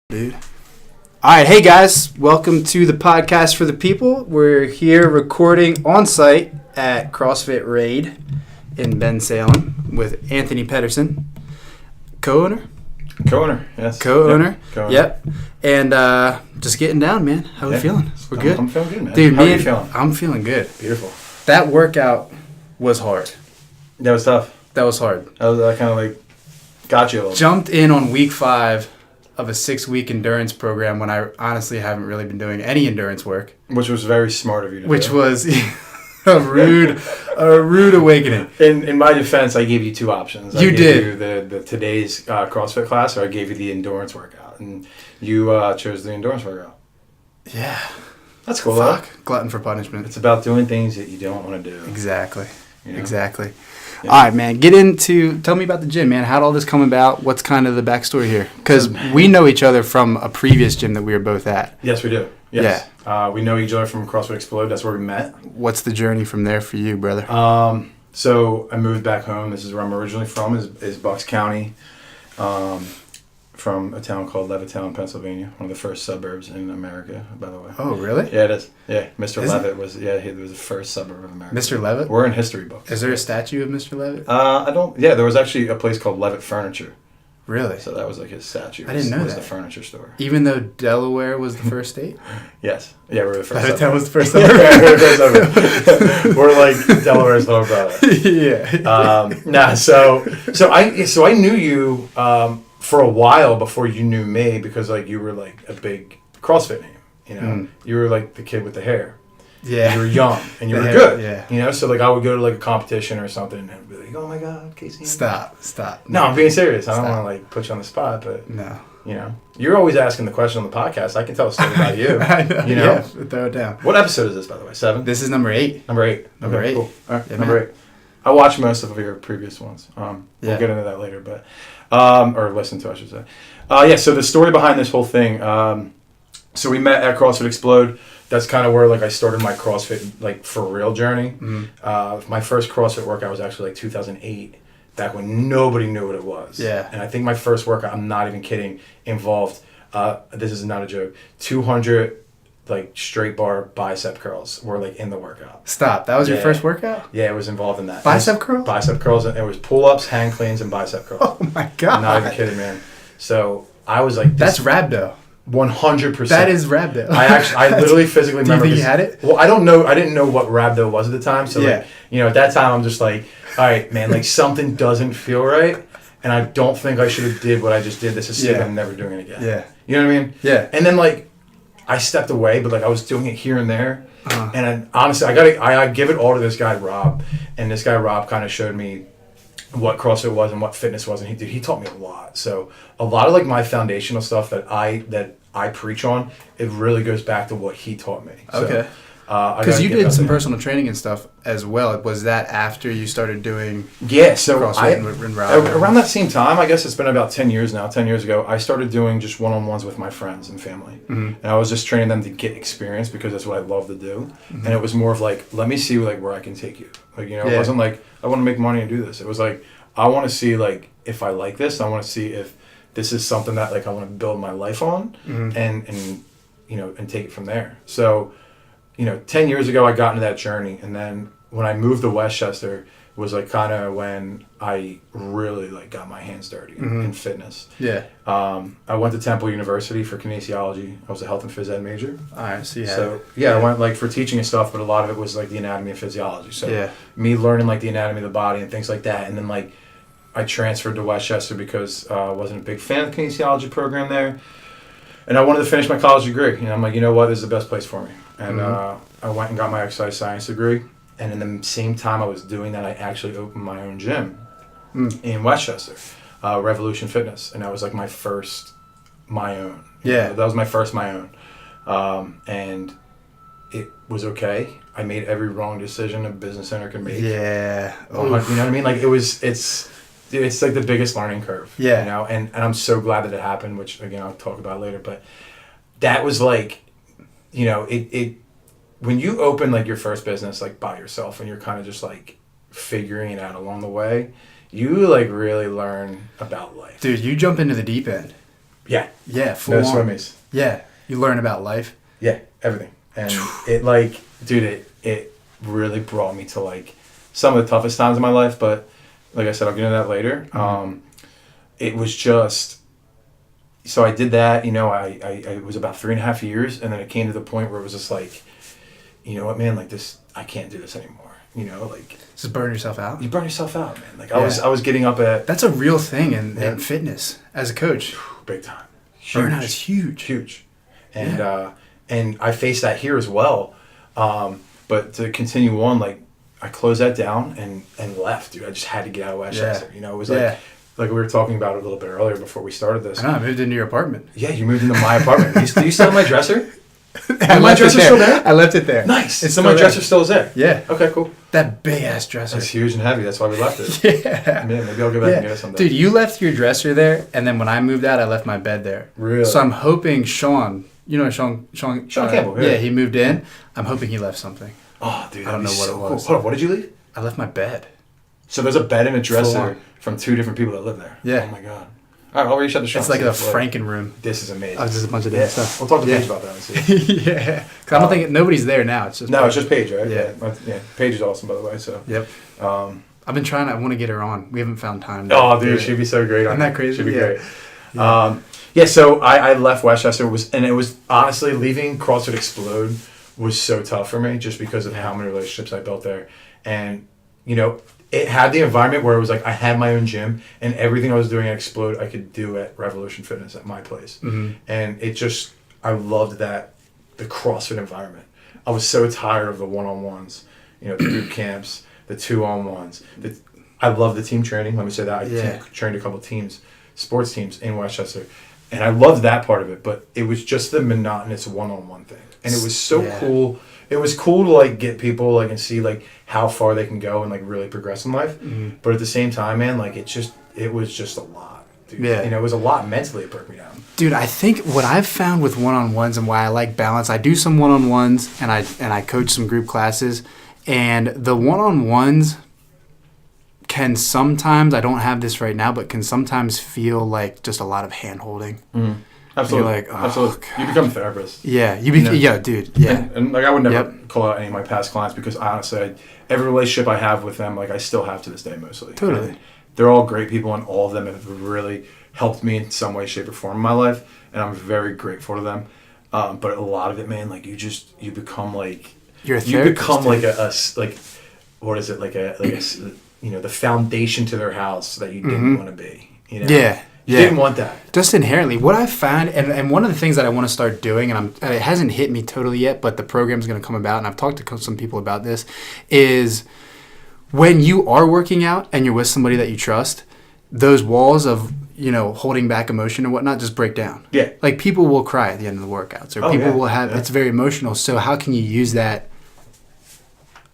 Dude. All right, hey guys, welcome to the podcast for the people. We're here recording on site at CrossFit Raid in Bensalem with Anthony Pedersen, co-owner. Yes. Co-owner. Yep. And just getting down, man. How we feeling? We're good. I'm feeling good, man. Dude, how are you feeling? I'm feeling good. Beautiful. That workout was hard. That was tough. That was hard. I kind of like got you a little. Jumped in on week 5 of a 6-week endurance program when I honestly haven't really been doing any endurance work. Which was very smart of you to do. Which was a rude awakening. In my defense, I gave you two options. You I gave did. You the today's CrossFit class, or I gave you the endurance workout, and you chose the endurance workout. Yeah. That's cool. Fuck. Glutton for punishment. It's about doing things that you don't want to do. Exactly. You know? Exactly. Yeah. All right, man. Tell me about the gym, man. How'd all this come about? What's kind of the backstory here? Because we know each other from a previous gym that we were both at. Yes, we do. Yes. Yeah. We know each other from CrossFit Explode. That's where we met. What's the journey from there for you, brother? So I moved back home. This is where I'm originally from, is Bucks County, from a town called Levittown, Pennsylvania, one of the first suburbs in America, by the way. Oh, really? Yeah, it is. Yeah, Mr. Is Levitt was. Yeah, he was the first suburb of America. Mr. Levitt? We're in history books. Is there a statue of Mr. Levitt? I don't. Yeah, there was actually a place called Levitt Furniture. Really? So that was like his statue. I didn't know was that. the furniture store. Even though Delaware was the first state? Yes. Yeah, we're the first. Levittown was the first Yeah, suburb. we're the first suburb. We're like Delaware's little brother. Yeah. So I knew you for a while before you knew me, because like you were like a big CrossFit name. You know, you were like the kid with the hair. Yeah. You were young and you The were hair, good. yeah. You know, so like I would go to like a competition or something and I'd be like, oh my God, Casey. Stop. No, I'm being serious. I don't Stop. want to like put you on the spot, but No. you know, you're always asking the question on the podcast. I can tell a story about you. I know. You know, Yeah, throw it down. what episode is this, by the way? 7? This is number 8. Number 8. Number Okay, 8. Cool. All right, Yeah, number man. 8. I watched most of your previous ones. Yeah. We'll get into that later, but or listen to, I should say. Yeah. So the story behind this whole thing. So we met at CrossFit Explode. That's kind of where like I started my CrossFit like for real journey. Mm-hmm. My first CrossFit workout was actually like 2008, back when nobody knew what it was. Yeah. And I think my first workout, I'm not even kidding, involved. This is not a joke. 200 like straight bar bicep curls were like in the workout. Stop. That was your first workout? Yeah, it was involved in that. Bicep curls? Bicep curls. And it was pull-ups, hang cleans, and bicep curls. Oh my God. I'm not even kidding, man. So I was like, That's rhabdo. 100%. That is rhabdo. I literally physically Do you remember. think you had it? Well, I don't know. I didn't know what rhabdo was at the time. So Yeah. like, you know, at that time I'm just like, all right, man, like something doesn't feel right, and I don't think I should have did what I just did. This is stupid. Yeah. I'm never doing it again. Yeah. You know what I mean? Yeah. And then like, I stepped away, but like I was doing it here and there. Uh-huh. And honestly, I give it all to this guy Rob, and this guy Rob kind of showed me what CrossFit was and what fitness was, and he taught me a lot. So a lot of like my foundational stuff that I preach on, it really goes back to what he taught me. So, Okay. Because you did some personal training and stuff as well. Was that after you started doing so CrossFit and Rob? around that same time, I guess it's been about 10 years now. 10 years ago, I started doing just one-on-ones with my friends and family. Mm-hmm. And I was just training them to get experience, because that's what I love to do. Mm-hmm. And it was more of like, let me see like where I can take you. Like, you know, it wasn't like, I want to make money and do this. It was like, I want to see like if I like this. I want to see if this is something that like I want to build my life on, and you know, and take it from there. So, you know, 10 years ago I got into that journey, and then when I moved to Westchester was like kind of when I really like got my hands dirty in fitness. Yeah. I went to Temple University for kinesiology. I was a health and phys ed major. All right. So I went like for teaching and stuff, but a lot of it was like the anatomy and physiology. So me learning like the anatomy of the body and things like that, and then like I transferred to Westchester because I wasn't a big fan of the kinesiology program there. And I wanted to finish my college degree. And I'm like, you know what? This is the best place for me. And I went and got my exercise science degree. And in the same time I was doing that, I actually opened my own gym in Westchester, Revolution Fitness. And that was like my first, my own. Yeah. That was my first, my own. And it was okay. I made every wrong decision a business owner can make. Yeah. You know what I mean? Like it's like the biggest learning curve. Yeah. You know, and I'm so glad that it happened, which again I'll talk about later. But that was like, you know, it when you open like your first business like by yourself and you're kind of just like figuring it out along the way, you like really learn about life. Dude, you jump into the deep end. Yeah. Yeah, full No on. swimmies. Yeah. You learn about life. Yeah, everything. And it like, dude, it really brought me to like some of the toughest times in my life, but like I said, I'll get into that later. Mm-hmm. It was just, so I did that, you know, I it was about 3.5 years, and then it came to the point where it was just like, you know what, man, like this, I can't do this anymore. You know, like just burn yourself out. You burn yourself out, man. Like I was getting up at. That's a real thing in fitness as a coach. Big time. Burnout is huge. Huge. And and I faced that here as well. But to continue on, like I closed that down and left, dude. I just had to get out of Westchester. You know, it was like we were talking about it a little bit earlier before we started this. I moved into your apartment. Yeah, you moved into my apartment. Do you still have my dresser? My dresser still there? I left it there. Nice. So my dresser still is there? Yeah. Okay, cool. That big ass dresser. It's huge and heavy. That's why we left it. Yeah. Maybe I'll go back and get it someday. Dude, you left your dresser there, and then when I moved out, I left my bed there. Really? So I'm hoping Sean, you know Sean Campbell. Yeah, he moved in. I'm hoping he left something. Oh, dude, I don't know what it was. Cool. Hold on, what did you leave? I left my bed. So there's a bed and a dresser from 2 different people that live there. Yeah. Oh my god. All right, I'll reach out to Sean. It's like a Franken room. This is amazing. Oh, it's just a bunch of different stuff. We'll talk to Paige about that and see. Yeah. Because I don't think nobody's there now. It's just it's just Paige, right? Yeah. Paige is awesome, by the way. So. Yep. I've been trying. I want to get her on. We haven't found time. Oh, dude, she'd be so great. Isn't that crazy? She'd be great. Yeah. So I left Westchester. It was honestly leaving CrossFit Explode was so tough for me just because of how many relationships I built there, and you know. It had the environment where it was like I had my own gym and everything I was doing at Explode I could do at Revolution Fitness at my place. Mm-hmm. And it just, I loved that, the CrossFit environment. I was so tired of the one-on-ones, you know, the group camps, the 2-on-1s. I love the team training, let me say that. I trained a couple teams, sports teams in Westchester. And I loved that part of it, but it was just the monotonous one-on-one thing. And it was so cool. It was cool to like get people like and see like how far they can go and like really progress in life. Mm-hmm. But at the same time, man, like it was just a lot. Dude. Yeah. You know, it was a lot mentally. It broke me down. Dude, I think what I've found with one-on-ones and why I like balance, I do some one-on-ones and I coach some group classes, and the one-on-ones can sometimes, I don't have this right now, but can sometimes feel like just a lot of hand-holding. Mm. Absolutely. You're like, absolutely. God. You become a therapist. Yeah. Yeah, dude. Yeah. And like I would never call out any of my past clients because honestly, every relationship I have with them, like I still have to this day mostly. Totally. And they're all great people, and all of them have really helped me in some way, shape, or form in my life, and I'm very grateful to them. But a lot of it, man, like you become like you're a therapist. You become like a what is it like a you know, the foundation to their house that you didn't want to be. You know? Yeah. You didn't want that. Just inherently. What I've found, and one of the things that I want to start doing, and it hasn't hit me totally yet, but the program's going to come about, and I've talked to some people about this, is when you are working out and you're with somebody that you trust, those walls of, you know, holding back emotion and whatnot just break down. Yeah. Like people will cry at the end of the workouts, or people will have, it's very emotional. So how can you use that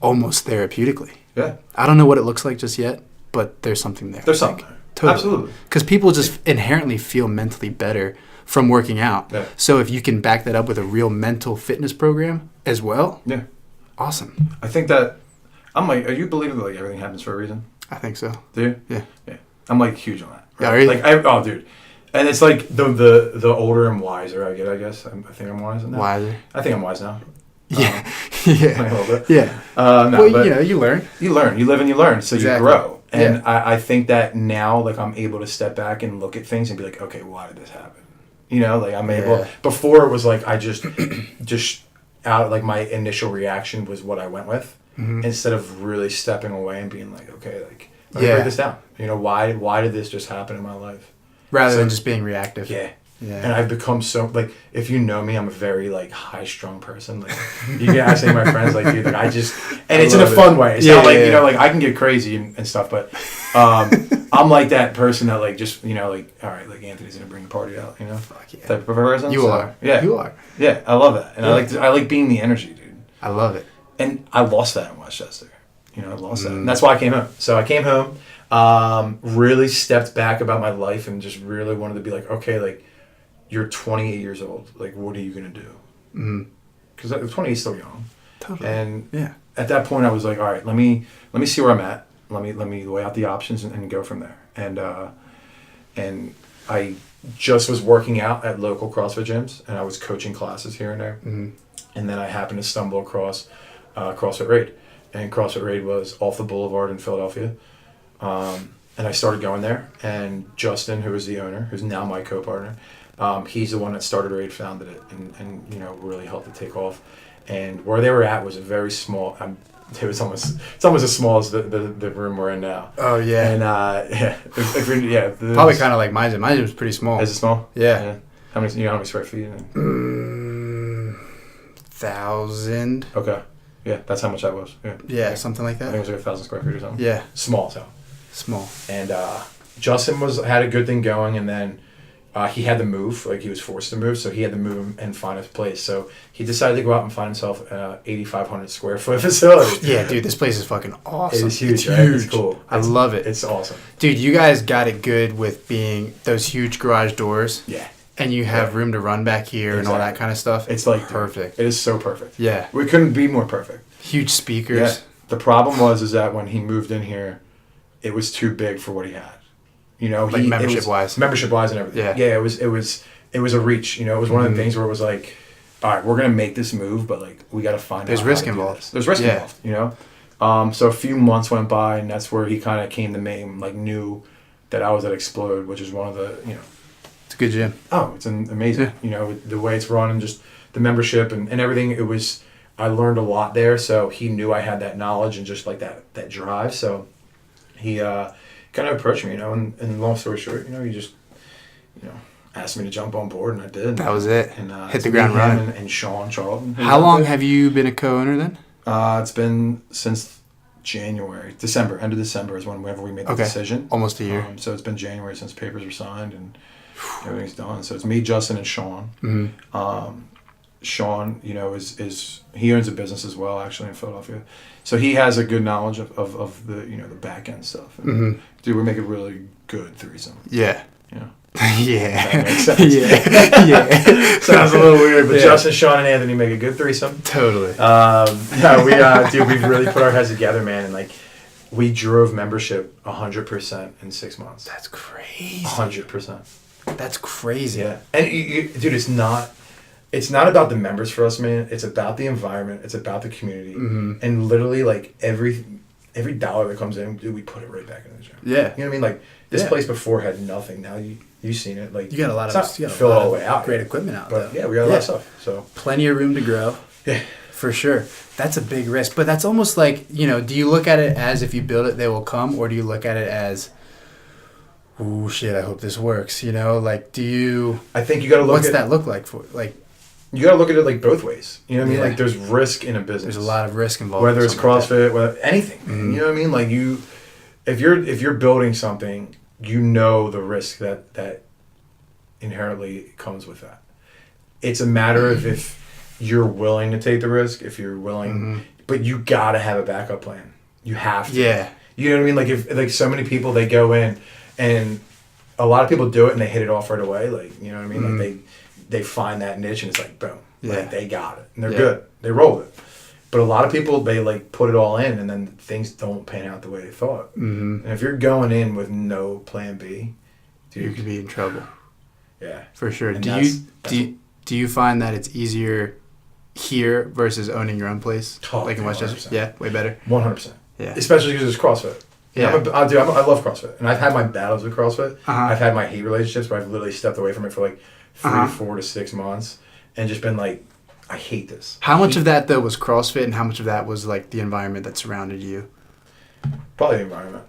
almost therapeutically? Yeah. I don't know what it looks like just yet, but there's something there. There's something there. Totally. Absolutely. Because people just inherently feel mentally better from working out. Yeah. So if you can back that up with a real mental fitness program as well, awesome. I think that, I'm like, are you believing that like everything happens for a reason? I think so. Do you? Yeah. Yeah. I'm like huge on that. Right? Yeah, really? Like, dude. And it's like the older and wiser I get, I guess. I think I'm wise now. Wiser? I think I'm wise now. Yeah. Yeah. Like a little bit. Yeah. No, but you know, you learn. You learn. You live and you learn. So exactly. You grow. And I think that now, like, I'm able to step back and look at things and be like, okay, why did this happen? You know, like, I'm able... Before, it was like, I just out, like, my initial reaction was what I went with, instead of really stepping away and being like, okay, like, let me break this down. You know, why did this just happen in my life? Rather than just being reactive. Yeah. Yeah. And I've become so, like, if you know me, I'm a very, like, high-strung person. Like, you can ask any of my friends, like, dude, like, and it's in a fun way. It's not like, you know, like, I can get crazy and stuff, but I'm like that person that, like, just, you know, like, all right, like, Anthony's going to bring the party out, you know? Fuck yeah. Type of person. You are. Yeah. You are. Yeah, I love that. And I like being the energy, dude. I love it. And I lost that in Westchester. You know, I lost that. And that's why I came home. So I came home, really stepped back about my life and just really wanted to be like, okay, like, you're 28 years old. Like, what are you going to do? Because 28 is still young. Totally. And at that point, I was like, all right, let me see where I'm at. Let me weigh out the options and go from there. And I just was working out at local CrossFit gyms, and I was coaching classes here and there. Mm-hmm. And then I happened to stumble across CrossFit Raid. And CrossFit Raid was off the Boulevard in Philadelphia. And I started going there. And Justin, who was the owner, who's now my co-partner, he's the one that started Raid, founded it, and really helped it take off. And where they were at was a very small. It's almost as small as the room we're in now. Oh yeah. And probably kind of like my gym. My gym's pretty small. Is it small? Yeah. How many square feet? 1,000. Okay. Yeah, that's how much that was. Yeah, something like that. I think it was like 1,000 square feet or something. Yeah. Small town. Small. And Justin had a good thing going, and then he had to move. Like, he was forced to move, so he had to move and find a place. So he decided to go out and find himself an 8,500 square foot facility. Yeah, dude, this place is fucking awesome. It's huge, it's right? huge. It's cool. I love it. It's awesome. Dude, you guys got it good with being those huge garage doors. Yeah. And you have room to run back here and all that kind of stuff. It's like perfect. It is so perfect. Yeah. We couldn't be more perfect. Huge speakers. Yeah. The problem was that when he moved in here, it was too big for what he had. Like membership wise and everything. Yeah, it was a reach. It was one of the things where it was like, all right, we're gonna make this move, but like we got to find. There's risk involved. There's risk involved. So a few months went by, and that's where he kind of came to me, like knew that I was at Explode, which is one of the It's a good gym. Oh, it's amazing. Yeah. The way it's run and just the membership and everything. I learned a lot there, so he knew I had that knowledge and just like that drive. So he kind of approached me, and long story short, he just, asked me to jump on board, and I did. That was it. And hit the ground running. And Sean Charlton. How long have you been a co-owner then? It's been since December. End of December is whenever we made the decision. Almost a year. So it's been January since papers were signed and everything's done. So it's me, Justin, and Sean. Mm-hmm. Sean, is he owns a business as well, actually, in Philadelphia. So he has a good knowledge of the the back end stuff. And, dude, we make a really good threesome. Yeah. Yeah. That makes sense. Yeah. Sounds a little weird, but Justin, Sean, and Anthony make a good threesome. Totally. We really put our heads together, man, and like we drove membership 100% in 6 months. That's crazy. 100%. That's crazy. Yeah, and dude, it's not about the members for us, man. It's about the environment. It's about the community, and literally like every dollar that comes in, dude, we put it right back in the gym. Yeah. You know what I mean? Like this place before had nothing. Now you've seen it. Like you got a lot of fill all the way out. Great equipment out but there. Yeah, we got a lot of stuff. So plenty of room to grow. Yeah. For sure. That's a big risk. But that's almost like, do you look at it as if you build it, they will come? Or do you look at it as, ooh, shit, I hope this works? Like, do you... I think you got to look What's that look like for... Like, you got to look at it like both ways. You know what I mean? Like there's risk in a business. There's a lot of risk involved. Whether it's CrossFit, whether anything. You know what I mean? Like if you're building something, the risk that inherently comes with that. It's a matter of if you're willing to take the risk, if you're willing, but you gotta have a backup plan. You have to. Yeah. You know what I mean? Like if so many people, they go in and a lot of people do it and they hit it off right away. Like, you know what I mean? Like they find that niche and it's like, boom, like they got it and they're good. They roll it. But a lot of people, they like put it all in and then things don't pan out the way they thought. And if you're going in with no plan B, dude, you could be in trouble. Yeah. For sure. Do you find that it's easier here versus owning your own place? Like in Westchester? 100%. Yeah, way better. 100%. Yeah. Especially because it's CrossFit. Yeah. I love CrossFit. And I've had my battles with CrossFit. Uh-huh. I've had my hate relationships where I've literally stepped away from it for like 4 to 6 months and just been like, I hate this. How much of that, though, was CrossFit and how much of that was like the environment that surrounded you? Probably the environment.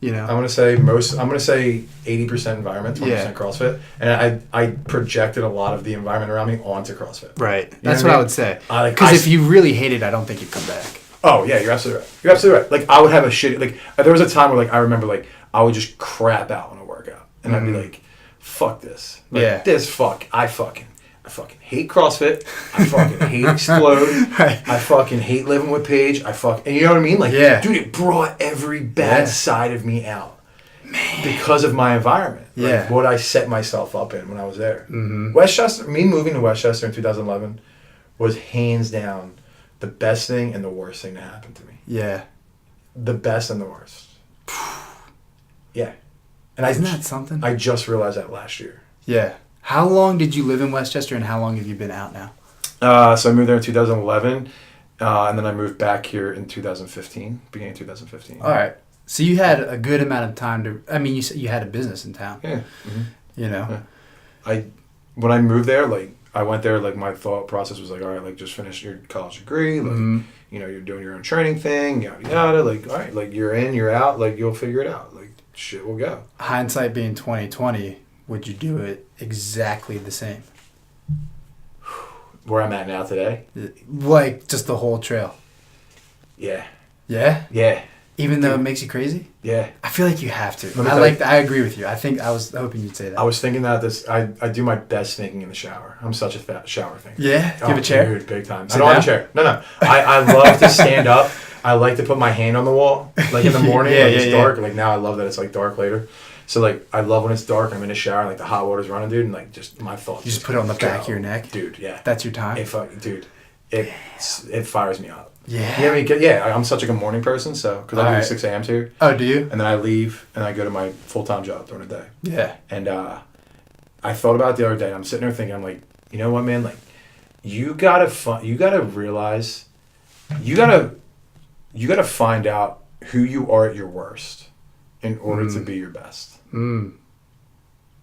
I'm gonna say 80% environment, 20% CrossFit, and I projected a lot of the environment around me onto CrossFit. Right, that's what I would say. Because if you really hate it, I don't think you'd come back. Oh yeah, you're absolutely right. Like I would have a shit. Like there was a time where like I remember like I would just crap out on a workout, and I'd be like, "Fuck this." Like, I fucking hate CrossFit. I fucking hate Explode. I fucking hate living with Paige. And you know what I mean? Like, dude, it brought every bad side of me out. Man. Because of my environment. Yeah. Like, what I set myself up in when I was there. Westchester, me moving to Westchester in 2011 was hands down the best thing and the worst thing that happened to me. Yeah. The best and the worst. Yeah. And Isn't that something? I just realized that last year. Yeah. How long did you live in Westchester, and how long have you been out now? So I moved there in 2011, and then I moved back here in 2015, beginning of 2015. All right. So you had a good amount of time to. I mean, you had a business in town. Yeah. Mm-hmm. You know. Yeah. When I moved there, like I went there, like my thought process was like, all right, like just finish your college degree, like you know, you're doing your own training thing, yada yada. Like, all right, like you're in, you're out, like you'll figure it out. Like shit will go. Hindsight being 2020, would you do it exactly the same? Where I'm at now today? Like just the whole trail. Yeah. Yeah. Yeah. Even though it makes you crazy? Yeah. I feel like you have to. I agree with you. I was hoping you'd say that. I was thinking that I do my best thinking in the shower. I'm such a shower thinker. Yeah? Do you have a chair? Dude, big time. I don't have a chair. No. I love to stand up. I like to put my hand on the wall, like in the morning when it's dark. Like now I love that it's like dark later. So like I love when it's dark, I'm in the shower, like the hot water's running, dude, and like just my thoughts. You just put it on the back of your neck? Dude, yeah. That's your time? It fires me up. Yeah. Yeah, I mean, I'm such like a morning person, so because I do 6 a.m. here. Oh, do you? And then I leave and I go to my full-time job during the day. Yeah. And I thought about it the other day. I'm sitting there thinking, I'm like, you know what, man? Like, you gotta realize, you gotta find out who you are at your worst in order to be your best.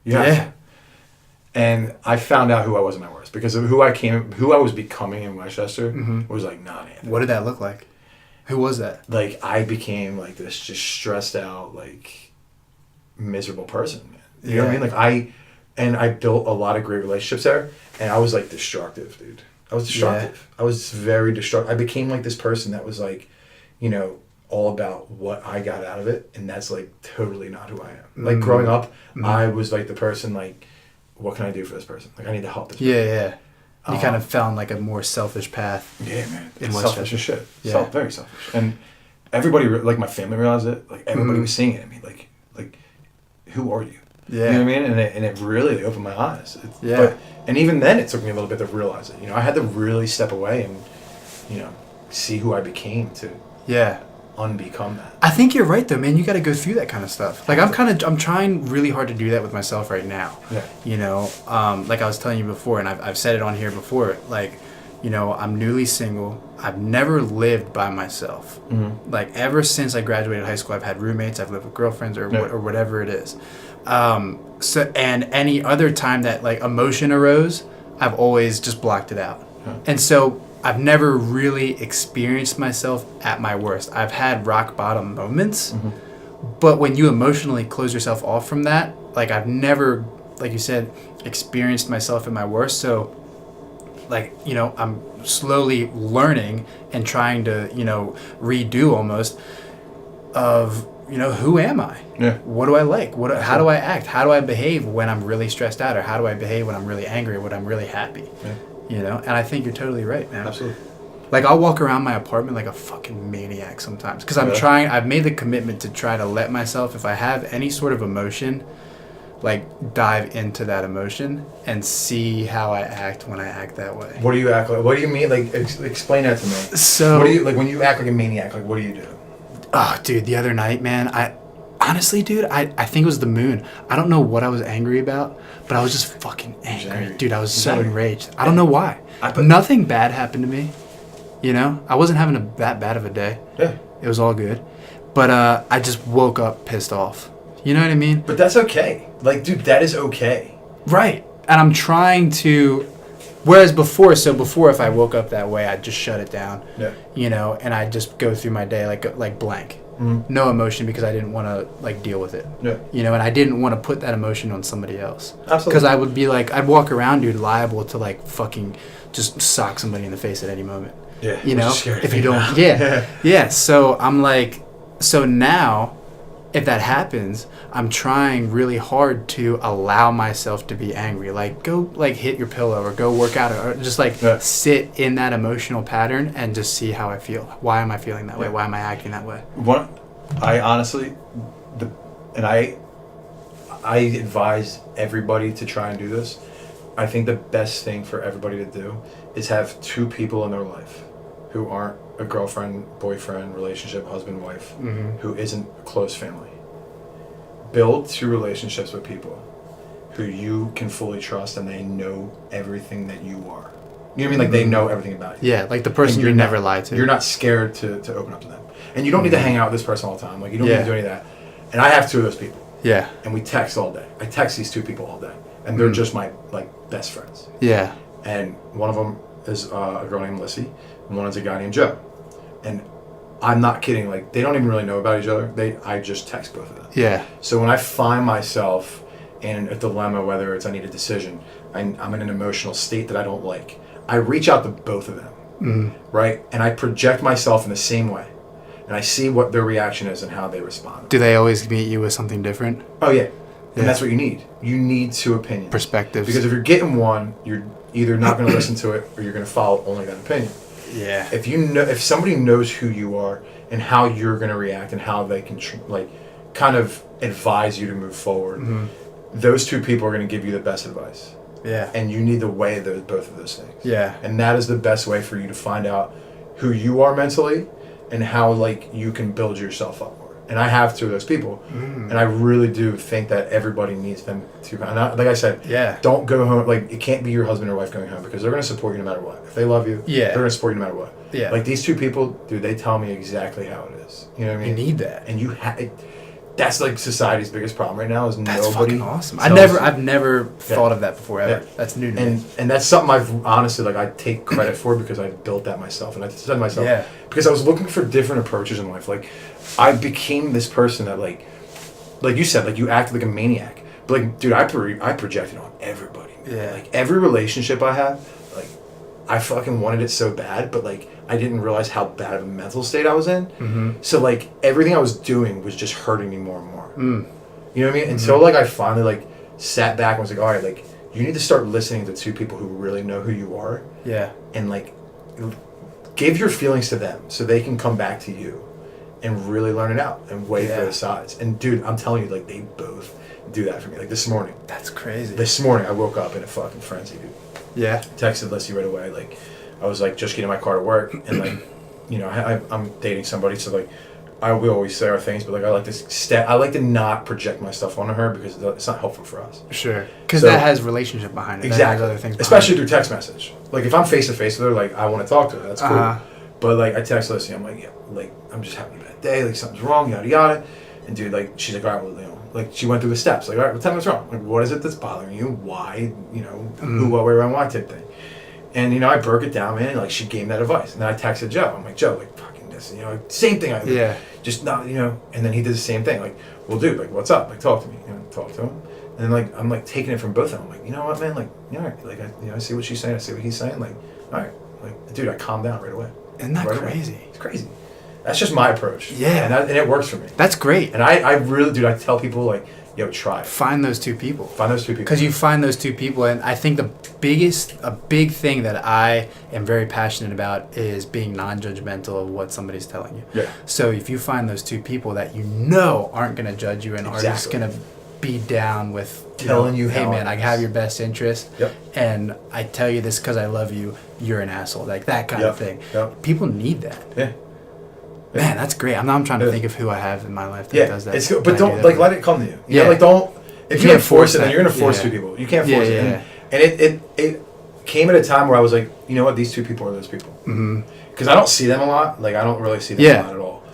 Yeah. And I found out who I was at my worst because of who I was becoming in Westchester was like not Anthony. What did that look like? Who was that? Like I became like this just stressed out, like miserable person, man. You know what I mean? Like I built a lot of great relationships there, and I was like destructive, dude. I was destructive. I was very destructive. I became like this person that was like, you know, all about what I got out of it, and that's like totally not who I am. Like growing up, I was like the person like, what can I do for this person? Like I need to help this person. Yeah. You kind of found like a more selfish path. Yeah, man. In selfish as shit. Yeah. Very selfish. And everybody, like my family realized it. Like everybody was seeing it in me. Like, who are you? Yeah. You know what I mean? And it really opened my eyes. Yeah. And even then, it took me a little bit to realize it. You know, I had to really step away and, you know, see who I became to. Yeah. Unbecome that. I think you're right though, man. You got to go through that kind of stuff. Like I'm trying really hard to do that with myself right now. Yeah. You know, like I was telling you before, and I've said it on here before. Like, you know, I'm newly single. I've never lived by myself. Like ever since I graduated high school, I've had roommates. I've lived with girlfriends or whatever it is. So and any other time that like emotion arose, I've always just blocked it out. And so I've never really experienced myself at my worst. I've had rock bottom moments, but when you emotionally close yourself off from that, like I've never, like you said, experienced myself at my worst. So like, you know, I'm slowly learning and trying to, you know, redo almost of, you know, who am I? Yeah. What do I like? How do I act? How do I behave when I'm really stressed out? Or how do I behave when I'm really angry or when I'm really happy? Yeah. You know, and I think you're totally right, man. Absolutely. Like, I'll walk around my apartment like a fucking maniac sometimes. Because I've made the commitment to try to let myself, if I have any sort of emotion, like, dive into that emotion and see how I act when I act that way. What do you act like? What do you mean? Like, explain that to me. So, what do you, like, when you act like a maniac, like, what do you do? Oh, dude, the other night, man, honestly, dude, I think it was the moon. I don't know what I was angry about, but I was just fucking angry. Dude, I was so enraged. I don't know why. Nothing bad happened to me. You know? I wasn't having that bad of a day. Yeah. It was all good. But I just woke up pissed off. You know what I mean? But that's okay. Like, dude, that is okay. Right. And I'm trying to... Whereas before if I woke up that way, I'd just shut it down. Yeah. You know, and I'd just go through my day like blank. No emotion because I didn't want to like deal with it. Yeah. You know, and I didn't want to put that emotion on somebody else. Absolutely. Because I would be like, I'd walk around, dude, liable to like fucking just sock somebody in the face at any moment. Yeah. You know, if you don't. Now. Yeah. So I'm like, so now, if that happens, I'm trying really hard to allow myself to be angry. Like, go like hit your pillow or go work out or just like sit in that emotional pattern and just see how I feel. Why am I feeling that way? Why am I acting that way? I honestly, I advise everybody to try and do this. I think the best thing for everybody to do is have two people in their life who aren't a girlfriend, boyfriend, relationship, husband, wife, who isn't close family. Build two relationships with people who you can fully trust and they know everything that you are. You know what I mean? Like they know everything about you. Yeah, like the person you never lie to. You're not scared to open up to them. And you don't need to hang out with this person all the time. Like you don't need to do any of that. And I have 2 of those people. Yeah. And we text all day. I text these 2 people all day. And they're just my best friends. Yeah. And one of them is a girl named Lissy, and one is a guy named Joe. And I'm not kidding. Like they don't even really know about each other. I just text both of them. Yeah. So when I find myself in a dilemma, whether it's I need a decision, I'm in an emotional state that I don't like, I reach out to both of them, right? And I project myself in the same way. And I see what their reaction is and how they respond. Do they always meet you with something different? Oh, yeah. And that's what you need. You need 2 opinions. Perspectives. Because if you're getting one, you're either not going to listen to it or you're going to follow only that opinion. Yeah. If somebody knows who you are and how you're going to react and how they can kind of advise you to move forward, those 2 people are going to give you the best advice. Yeah. And you need to weigh both of those things. Yeah. And that is the best way for you to find out who you are mentally and how you can build yourself up more. And I have 2 of those people. And I really do think that everybody needs them to. And like I said, don't go home. Like it can't be your husband or wife going home because they're going to support you no matter what. If they love you, they're going to support you no matter what. Yeah. Like these 2 people, dude, they tell me exactly how it is. You know what I mean? You need that. And that's like society's biggest problem right now is that's nobody. Fucking awesome. I've never thought of that before ever. That's new to me. And that's something I've honestly I take credit for because I built that myself. And I said to myself because I was looking for different approaches in life. Like I became this person that like you said, you acted like a maniac. But like, dude, I projected on everybody. Yeah. Like every relationship I had, like I fucking wanted it so bad, but like I didn't realize how bad of a mental state I was in. So like everything I was doing was just hurting me more and more. You know what I mean? Until like I finally sat back and was like, all right, like you need to start listening to 2 people who really know who you are. Yeah. And like give your feelings to them so they can come back to you and really learn it out and weigh both sides. And dude, I'm telling you, like they both do that for me. Like this morning. That's crazy. This morning I woke up in a fucking frenzy, dude. Yeah. Texted Lissy right away. Like I was like just getting my car to work and like, you know, I'm dating somebody, so like we always say our things, but like I like to not project my stuff onto her because it's not helpful for us. Sure. Because that has relationship behind it. Exactly. That has other things especially through text message. Like if I'm face to face with her, like I want to talk to her. That's cool. But like I text Lissy, I'm like, I'm just having a bad day. Like something's wrong, yada yada. And dude, like she's like, all right, well, you know, like she went through the steps. Like, all right, well, tell me what's wrong. Like, what is it that's bothering you? Why? You know, who, what, where, when, why type thing. And you know, I broke it down, man. And, like she gave me that advice, and then I texted Joe. I'm like, Joe, like fucking this, you know, same thing. Just not, you know. And then he did the same thing. Like, well, dude, like, what's up? Like, talk to me. You know, talk to him. And then like I'm like taking it from both of them. I'm like, you know what, man? Like, you know, I see what she's saying. I see what he's saying. Like, all right, like, dude, I calmed down right away. Isn't that crazy? It's crazy. That's just my approach. Yeah. And it works for me. That's great. And I really, dude, I tell people, like, yo, try it. Find those 2 people. Because you find those 2 people. And I think a big thing that I am very passionate about is being non-judgmental of what somebody's telling you. Yeah. So if you find those 2 people that you know aren't going to judge you and are just going to be down with telling you, hey man, I have your best interest, and I tell you this because I love you, you're an asshole, like that kind of thing. People need that. Man, that's great. I'm trying to think of who I have in my life that does that. It's good, but don't let it come to you. You know, like don't. If you can't force it, then you're gonna force 2 people. You can't force it. And it came at a time where I was like, you know what, these 2 people are those people. Because I don't see them a lot. Like I don't really see them a lot at all.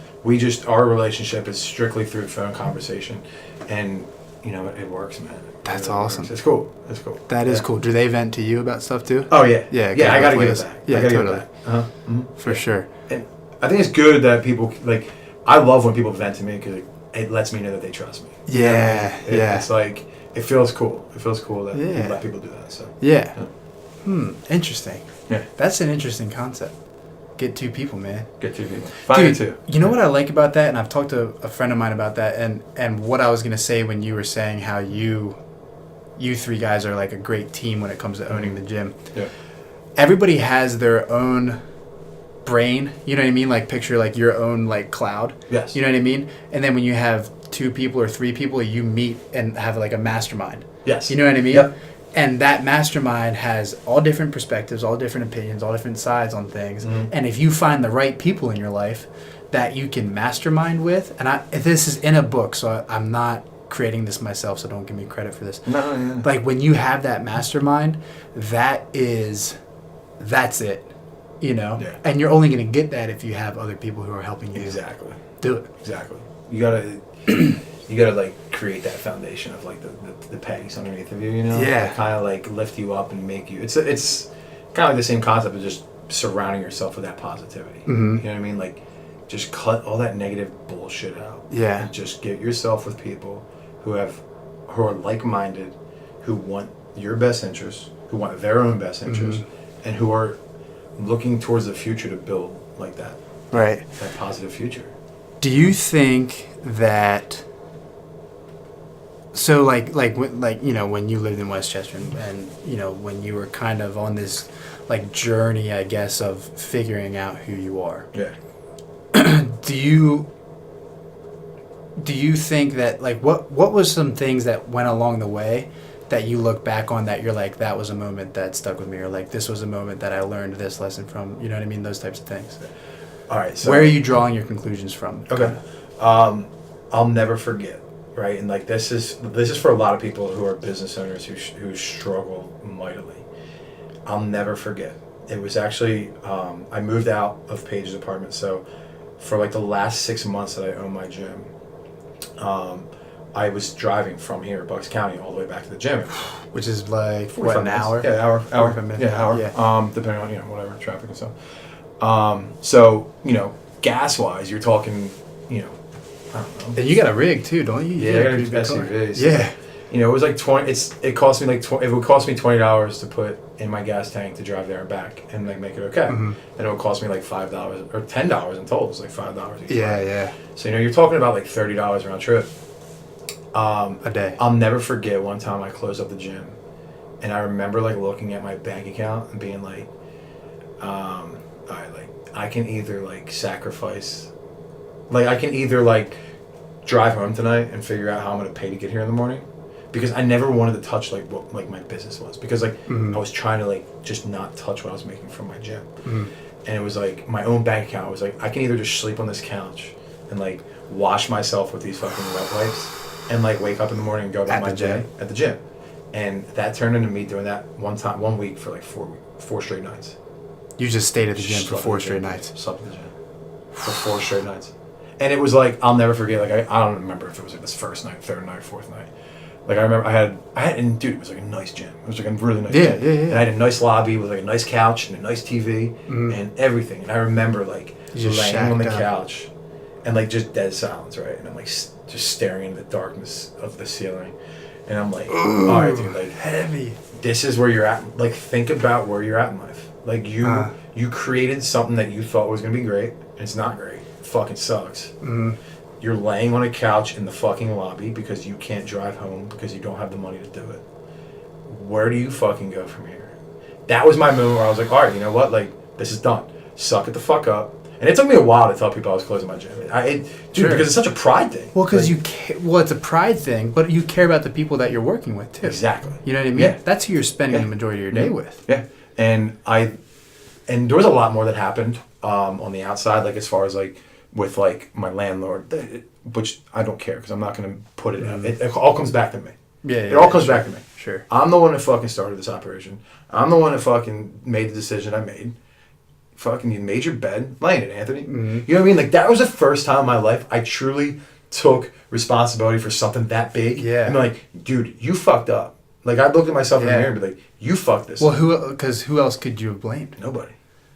Our relationship is strictly through phone conversation, and you know it works, man. That's awesome. It's cool. It's cool. That is cool. Do they vent to you about stuff too? Oh yeah. Yeah. I gotta give it back. Yeah, totally. For sure. And I think it's good that people like. I love when people vent to me because it lets me know that they trust me. Yeah. It's like it feels cool. It feels cool that you let people do that. So. Yeah. Interesting. Yeah. That's an interesting concept. Get 2 people, man. Get 2 people. Find 2. You know what I like about that, and I've talked to a friend of mine about that, and what I was gonna say when you were saying how you 3 guys are like a great team when it comes to owning the gym. Yeah. Everybody has their own brain. You know what I mean? Like picture like your own like cloud. Yes. You know what I mean? And then when you have 2 people or 3 people, you meet and have like a mastermind. Yes. You know what I mean? Yep. And that mastermind has all different perspectives, all different opinions, all different sides on things. And if you find the right people in your life that you can mastermind with, and this is in a book, so I'm not creating this myself, so don't give me credit for this. No, yeah. Like when you have that mastermind, that's it, you know? Yeah. And you're only going to get that if you have other people who are helping you Exactly. do it. Exactly. You gotta like create that foundation of like the pegs underneath of you, you know? Yeah. Kind of like lift you up and make you. It's kind of like the same concept of just surrounding yourself with that positivity. Mm-hmm. You know what I mean? Like just cut all that negative bullshit out. Yeah. And just get yourself with people who are like-minded, who want your best interests, who want their own best interests, and who are looking towards the future to build like that. Right. That positive future. Do you think that? So like you know, when you lived in Westchester and you know when you were kind of on this like journey, I guess, of figuring out who you are. Yeah. Do you think that like what was some things that went along the way that you look back on that you're like, that was a moment that stuck with me, or like this was a moment that I learned this lesson from, you know what I mean, those types of things? All right. So where are you drawing your conclusions from? Okay. I'll never forget, right? And like this is for a lot of people who are business owners who struggle mightily. I'll never forget. It was actually I moved out of Paige's apartment, so for like the last 6 months that I owned my gym, I was driving from here, Bucks County, all the way back to the gym, which is like what, an hour? Yeah, hour. 45 minutes. Yeah, hour. Yeah. Depending on, you know, whatever traffic and stuff. So you know, gas wise, you're talking, you know, I don't know. And you got a rig too, don't you? Yeah, I got an SUV. So, yeah. You know, it was like 20. It cost me like it would cost me $20 to put in my gas tank to drive there and back and like make it okay. And it would cost me like $5 or $10 in total. It's like $5 each. Yeah, ride. yeah. So you know, you're talking about like $30 round trip. A day. I'll never forget one time I closed up the gym, and I remember like looking at my bank account and being like, all right, like I can either like sacrifice, like I can either like drive home tonight and figure out how I'm gonna pay to get here in the morning. Because I never wanted to touch like what like my business was, because like I was trying to like just not touch what I was making from my gym, and it was like my own bank account. I was like, I can either just sleep on this couch and like wash myself with these fucking wet wipes and like wake up in the morning and go about my day at the gym, and that turned into me doing that one week for like four straight nights. You just stayed at the gym for 4 straight nights. Slept at the gym for 4 straight nights, and it was like I'll never forget. Like I don't remember if it was like this first night, third night, fourth night. Like I remember I had and dude, it was like a nice gym. It was like a really nice gym. Yeah. And I had a nice lobby with like a nice couch and a nice TV and everything. And I remember like laying on the couch and like just dead silence, right? And I'm like just staring into the darkness of the ceiling. And I'm like, all right, dude, like heavy. This is where you're at. Like think about where you're at in life. Like you created something that you thought was gonna be great, and it's not great. It fucking sucks. You're laying on a couch in the fucking lobby because you can't drive home because you don't have the money to do it. Where do you fucking go from here? That was my moment where I was like, all right, you know what? Like, this is done. Suck it the fuck up. And it took me a while to tell people I was closing my gym. Dude, because it's such a pride thing. Well, because it's a pride thing, but you care about the people that you're working with, too. Exactly. You know what I mean? Yeah. That's who you're spending the majority of your day with. Yeah. And there was a lot more that happened on the outside, like as far as like, with like my landlord, which I don't care because I'm not going to put it out. It all comes back to me. It all comes back to me. Sure. I'm the one that fucking started this operation. I'm the one that fucking made the decision I made. Fucking you made your bed, lay in it, Anthony. You know what I mean? Like that was the first time in my life I truly took responsibility for something that big. Yeah. And like, dude, you fucked up. Like I looked at myself in the mirror and be like, you fucked this. Well, who else could you have blamed? Nobody.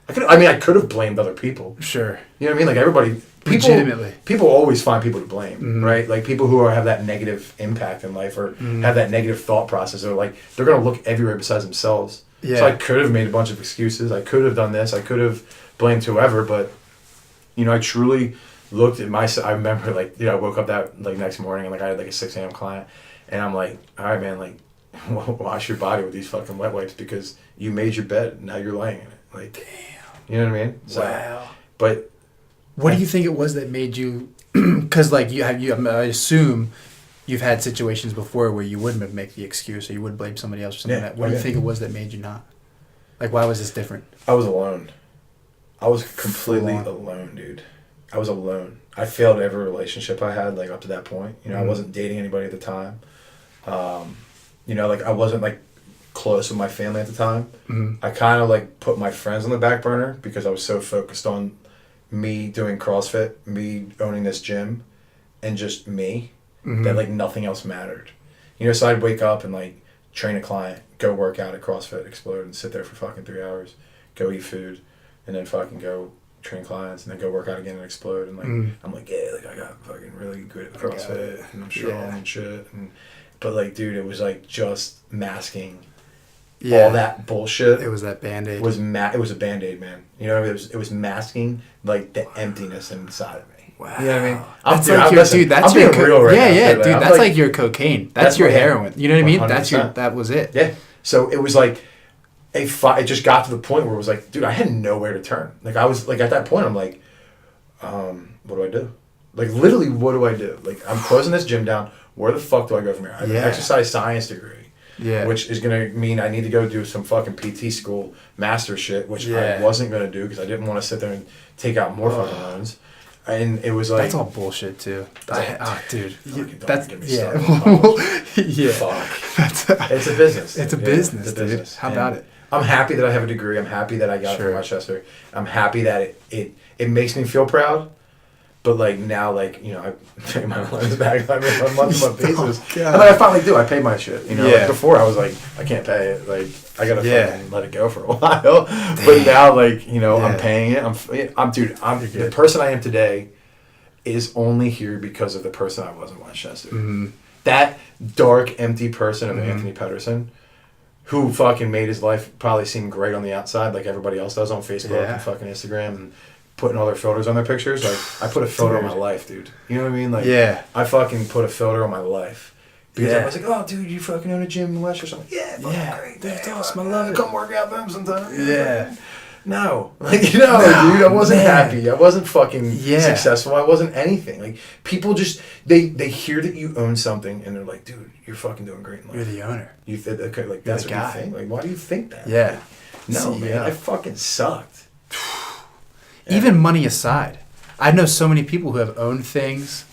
I could have blamed other people. Sure. You know what I mean? Like everybody. Legitimately. People always find people to blame, right? Like people who have that negative impact in life or have that negative thought process, or like they're gonna look everywhere besides themselves. Yeah. So I could have made a bunch of excuses. I could have done this. I could have blamed whoever, but you know, I truly looked at myself. I remember like, you know, I woke up that like next morning and like I had like a 6 a.m. client, and I'm like, all right, man, like wash your body with these fucking wet wipes because you made your bed and now you're laying in it. Like, damn. You know what I mean? So, wow. But what do you think it was that made you? Because like I assume you've had situations before where you wouldn't have made the excuse or you would blame somebody else or something like that. What do you think it was that made you not? Like, why was this different? I was alone. I was completely alone, dude. I was alone. I failed every relationship I had, like, up to that point. You know, I wasn't dating anybody at the time. You know, like, I wasn't, like, close with my family at the time. I kind of, like, put my friends on the back burner because I was so focused on me doing CrossFit, me owning this gym, and just me, that, like, nothing else mattered. You know, so I'd wake up and, like, train a client, go work out at CrossFit Explode and sit there for fucking 3 hours, go eat food, and then fucking go train clients, and then go work out again and Explode. And, like, I'm like, yeah, like, I got fucking really good at CrossFit, and I'm strong and shit. But, like, dude, it was, like, just masking all that bullshit. It was that Band-Aid. It was a Band-Aid, man. You know, it was masking, like, the emptiness inside of me. Wow. You know what I mean? That's your real right now. Dude, that's like your cocaine. That's your heroin. You know what I mean? 100%. That was it. Yeah. So it was like it just got to the point where it was like, dude, I had nowhere to turn. Like, I was like, at that point, I'm like, what do I do? Like, literally, what do I do? Like, I'm closing this gym down. Where the fuck do I go from here? I have an exercise science degree. Yeah. Which is going to mean I need to go do some fucking PT school master shit, which I wasn't going to do because I didn't want to sit there and take out more fucking loans. And it was like... That's all bullshit, too. Dude. That's... Yeah. Fuck. It's a business. It's a business, dude. How about it? I'm happy that I have a degree. I'm happy that I got it from Rochester. I'm happy that it makes me feel proud. But, like, now, like, you know, I pay my loans back on a month-to-month basis. And then I finally do. I pay my shit. You know, like, before I was like, I can't pay it. Like, I got to fucking let it go for a while. But now, like, you know, I'm paying it. The person I am today is only here because of the person I was in Westchester. That dark, empty person of Anthony Pedersen, who fucking made his life probably seem great on the outside, like everybody else does on Facebook and fucking Instagram and putting all their filters on their pictures. Like, I put a filter on my life, dude. You know what I mean? Like, I fucking put a filter on my life. Because I was like, oh, dude, you fucking own a gym in West or something. Yeah, fucking great. That's awesome. I love it. Come work out with them sometime. Yeah. No. Like, you know, dude, I wasn't happy. I wasn't fucking successful. I wasn't anything. Like, people just, they hear that you own something and they're like, dude, you're fucking doing great in life. You're the owner. Like, that's what you think? Like, why do you think that? Yeah. Like, no, man, I fucking sucked. Even money aside, I know so many people who have owned things,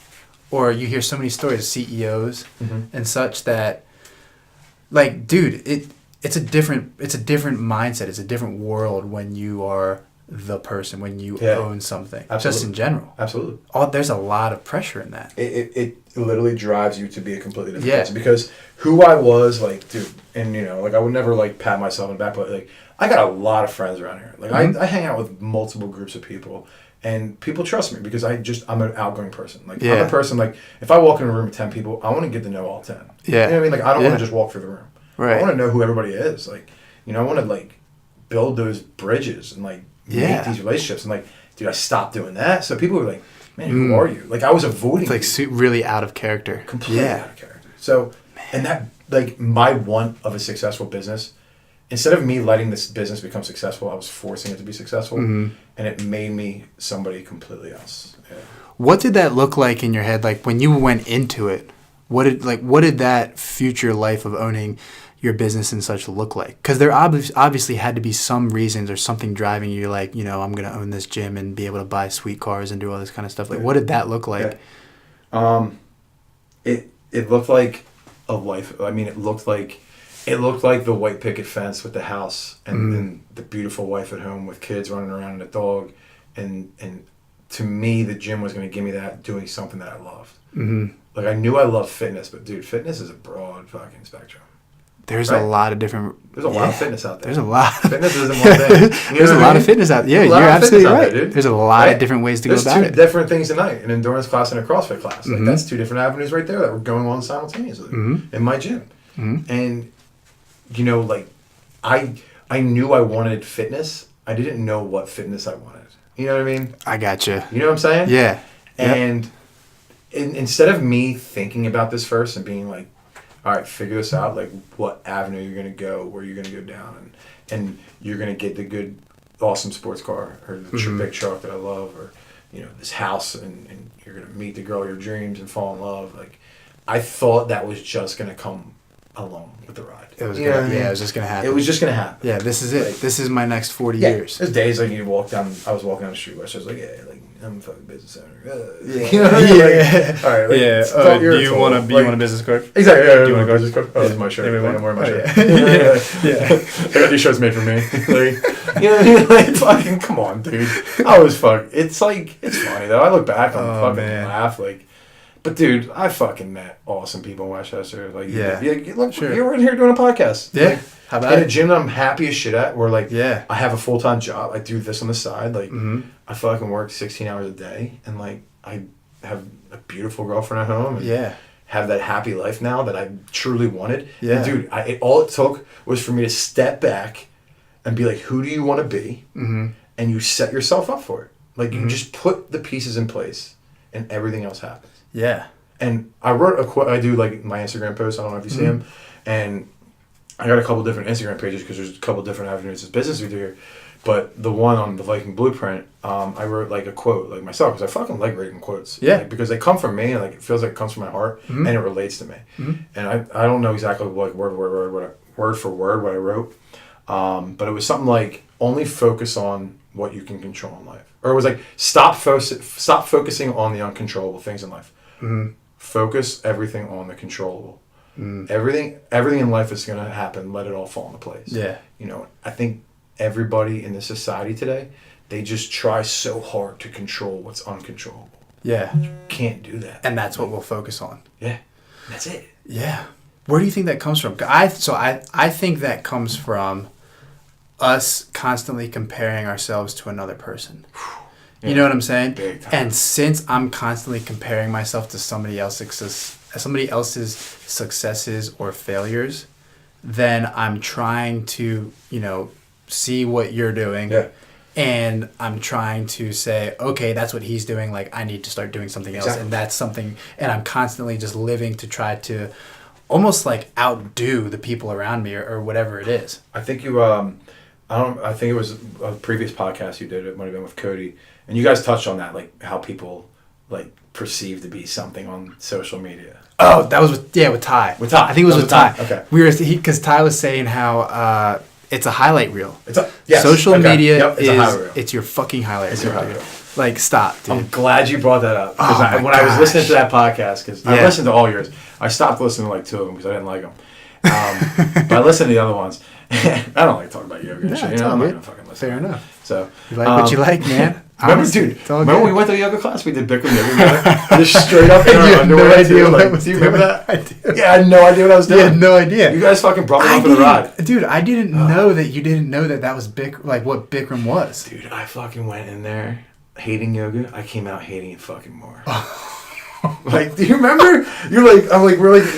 or you hear so many stories of CEOs and such that, like, dude, it's a different mindset. It's a different world when you are the person, when you own something. Absolutely. Just in general. Absolutely. There's a lot of pressure in that. It literally drives you to be a completely different person. Because who I was, like, dude, and, you know, like, I would never, like, pat myself on the back, but, like, I got a lot of friends around here. Like, I hang out with multiple groups of people, and people trust me because I'm an outgoing person. Like, I'm a person, like, if I walk in a room with 10 people, I want to get to know all 10. Yeah. You know what I mean? Like, I don't want to just walk through the room. Right. I want to know who everybody is. Like, you know, I want to, like, build those bridges and, like, make these relationships. And, like, dude, I stopped doing that. So people were like, man, who are you? Like, I was avoiding it's like really out of character. Completely out of character. So, and that, like, my want of a successful business, instead of me letting this business become successful, I was forcing it to be successful, and it made me somebody completely else. Yeah. What did that look like in your head? Like, when you went into it, what did that future life of owning your business and such look like? Because there obviously had to be some reasons or something driving you, like, you know, I'm going to own this gym and be able to buy sweet cars and do all this kind of stuff. Like, what did that look like? Yeah. It looked like a life. I mean, it looked like the white picket fence with the house and the beautiful wife at home with kids running around and a dog. And to me, the gym was going to give me that, doing something that I loved. Like, I knew I loved fitness, but, dude, fitness is a broad fucking spectrum. There's a lot of different... There's a lot of fitness out there. There's a lot. Fitness isn't one thing. There's a lot of fitness out there. Yeah, you're absolutely right. There's a lot of different ways to go about it. There's two different things tonight, an endurance class and a CrossFit class. Like, that's two different avenues right there that were going on simultaneously in my gym. And, you know, like, I knew I wanted fitness. I didn't know what fitness I wanted. You know what I mean? I gotcha. You know what I'm saying? Yeah. And instead of me thinking about this first and being like, all right, figure this out, like, what avenue you're going to go, where you're going to go down, and you're going to get the good, awesome sports car, or the big truck that I love, or, you know, this house, and you're going to meet the girl of your dreams and fall in love. Like, I thought that was just going to come along with the ride. It was it was just going to happen. It was just going to happen. Yeah, this is it. Like, this is my next 40 years. There's days, like, I was walking down the street where I was like, yeah, like, I'm a fucking business owner. Yeah. You know what I mean? Like, all right. Like, yeah. Do you want a business card? Exactly. Yeah, do you want a business card? Oh, it's my shirt. Yeah. I'm wearing my shirt. Yeah. I got these shirts made for me. Like, you know what I mean? Like, fucking, come on, dude. I was It's like, it's funny though. I look back and laugh. Like, but dude, I fucking met awesome people in Westchester. Like, look, you were in here doing a podcast. Yeah. Like, how about in a gym that I'm happy as shit at, where like, I have a full-time job. I do this on the side. Like, I fucking work 16 hours a day, and like, I have a beautiful girlfriend at home. And have that happy life now that I truly wanted. Yeah. And dude, all it took was for me to step back and be like, who do you want to be? Mm-hmm. And you set yourself up for it. Like, you just put the pieces in place, and everything else happens. Yeah. And I wrote a quote. I do like my Instagram posts. I don't know if you see them. And I got a couple different Instagram pages because there's a couple different avenues of business we do here. But the one on the Viking Blueprint, I wrote like a quote like myself because I fucking like writing quotes. Yeah. Like, because they come from me and like it feels like it comes from my heart and it relates to me. And I don't know exactly like word for word what I wrote, but it was something like only focus on what you can control in life, or it was like stop focusing on the uncontrollable things in life. Focus everything on the controllable. Everything in life is going to happen. Let it all fall into place. Yeah. You know, I think everybody in the society today, they just try so hard to control what's uncontrollable. Yeah. You can't do that. And that's what we'll focus on. Yeah. That's it. Yeah. Where do you think that comes from? I think that comes from us constantly comparing ourselves to another person. You know what I'm saying? Big time. And since I'm constantly comparing myself to somebody else's successes or failures, then I'm trying to, see what you're doing. Yeah. And I'm trying to say, okay, that's what he's doing. Like, I need to start doing something else. And that's something, and I'm constantly just living to try to almost like outdo the people around me or whatever it is. I think I think it was a previous podcast you did. It might have been with Cody. And you guys touched on that, like how people like perceive to be something on social media. Oh, that was with Ty. With Ty. I think it was with Ty. Okay. Because Ty was saying how it's a highlight reel. Yes. Social media it's a highlight reel. It's your fucking highlight reel. Your highlight reel. Like, stop, dude. I'm glad you brought that up. Because when I was listening to that podcast, because I listened to all yours. I stopped listening to like 2 of them because I didn't like them. But I listened to the other ones. I don't like talking about yoga and shit. I'm not going to fucking listen. Fair enough. So, you like what you like, man. Remember when we went to yoga class? We did Bikram yoga together. Just straight up in our underwear. No idea what I was do you remember that? I do. Yeah, I had no idea what I was doing. You had no idea. You guys fucking brought me on for the ride. Dude, I didn't know that you didn't know that was what Bikram was. Dude, I fucking went in there hating yoga. I came out hating it fucking more. Like, do you remember?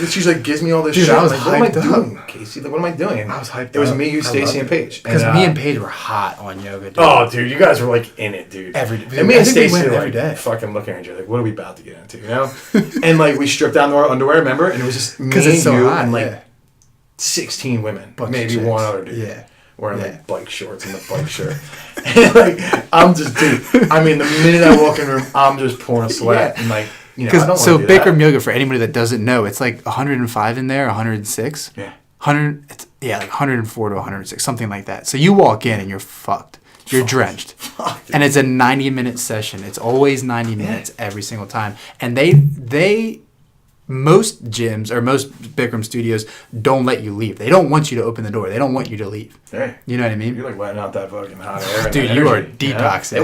She's like, gives me all this shit. I was like, hyped what am I up. doing, Casey? Like, what am I doing? I was hyped up. It was me, you, Stacy, and Paige. Because me and Paige were hot on yoga, dude. Oh, dude, you guys were like in it, dude. And me and Stacy were every day. fucking looking at you like, what are we about to get into, you know? And like, we stripped down our underwear, remember? And it was just me and you and like 16 women. Maybe one other dude. Yeah. Wearing like bike shorts and the bike shirt. And like, I'm just, dude, I mean, the minute I walk in the room, I'm just pouring sweat. And like, so Bikram yoga, for anybody that doesn't know, it's like 105 in there, 106. Yeah. 100. Like 104 to 106, something like that. So you walk in and you're fucked. You're drenched. And it's a 90-minute session. It's always 90 minutes every single time. And they most gyms or most Bikram studios don't let you leave. They don't want you to open the door. They don't want you to leave. Hey, you know what I mean? You're like letting out that fucking hot air. Dude, you are detoxing.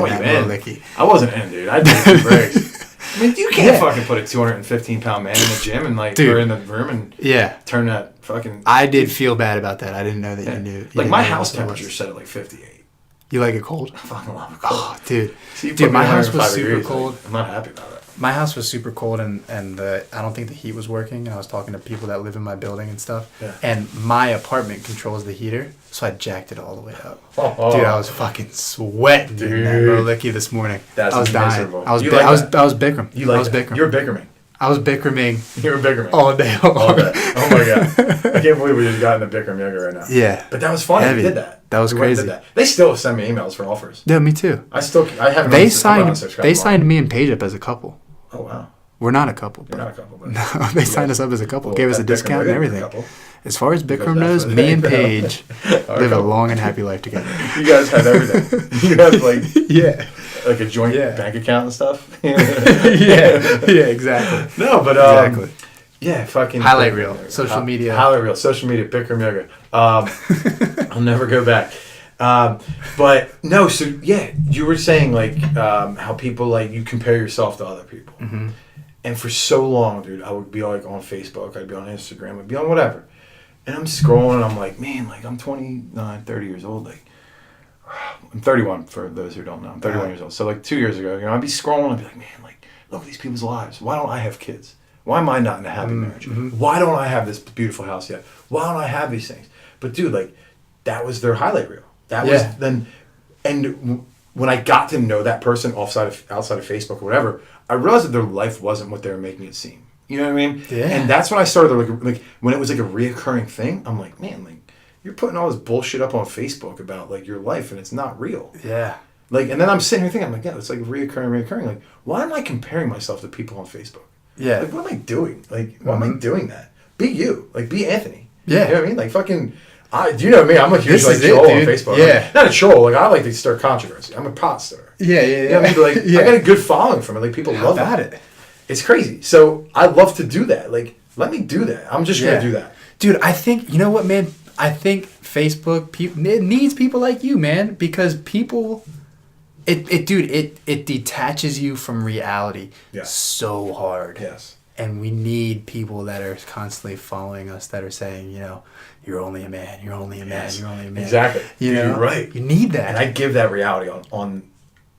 I wasn't in, dude. I did 2 breaks. I mean, you can't fucking put a 215-pound man in the gym and like or in the room and turn that fucking. I did feel bad about that. I didn't know that you knew. Like my house temperature set at like 58. You like it cold? I fucking love it cold. Oh, dude, my house was super cold. Like, I'm not happy about it. My house was super cold and I don't think the heat was working. And I was talking to people that live in my building and stuff. Yeah. And my apartment controls the heater, so I jacked it all the way up. Dude, I was fucking sweating in that Rolicki this morning. That's I was miserable. dying. I was Bikram. I was Bikram. You're Bikraming. I was Bikraming. You were Bikraming. All day long. All day. Oh my god. I can't believe we just got into Bikram yoga right now. Yeah. But that was fun. We did that. That was crazy. They still send me emails for offers. Yeah, me too. I haven't. They signed me and Paige up as a couple. Oh wow. We're not a couple. You're not a couple, but no, they signed us up as a couple, gave us a discount and everything. As far as Bikram knows, that's me and Paige live a long and happy life together. You guys have everything. You have like like a joint Yeah. bank account and stuff. yeah, exactly. No, but Exactly. yeah, fucking highlight reel, social media, Bikram yoga. I'll never go back. But no, so yeah, you were saying like how people like you compare yourself to other people. Mm-hmm. And for so long, dude, I would be like on Facebook, I'd be on Instagram, I'd be on whatever. And I'm scrolling and I'm like, man, like I'm 29, 30 years old. Like, I'm 31 for those who don't know. I'm 31 years old. So like 2 years ago, I'd be scrolling and I'd be like, man, like, look at these people's lives. Why don't I have kids? Why am I not in a happy marriage? Why don't I have this beautiful house yet? Why don't I have these things? But dude, like, that was their highlight reel. That was then, and when I got to know that person outside of Facebook or whatever, I realized that their life wasn't what they were making it seem. You know what I mean? Yeah. And that's when I started like when it was like a reoccurring thing. I'm like, man, like you're putting all this bullshit up on Facebook about like your life, and it's not real. Yeah. Like, and then I'm sitting here thinking, I'm like, yeah, it's like reoccurring. Like, why am I comparing myself to people on Facebook? Yeah. Like, what am I doing? Like, why am I doing that? Be you. Like, be Anthony. Yeah. You know what I mean? Like, fucking. You know me, I'm a huge like troll on Facebook. Yeah. Like, not a troll, like I like to stir controversy. I'm a pot stirrer. Yeah. You know what I mean? But, like I got a good following from it. Like people love it. It's crazy. So I love to do that. Like, let me do that. I'm just gonna do that. Dude, I think you know what, man? I think Facebook it needs people like you, man, because people it detaches you from reality so hard. Yes. And we need people that are constantly following us that are saying, you know, you're only a man, you're only a man, you're only a man. Exactly. You know? You're right. You need that. And I give that reality on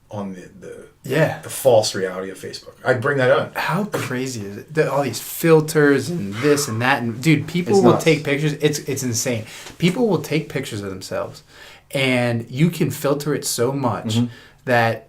the false reality of Facebook. I bring that on. How crazy is it? All these filters and this and that, and dude, people will take pictures. It's insane. People will take pictures of themselves, and you can filter it so much that,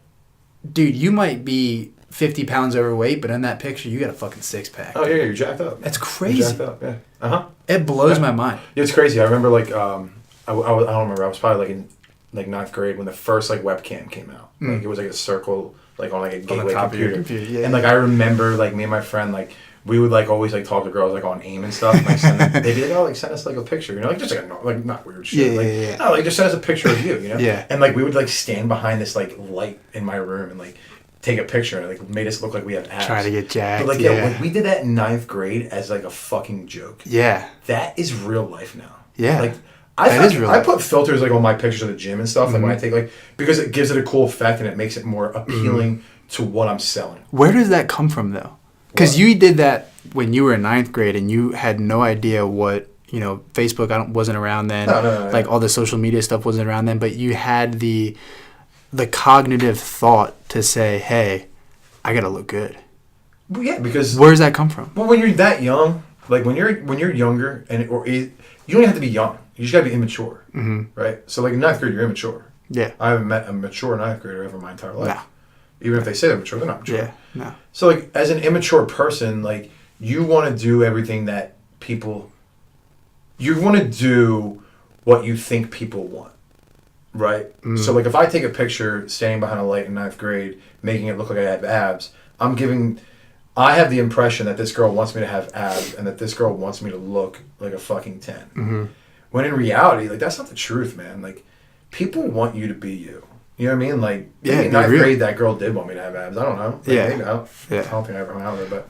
dude, you might be 50 pounds overweight, but in that picture, you got a fucking six-pack. Oh, yeah, you're jacked up. That's crazy. You're jacked up, yeah. Uh-huh. It blows my mind. Yeah, it's crazy. I remember, like, I don't remember. I was probably, like, in, like, 9th grade when the first, like, webcam came out. Like, it was, like, a circle, like, on, like, a gateway computer. Yeah. And, like, I remember, like, me and my friend, like, we would, like, always, like, talk to girls, like, on AIM and stuff. And, like, they'd be like, oh, like, send us, like, a picture. You know, like, just, like, not weird shit. No, like, just send us a picture of you, you know? Yeah. And, like, we would, like, stand behind this, like, light in my room and, like, take a picture and it like made us look like we have abs. Trying to get jacked. But like when we did that in 9th grade as like a fucking joke. Yeah. That is real life now. Yeah. Like I put filters like on my pictures of the gym and stuff, like when I take like because it gives it a cool effect and it makes it more appealing to what I'm selling. Where does that come from though? Because you did that when you were in 9th grade and you had no idea what, you know, Facebook wasn't around then. No. Like all the social media stuff wasn't around then, but you had the cognitive thought to say, hey, I gotta look good. Well, yeah, because where does that come from? Well, when you're that young, like when you're younger, you don't even have to be young. You just gotta be immature, right? So like in 9th grade, you're immature. Yeah, I haven't met a mature 9th grader ever in my entire life. No. Even if they say they're mature, they're not mature. Yeah, no. So like as an immature person, like you want to do everything that you want to do what you think people want. Right? So, like, if I take a picture standing behind a light in 9th grade, making it look like I have abs, I have the impression that this girl wants me to have abs and that this girl wants me to look like a fucking 10. When in reality, like, that's not the truth, man. Like, people want you to be you. You know what I mean? Like, in 9th grade, that girl did want me to have abs. I don't know. Like, maybe I don't think I ever hung out with her,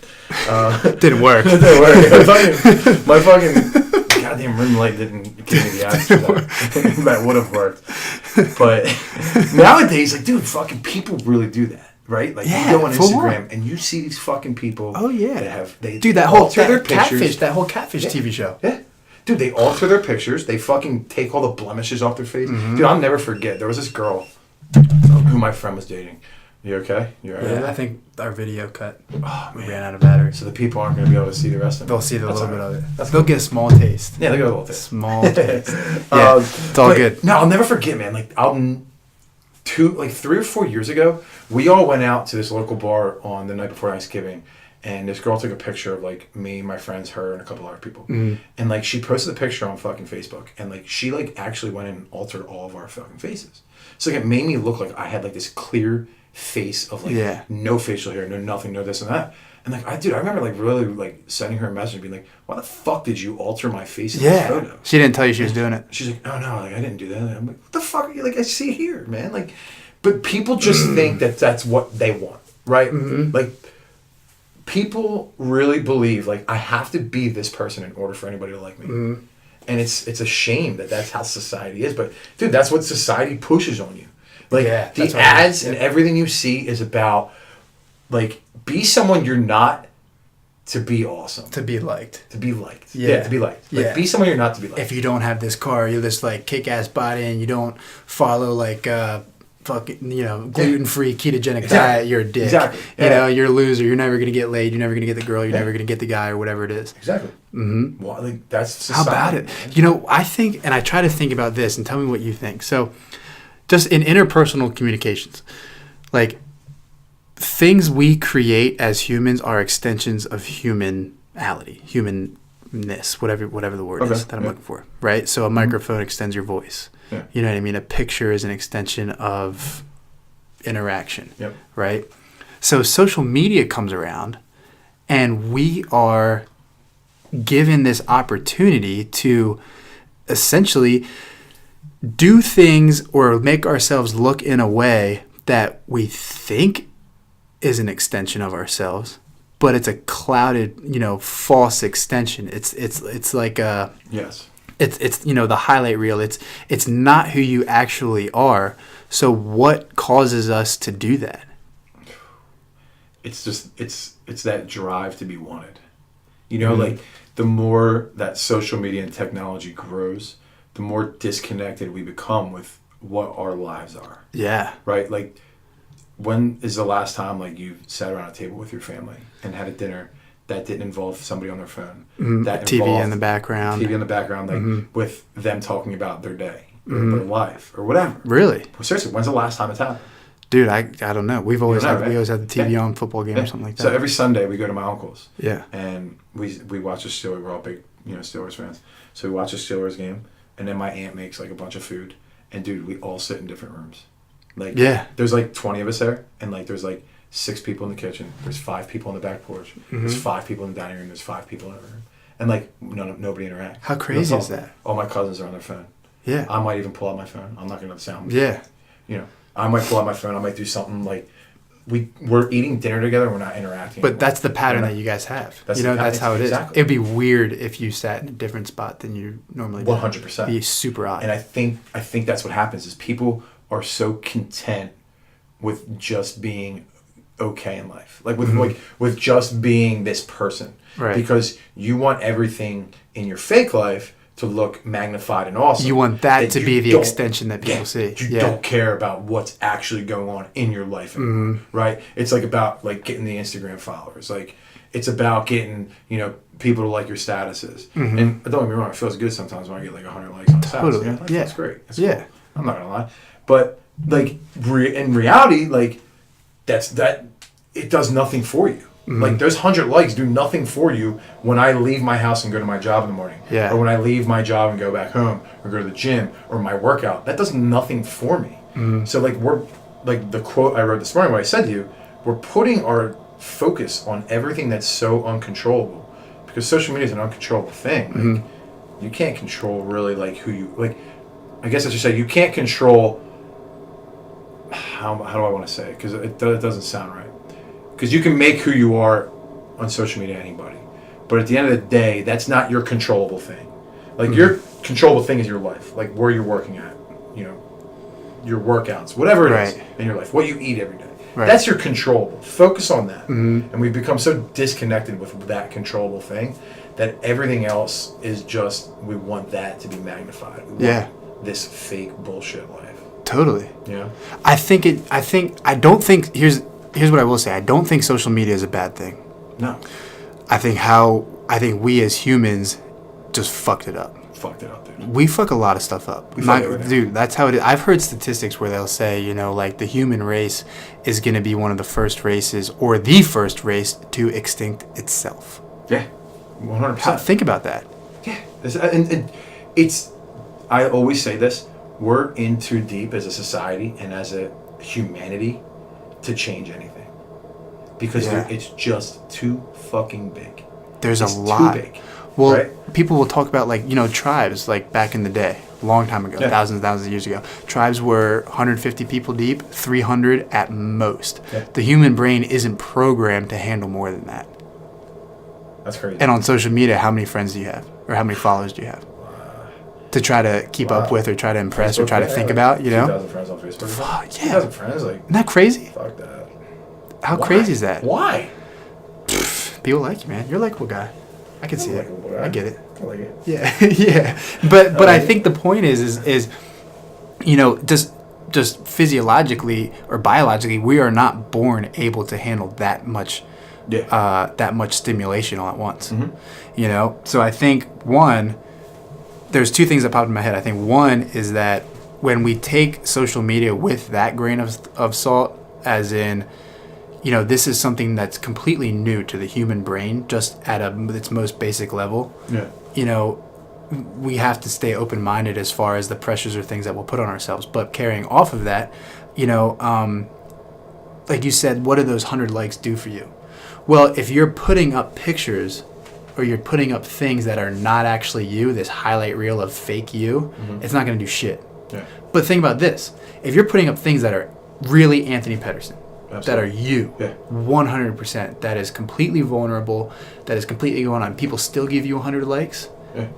but... Didn't work. It didn't work. My fucking goddamn rim light didn't give me the abs that would have worked. But nowadays, like, dude, fucking people really do that, right? Like, you go on Instagram and you see these fucking people. Oh yeah, that whole catfish TV show. Yeah, dude, they alter their pictures. They fucking take all the blemishes off their face. Dude, I'll never forget. There was this girl who my friend was dating. You okay? You alright? Yeah, I think our video cut. Oh, we ran out of battery. So the people aren't going to be able to see the rest of it. They'll see a little bit of it. They'll get a small taste. Yeah, they'll get a little taste. Small taste. Yeah, it's all good. No, I'll never forget, man. Like, 3 or 4 years ago, we all went out to this local bar on the night before Thanksgiving, and this girl took a picture of like me, my friends, her, and a couple other people, Mm. and like she posted the picture on fucking Facebook, and like she like actually went in and altered all of our fucking faces. So like it made me look like I had like this clear face of like no facial hair, no nothing, no this and that. And like I remember like really like sending her a message and being like, "Why the fuck did you alter my face in this photo?" She didn't tell you she was doing it. She's like, "Oh no, like I didn't do that." And I'm like, "What the fuck?" Like I see here, man. Like, but people just think that that's what they want, right? Mm-hmm. Like people really believe like I have to be this person in order for anybody to like me. Mm-hmm. And it's a shame that that's how society is. But dude, that's what society pushes on you. Like the ads and everything you see is about like be someone you're not to be awesome. To be liked. To be liked. Yeah. Yeah, to be liked. Like be someone you're not to be liked. If you don't have this car, you're this like kick-ass body and you don't follow like fucking, gluten-free ketogenic diet, you're a dick. Exactly. You know, you're a loser. You're never going to get laid. You're never going to get the girl. You're never going to get the guy or whatever it is. Exactly. Mm-hmm. Well, like that's society. How about it? Man. I think, and I try to think about this and tell me what you think. So just in interpersonal communications, like things we create as humans are extensions of humanity, humanness, whatever the word is that I'm looking for, right? So a microphone extends your voice. Yeah. You know what I mean? A picture is an extension of interaction, right? So social media comes around and we are given this opportunity to essentially do things or make ourselves look in a way that we think is an extension of ourselves, but it's a clouded, false extension. It's like a It's the highlight reel. It's not who you actually are. So what causes us to do that? It's just it's that drive to be wanted. Like the more that social media and technology grows, the more disconnected we become with what our lives are. Yeah. Right? Like when is the last time like you sat around a table with your family and had a dinner that didn't involve somebody on their phone? That TV in the background. TV in the background, like with them talking about their day or their life or whatever. Really? Well, seriously, when's the last time it's happened? Dude, I don't know. We always had the TV on, football game or something like that. So every Sunday we go to my uncle's. Yeah. And we watch the Steelers. We're all big, Steelers fans. So we watch the Steelers game, and then my aunt makes like a bunch of food, and dude, we all sit in different rooms. Like there's like 20 of us there, and like there's like 6 people in the kitchen. There's 5 people on the back porch. There's 5 people in the dining room. There's 5 people in the room, and like nobody interacts. How crazy is that? All my cousins are on their phone. Yeah. I might even pull out my phone. I'm not gonna sound. Yeah. I might pull out my phone. I might do something like we're eating dinner together. We're not interacting. But that's the pattern that you guys have. That's how it is. Exactly. It'd be weird if you sat in a different spot than you normally do. 100%. It'd be super odd. And I think that's what happens is people are so content with just being okay in life, like with just being this person, right? Because you want everything in your fake life to look magnified and awesome. You want that to be the extension that people see. You don't care about what's actually going on in your life anymore, right? It's like about like getting the Instagram followers. Like it's about getting, people to like your statuses. And don't get me wrong, it feels good sometimes when I get like 100 likes on totally. That feels great. That's cool. I'm not gonna lie. But like in reality, like that it does nothing for you. Like those 100 likes do nothing for you when I leave my house and go to my job in the morning. Yeah. Or when I leave my job and go back home or go to the gym or my workout. That does nothing for me. So like we're like the quote I wrote this morning, what I said to you, we're putting our focus on everything that's so uncontrollable. Because social media is an uncontrollable thing. Like you can't control really like who you like. I guess I should say you can't control how do I want to say it? Because it doesn't sound right. Because you can make who you are on social media anybody. But at the end of the day, that's not your controllable thing. Like your controllable thing is your life. Like where you're working at, your workouts, whatever it is in your life, what you eat every day. Right. That's your controllable. Focus on that. And we've become so disconnected with that controllable thing that everything else is just, we want that to be magnified. We want this fake bullshit life. Totally. Yeah. Here's what I will say. I don't think social media is a bad thing. No. I think we as humans just fucked it up. fucked it up, dude. We fuck a lot of stuff up. Dude, that's how it is. I've heard statistics where they'll say, you know, like the human race is going to be one of the first races or the first race to extinct itself. Yeah, 100%. Think about that. Yeah, and it's. I always say this: we're in too deep as a society and as a humanity to change anything, because it's just too fucking big. There's a lot. Too big. Well, right? People will talk about, like, you know, tribes, like back in the day, a long time ago, thousands and thousands of years ago. Tribes were 150 people deep, 300 at most. Yeah. The human brain isn't programmed to handle more than that. That's crazy. And on social media, how many friends do you have? Or how many followers do you have? To try to keep up with or try to impress Facebook, or try to think about, you know? 2,000 friends on Facebook. Fuck, yeah. 2,000 friends, like... Isn't that crazy? Fuck that. How crazy is that? Why? People like you, man. You're a likable guy. I can see it. I get it. I like it. Yeah, yeah. But I think the point is you know, just physiologically or biologically, we are not born able to handle that much stimulation all at once. Mm-hmm. You know, so I think there's two things that popped in my head. I think one is that when we take social media with that grain of salt, as in, you know, this is something that's completely new to the human brain, just at its most basic level. Yeah. You know, we have to stay open-minded as far as the pressures or things that we'll put on ourselves. But carrying off of that, you know, like you said, what do those 100 likes do for you? Well, if you're putting up pictures or you're putting up things that are not actually you, this highlight reel of fake you, it's not going to do shit. Yeah. But think about this. If you're putting up things that are really Anthony Pedersen, that are you, 100%, that is completely vulnerable, that is completely going on, people still give you 100 likes,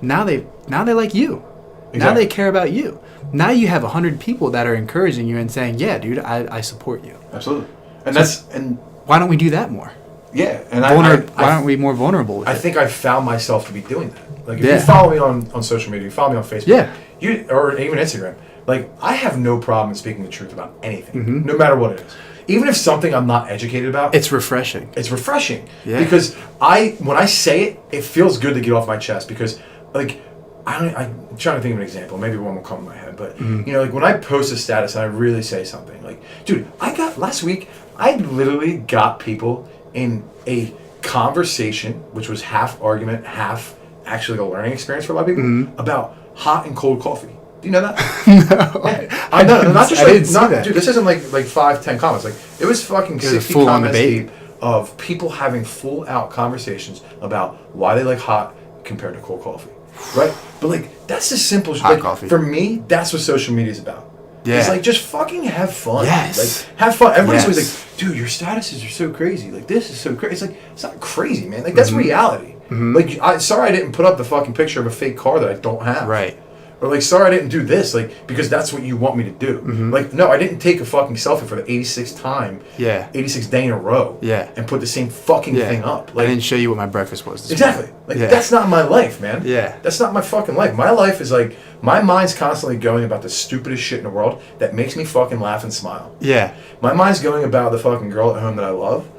now they like you. Exactly. Now they care about you. Now you have 100 people that are encouraging you and saying, yeah, dude, I support you. Absolutely. And why don't we do that more? Yeah, and why aren't we more vulnerable with it? I think I found myself to be doing that. Like, if you follow me on social media, you follow me on Facebook, or even Instagram, like, I have no problem in speaking the truth about anything, no matter what it is. Even if something I'm not educated about, it's refreshing. It's refreshing because when I say it, it feels good to get off my chest. Because, like, I'm trying to think of an example. Maybe one will come in my head, but you know, like when I post a status and I really say something, like, dude, last week I literally got people in a conversation, which was half argument, half actually a learning experience for a lot of people, about hot and cold coffee. Do you know that? No. Yeah. I know. Not just dude, this isn't like 5-10 comments. Like, it was fucking 60 comments deep of people having full out conversations about why they like hot compared to cold coffee. Right? But, like, that's as simple as coffee. For me, that's what social media is about. Yeah. It's like, just fucking have fun. Yes. Like, have fun. Everybody's always like, dude, your statuses are so crazy. Like, this is so crazy. It's like, it's not crazy, man. Like, that's reality. Like, sorry I didn't put up the fucking picture of a fake car that I don't have. Right. Or, like, sorry I didn't do this, like, because that's what you want me to do. Like, no, I didn't take a fucking selfie for the 86th time, 86th day in a row, and put the same fucking thing up. Like, I didn't show you what my breakfast was this morning. Like, that's not my life, man. Yeah. That's not my fucking life. My life is, like, my mind's constantly going about the stupidest shit in the world that makes me fucking laugh and smile. Yeah. My mind's going about the fucking girl at home that I love.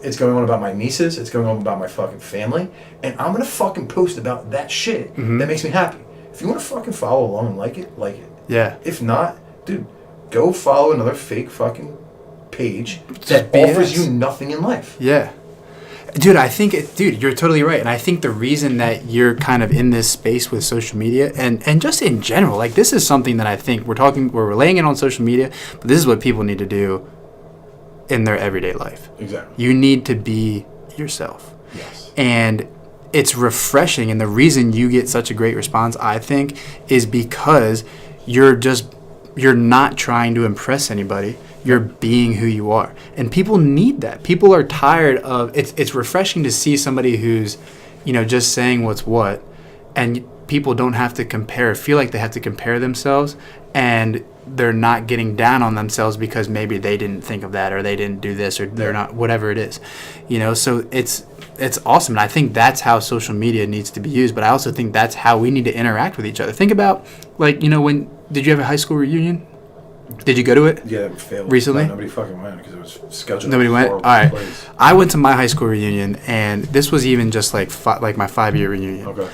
It's going on about my nieces. It's going on about my fucking family. And I'm going to fucking post about that shit that makes me happy. If you want to fucking follow along and like it. Yeah. If not, dude, go follow another fake fucking page that offers you nothing in life. Yeah. Dude, you're totally right. And I think the reason that you're kind of in this space with social media and just in general, like, this is something that I think we're laying it on social media, but this is what people need to do in their everyday life. Exactly. You need to be yourself. Yes. And it's refreshing, and the reason you get such a great response, I think, is because you're not trying to impress anybody. You're being who you are. And people need that. People are tired of it's refreshing to see somebody who's, you know, just saying what's what, and people don't have to feel like they have to compare themselves, and they're not getting down on themselves because maybe they didn't think of that, or they didn't do this, or they're not, whatever it is. You know, so it's awesome. And I think that's how social media needs to be used, but I also think that's how we need to interact with each other. Think about, like, you know, did you have a high school reunion? Did you go to it? Yeah, it failed. Recently? Nobody fucking went because it was scheduled. Nobody went? All right. Place. I went to my high school reunion, and this was even just like my 5-year reunion. Okay.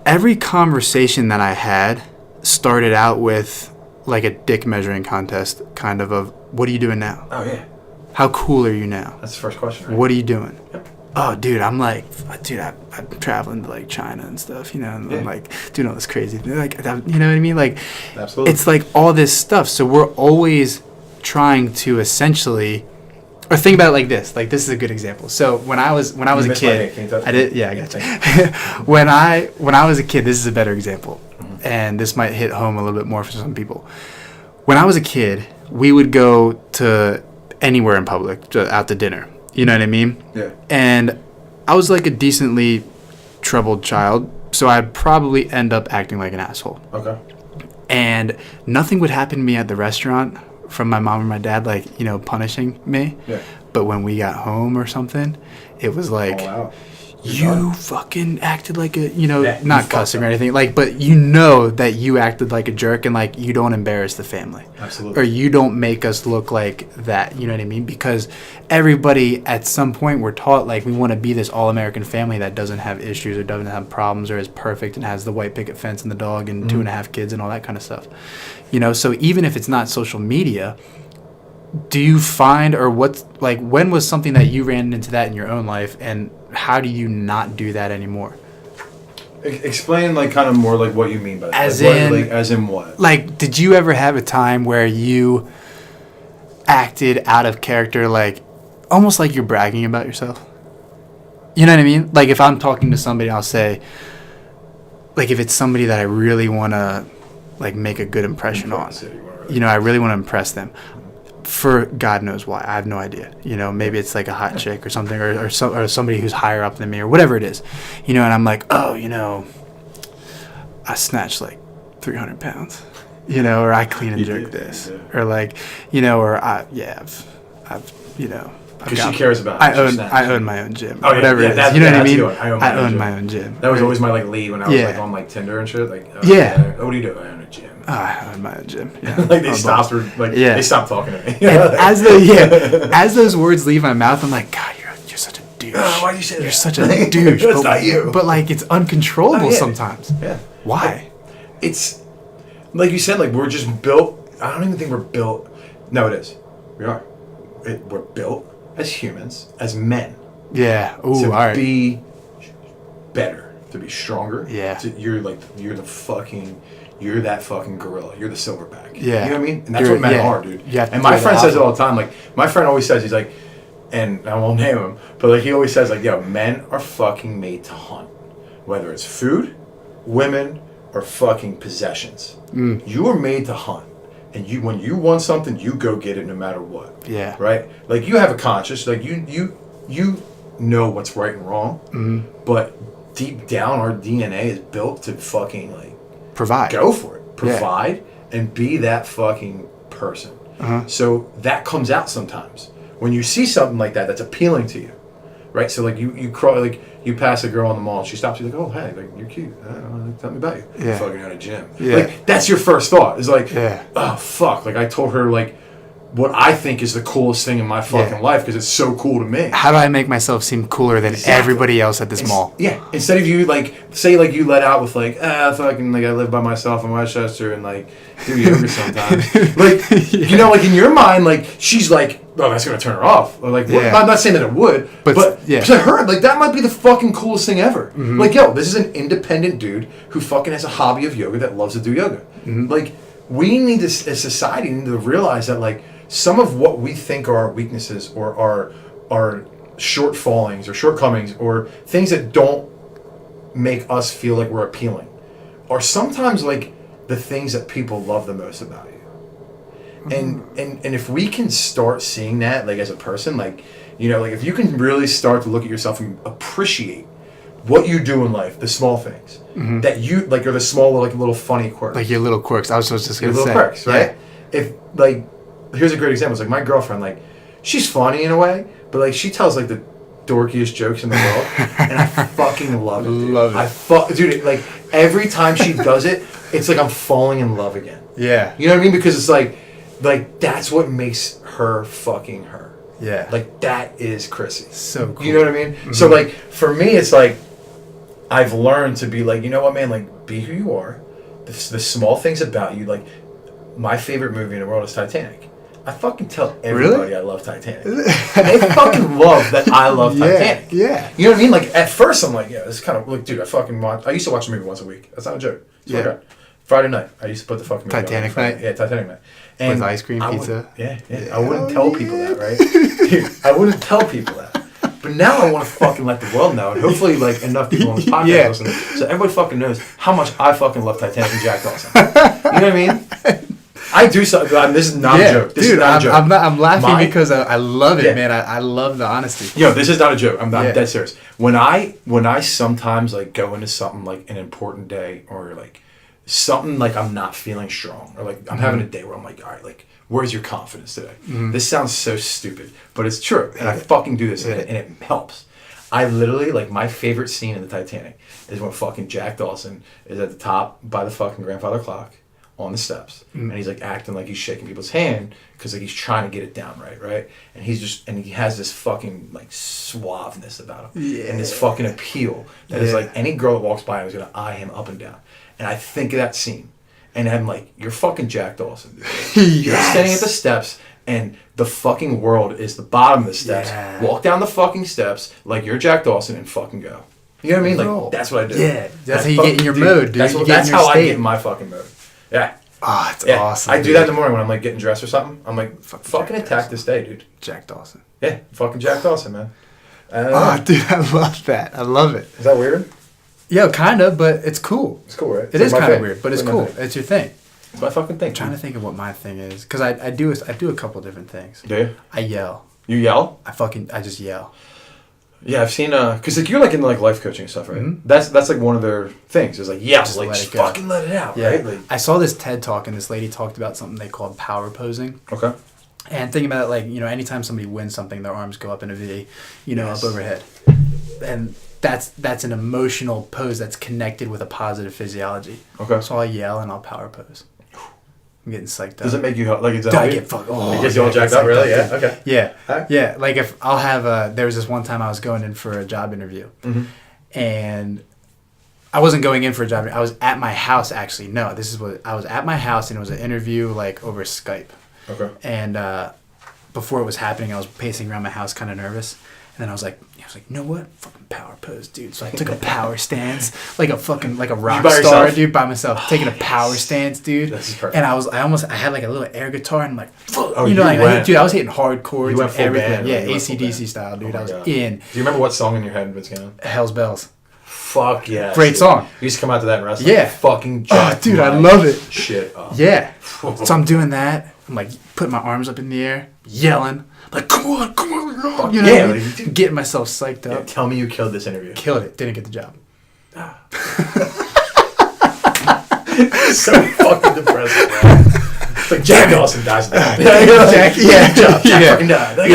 every conversation that I had started out with like a dick measuring contest, kind of what are you doing now? Oh, yeah. How cool are you now? That's the first question, right? What are you doing? Yep. Oh, dude, I'm traveling to like China and stuff, and I'm like doing all this crazy, like, you know what I mean? Like, absolutely. It's like all this stuff. So we're always trying to essentially, or think about it like this. Like, this is a good example. So when I was a kid, I did. Yeah, I got you. when I was a kid, this is a better example, and this might hit home a little bit more for some people. When I was a kid, we would go to anywhere in public, out to dinner. You know what I mean? Yeah. And I was like a decently troubled child, so I'd probably end up acting like an asshole. Okay. And nothing would happen to me at the restaurant from my mom or my dad, like, punishing me. Yeah. But when we got home or something, it was like, you fucking acted like a, not cussing or anything, like, but that you acted like a jerk, and like, you don't embarrass the family. Absolutely. Or you don't make us look like that, you know what I mean? Because everybody at some point we're taught like we want to be this all-American family that doesn't have issues or doesn't have problems or is perfect and has the white picket fence and the dog and 2.5 kids and all that kind of stuff. So even if it's not social media, do you find, or when was something that you ran into that in your own life, and how do you not do that anymore? Explain, like, kind of more like what you mean by that. As in what? Like, did you ever have a time where you acted out of character, like almost like you're bragging about yourself? You know what I mean? Like, if I'm talking to somebody, I'll say, like, if it's somebody that I really want to like make a good impression on, I really want to impress them. For God knows why. I have no idea. Maybe it's like a hot chick or something, or somebody who's higher up than me or whatever it is. And I'm like, oh, I snatched like 300 pounds, or I clean and jerk this. Yeah. Or like, or I've because she cares about it. I own my own gym. Oh, whatever it is. You know what I mean? I own my own gym. That was always my like lead when I was like on like Tinder and shit. Like, what do you do? I own a gym. I own my own gym. Yeah. Like they stopped talking to me. As those words leave my mouth, I'm like, God, you're such a douche. Why'd you say that? You're such a douche. That's not you. But like, it's uncontrollable sometimes. Yeah. Why? It's like you said. Like, we're just built. I don't even think we're built. No, it is. We are. We're built as humans, as men. Yeah. Ooh, to all right. be better, to be stronger. Yeah. You're that fucking gorilla. You're the silverback. Yeah. You know what I mean? And that's what men are, dude. And my friend says it all the time. Like, my friend always says, he's like, and I won't name him, but like, he always says, like, yo, men are fucking made to hunt. Whether it's food, women, or fucking possessions. You are made to hunt. And when you want something, you go get it no matter what. Yeah. Right? Like, you have a conscience. Like, you know what's right and wrong. But deep down, our DNA is built to fucking, like, provide. Go for it. Provide and be that fucking person. So that comes out sometimes. When you see something like that, that's appealing to you. Right? So, like, you pass a girl on the mall and she stops you, like, oh, hey, like, you're cute. Tell me about you. Yeah. You're fucking at a gym. Yeah. Like, that's your first thought. It's like, oh, fuck. Like, I told her, like, what I think is the coolest thing in my fucking life because it's so cool to me. How do I make myself seem cooler than everybody else at this mall? Yeah. Instead of you, like, say, like, you let out with, like, fucking, like, I live by myself in Westchester and, like, do yoga sometimes. Like, like, in your mind, like, she's like, oh, that's going to turn her off. Or, like, I'm not saying that it would, but to her, like, that might be the fucking coolest thing ever. Like, yo, this is an independent dude who fucking has a hobby of yoga that loves to do yoga. Like, we need to, as society, need to realize that, like, some of what we think are our weaknesses or our shortfallings or shortcomings or things that don't make us feel like we're appealing are sometimes like the things that people love the most about you. And if we can start seeing that, like, as a person, like, like, if you can really start to look at yourself and appreciate what you do in life, the small things that you like, are the small, like, little funny quirks, like your little quirks. I was just gonna say little quirks, right? If, like, here's a great example. It's like my girlfriend, like, she's funny in a way, but, like, she tells, like, the dorkiest jokes in the world, and I fucking love it, dude. Love it. Dude, like, every time she does it, it's like I'm falling in love again. Yeah. You know what I mean? Because it's like that's what makes her fucking her. Yeah. Like, that is Chrissy. So cool. You know what I mean? So, like, for me, it's like, I've learned to be like, you know what, man, like, be who you are. The small things about you, like, my favorite movie in the world is Titanic. I fucking tell everybody I love Titanic. They fucking love that I love Titanic. Yeah. You know what I mean? Like, at first I'm like, yeah, this is kind of, like, dude, I used to watch the movie once a week. That's not a joke. Yeah. Friday night, I used to put the fucking movie Titanic night? Yeah, Titanic night. And with ice cream, pizza? Yeah. I wouldn't tell people that, right? Dude, I wouldn't tell people that. But now I want to fucking let the world know, and hopefully, like, enough people on this podcast listen, so everybody fucking knows how much I fucking love Titanic and Jack Dawson. You know what I mean? I do something. This is not a joke. This is not a joke. I'm laughing because I love it, man. I love the honesty. Yo, this is not a joke. I'm dead serious. When I sometimes like go into something like an important day or like something like I'm not feeling strong or like I'm having a day where I'm like, all right, like, where's your confidence today? This sounds so stupid, but it's true. And I fucking do this and it helps. I literally, like, my favorite scene in the Titanic is when fucking Jack Dawson is at the top by the fucking grandfather clock on the steps. And he's like acting like he's shaking people's hand because like he's trying to get it down right? And he has this fucking like suaveness about him. Yeah. And this fucking appeal that is like any girl that walks by him is going to eye him up and down. And I think of that scene. And I'm like, you're fucking Jack Dawson. You're standing at the steps, and the fucking world is the bottom of the steps. Yeah. Walk down the fucking steps like you're Jack Dawson and fucking go. You know what I mean? Like, that's what I do. Yeah, that's how you get in your mode, dude. That's how I get in my fucking mode. Yeah. Oh, it's awesome. I do that in the morning when I'm like getting dressed or something. I'm like, fucking attack this day, dude. Jack Dawson. Yeah, fucking Jack Dawson, man. Dude, I love that. I love it. Is that weird? Yeah, kind of, but it's cool. It's cool, right? It is kind of weird, but it's cool. It's your thing. It's my fucking thing. I'm trying to think of what my thing is, because I do a couple different things. Do you? I yell. You yell? I just yell. Yeah, I've seen because like you're like into like life coaching and stuff, right? Mm-hmm. That's like one of their things. Is like just fucking let it out, right? Like, I saw this TED talk and this lady talked about something they called power posing. Okay. And thinking about it, like, you know, anytime somebody wins something, their arms go up in a V, you know, up overhead, and that's an emotional pose that's connected with a positive physiology. Okay. So I'll yell and I'll power pose. I'm getting psyched up. Does it make you like? Does I get fucked? Oh, it gets you all jacked up, really? Yeah. Okay. Yeah. Right. Yeah. Like if I'll have there was this one time I was going in for a job interview, and I wasn't going in for a job. I was at my house actually. No, I was at my house and it was an interview like over Skype. Okay. And before it was happening, I was pacing around my house, kind of nervous. And then I was like, you know what? Fucking power pose, dude. So I took a power stance, like a rock star, dude, by myself, taking a power stance, dude. This is perfect. And I had like a little air guitar and like, dude, I was hitting hard chords and everything. Band, yeah, AC/DC style, dude. I was in. Do you remember what song in your head was going? Hell's Bells. Fuck yeah. Great song. You used to come out to that in wrestling. Yeah. Fucking jack. Oh, dude, I love it. Shit. Yeah. So I'm doing that. I'm like putting my arms up in the air, yelling. Like, come on, you know, yeah, like, getting myself psyched up. Yeah, tell me you killed this interview. Killed it. Didn't get the job. So fucking depressing, man. It's like Jack Dawson dies now. Jack fucking died. Like,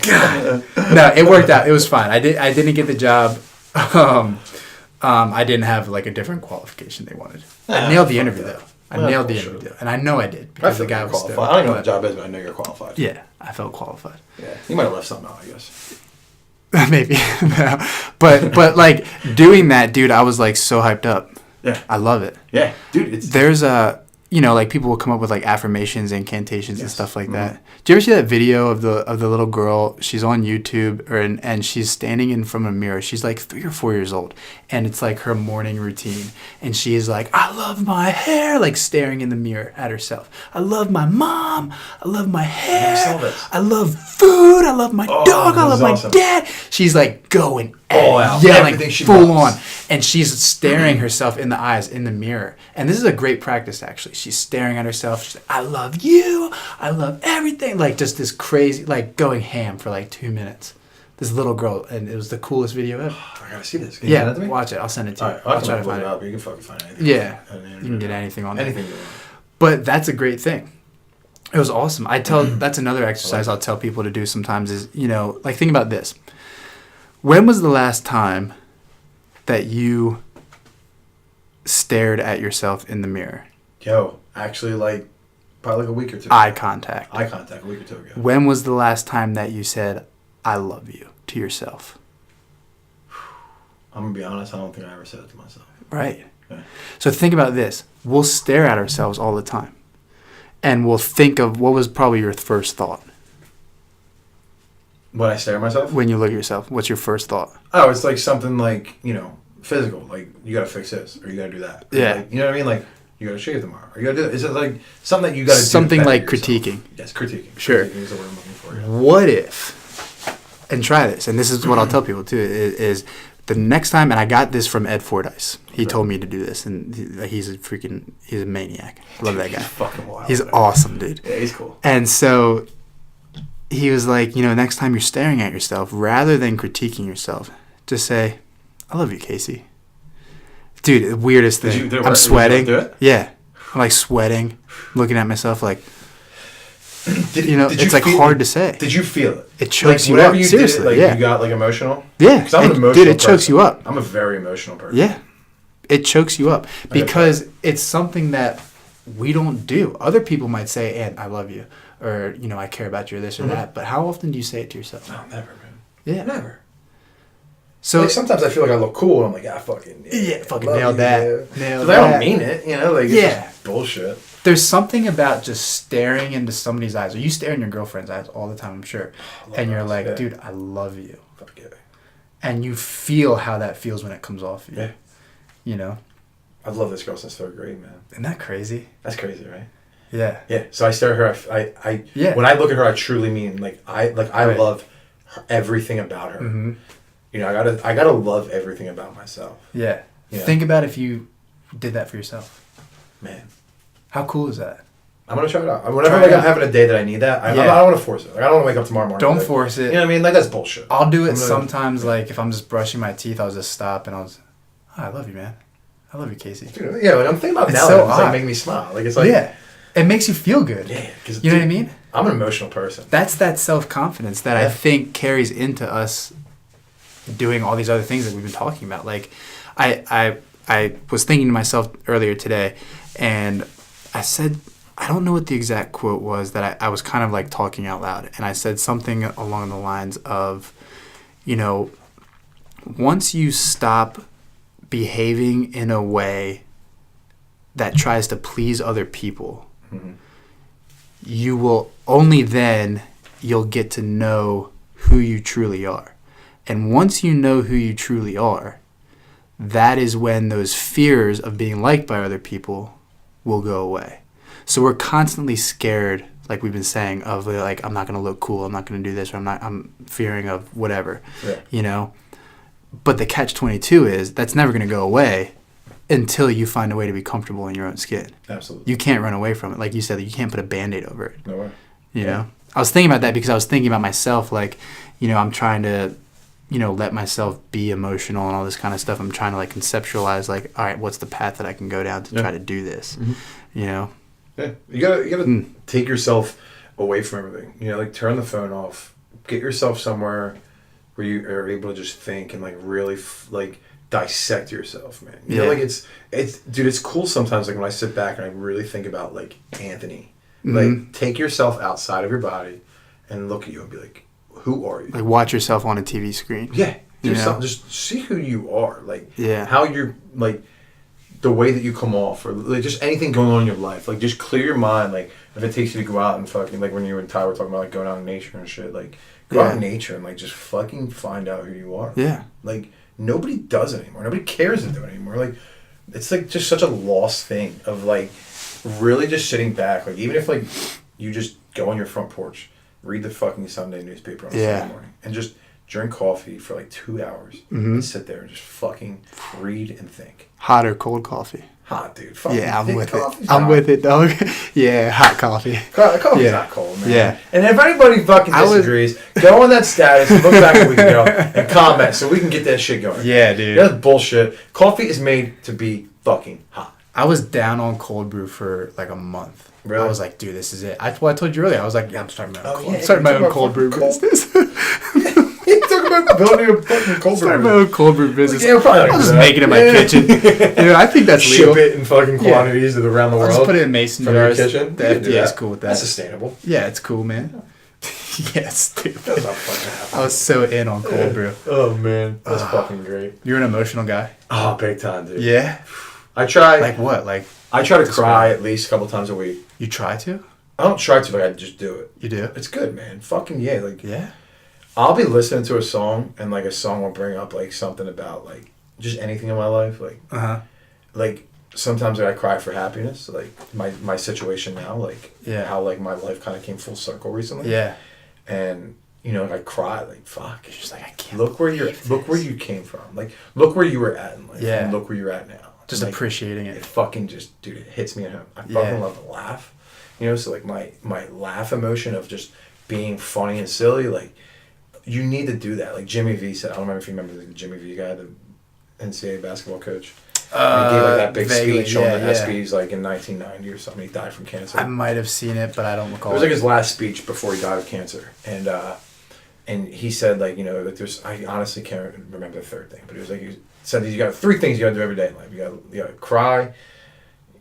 God. No, it worked out. It was fine. I didn't get the job. I didn't have like a different qualification they wanted. I nailed the interview though. I nailed the interview, and I know I did because the guy was qualified. I don't know what the job is, but I know you're qualified. Yeah, I felt qualified. Yeah, you might have left something out, I guess. Maybe, no. but like doing that, dude, I was like so hyped up. Yeah, I love it. Yeah, dude, there's like people will come up with like affirmations, incantations, and stuff like that. Do you ever see that video of the little girl? She's on YouTube, and she's standing in front of a mirror. She's like 3 or 4 years old, and it's like her morning routine. And she is like, I love my hair, like staring in the mirror at herself. I love my mom. I love my hair. I love food. I love my dog. I love my dad. She's like going all out, yelling full on, and she's staring herself in the eyes in the mirror. And this is a great practice, actually. She's staring at herself. She's like, I love you. I love everything. Like just this crazy, like going ham for like 2 minutes. This little girl, and it was the coolest video ever. I gotta see this. Can you send that to me? Watch it. I'll send it to you. Right, I'll try to find it out. You can fucking find anything. Yeah, you can get anything on anything. There. But that's a great thing. It was awesome. That's another exercise I'll tell people to do sometimes is, like think about this. When was the last time that you stared at yourself in the mirror? Yo, actually, like, probably like a week or two. Eye contact. A week or two ago. When was the last time that you said, I love you to yourself? I'm going to be honest, I don't think I ever said it to myself. Right. Yeah. So think about this. We'll stare at ourselves all the time. And we'll think of what was probably your first thought. When I stare at myself? When you look at yourself, what's your first thought? Oh, it's like something like, physical. Like, you got to fix this or you got to do that. Yeah. Like, you know what I mean? Like, you got to shave tomorrow or you got to do it. Is it like something that you got to do? Something like critiquing. Yes, critiquing. Sure. Critiquing is the word I'm looking for. Yeah. What if, and try this, and this is what I'll tell people too, is the next time, and I got this from Ed Fordyce. He told me to do this, and he's a maniac. I love that guy. He's fucking wild. He's awesome, dude. Yeah, he's cool. And so he was like, next time you're staring at yourself, rather than critiquing yourself, just say, I love you, Casey. Dude, the weirdest thing. I'm sweating. Did you do it? Yeah. I'm like sweating, looking at myself like, it's like feel, hard to say. Did you feel it? It chokes like, you up. You Seriously, did it, yeah. You got like emotional? Yeah. Because I'm an emotional dude, it person. chokes you up. I'm a very emotional person. Yeah. It chokes you up because it's something that we don't do. Other people might say, "And I love you," or I care about you, or this or that. But how often do you say it to yourself? No, never, man. Yeah, never. So like sometimes I feel like I look cool, and I'm like, fucking nailed that. Nailed that. I don't mean it, like it's just bullshit. There's something about just staring into somebody's eyes, or you stare in your girlfriend's eyes all the time, I'm sure, and you're like, dude, I love you. Fuck yeah. And you feel how that feels when it comes off you. Yeah. I've loved this girl since 3rd grade, man. Isn't that crazy? That's crazy, right? Yeah. Yeah. So I stare at her. I when I look at her, I truly mean I love everything about her. Mm-hmm. I gotta love everything about myself. Yeah. Think about if you did that for yourself. Man. How cool is that? I'm gonna try it out. Whenever I'm having a day that I need that, I don't want to force it. Like, I don't want to wake up tomorrow morning. Don't force it. You know what I mean? Like, that's bullshit. I'll do it sometimes. Like if I'm just brushing my teeth, I'll just stop and I love you, man. I love you, Casey. Dude, yeah, like I'm thinking about it's now. So it's like making me smile. Like it's like it makes you feel good. Yeah, because you know what I mean. I'm an emotional person. That's that self-confidence that I think carries into us doing all these other things that we've been talking about. Like I was thinking to myself earlier today, and I said, I don't know what the exact quote was that I was kind of like talking out loud, and I said something along the lines of, once you stop behaving in a way that tries to please other people, you will only then you'll get to know who you truly are. And once you know who you truly are, that is when those fears of being liked by other people will go away. So we're constantly scared, like we've been saying, of like, I'm not going to look cool, I'm not going to do this, or I'm fearing of whatever, But the catch-22 is that's never going to go away until you find a way to be comfortable in your own skin. Absolutely. You can't run away from it. Like you said, you can't put a Band-Aid over it. No way. You know? I was thinking about that because I was thinking about myself, like, I'm trying to, let myself be emotional and all this kind of stuff. I'm trying to, like, conceptualize, like, all right, what's the path that I can go down to try to do this, Yeah. You gotta take yourself away from everything. Like, turn the phone off. Get yourself somewhere where you are able to just think and, like, really, dissect yourself, man. You know, like, it's cool sometimes, like, when I sit back and I really think about, like, Anthony. Like, take yourself outside of your body and look at you and be like, who are you? Like, watch yourself on a TV screen. Yeah. Just see who you are. Like, Yeah. how you're, like, the way that you come off, or like just anything going on in your life. Like, just clear your mind. Like, if it takes you to go out and fucking, like, when you and Ty were talking about, like, going out in nature and shit, like, go out in nature and, like, just fucking find out who you are. Yeah. Like, nobody does it anymore. Nobody cares to do it anymore. Like, it's, like, just such a lost thing of, like, really just sitting back. Like, even if, like, you just go on your front porch, read the fucking Sunday newspaper on Sunday morning, and just drink coffee for, like, 2 hours, and sit there and just fucking read and think. Hot or cold coffee? Hot, dude. Fucking I'm with it. I'm with it, dog. Yeah, hot coffee. Coffee's not cold, man. Yeah. And if anybody fucking disagrees, go on that status and look back a week ago and comment so we can get that shit going. Yeah, dude. That's bullshit. Coffee is made to be fucking hot. I was down on cold brew for like a month. Really? I was like, dude, this is it. I told you earlier. I was like, I'm starting my own cold brew business. You talking about building a fucking cold brew. Start my own cold brew business. Yeah, probably I'll just make it in my kitchen. Dude, I think that's legal. Ship it in fucking quantities around the world. I'll just put it in mason jars. Your kitchen. The FDA is cool with that. That's sustainable. Yeah, it's cool, man. Yeah, stupid. That's not fucking happening. I was so in on cold brew. Oh, man. That's fucking great. You're an emotional guy? Oh, big time, dude. Yeah? I try... Like what? Like I try to cry at least a couple times a week. You try to? I don't try to, like, I just do it. You do? It's good, man. Fucking yeah. Like, yeah. I'll be listening to a song, and, like, a song will bring up, like, something about, like, just anything in my life. Like, like, sometimes like, I cry for happiness. Like, my situation now, like, how, like, my life kind of came full circle recently. Yeah. And, you know, I cry, like, fuck. You're just like, I can't look where you came from. Like, look where you were at in life. Yeah. And look where you're at now. Just like, appreciating it. It fucking just, dude, it hits me at home. I fucking love to laugh. You know, so, like, my laugh emotion of just being funny and silly, like, you need to do that. Like Jimmy V said, I don't remember if you remember the Jimmy V guy, the NCAA basketball coach. He gave like that big speech on the ESPYs like in 1990 or something. He died from cancer. I might have seen it, but I don't recall. It was like his last speech before he died of cancer, and he said like, you know, like there's, I honestly can't remember the third thing, but he was like, he said you got 3 things you got to do every day in life. You got to cry,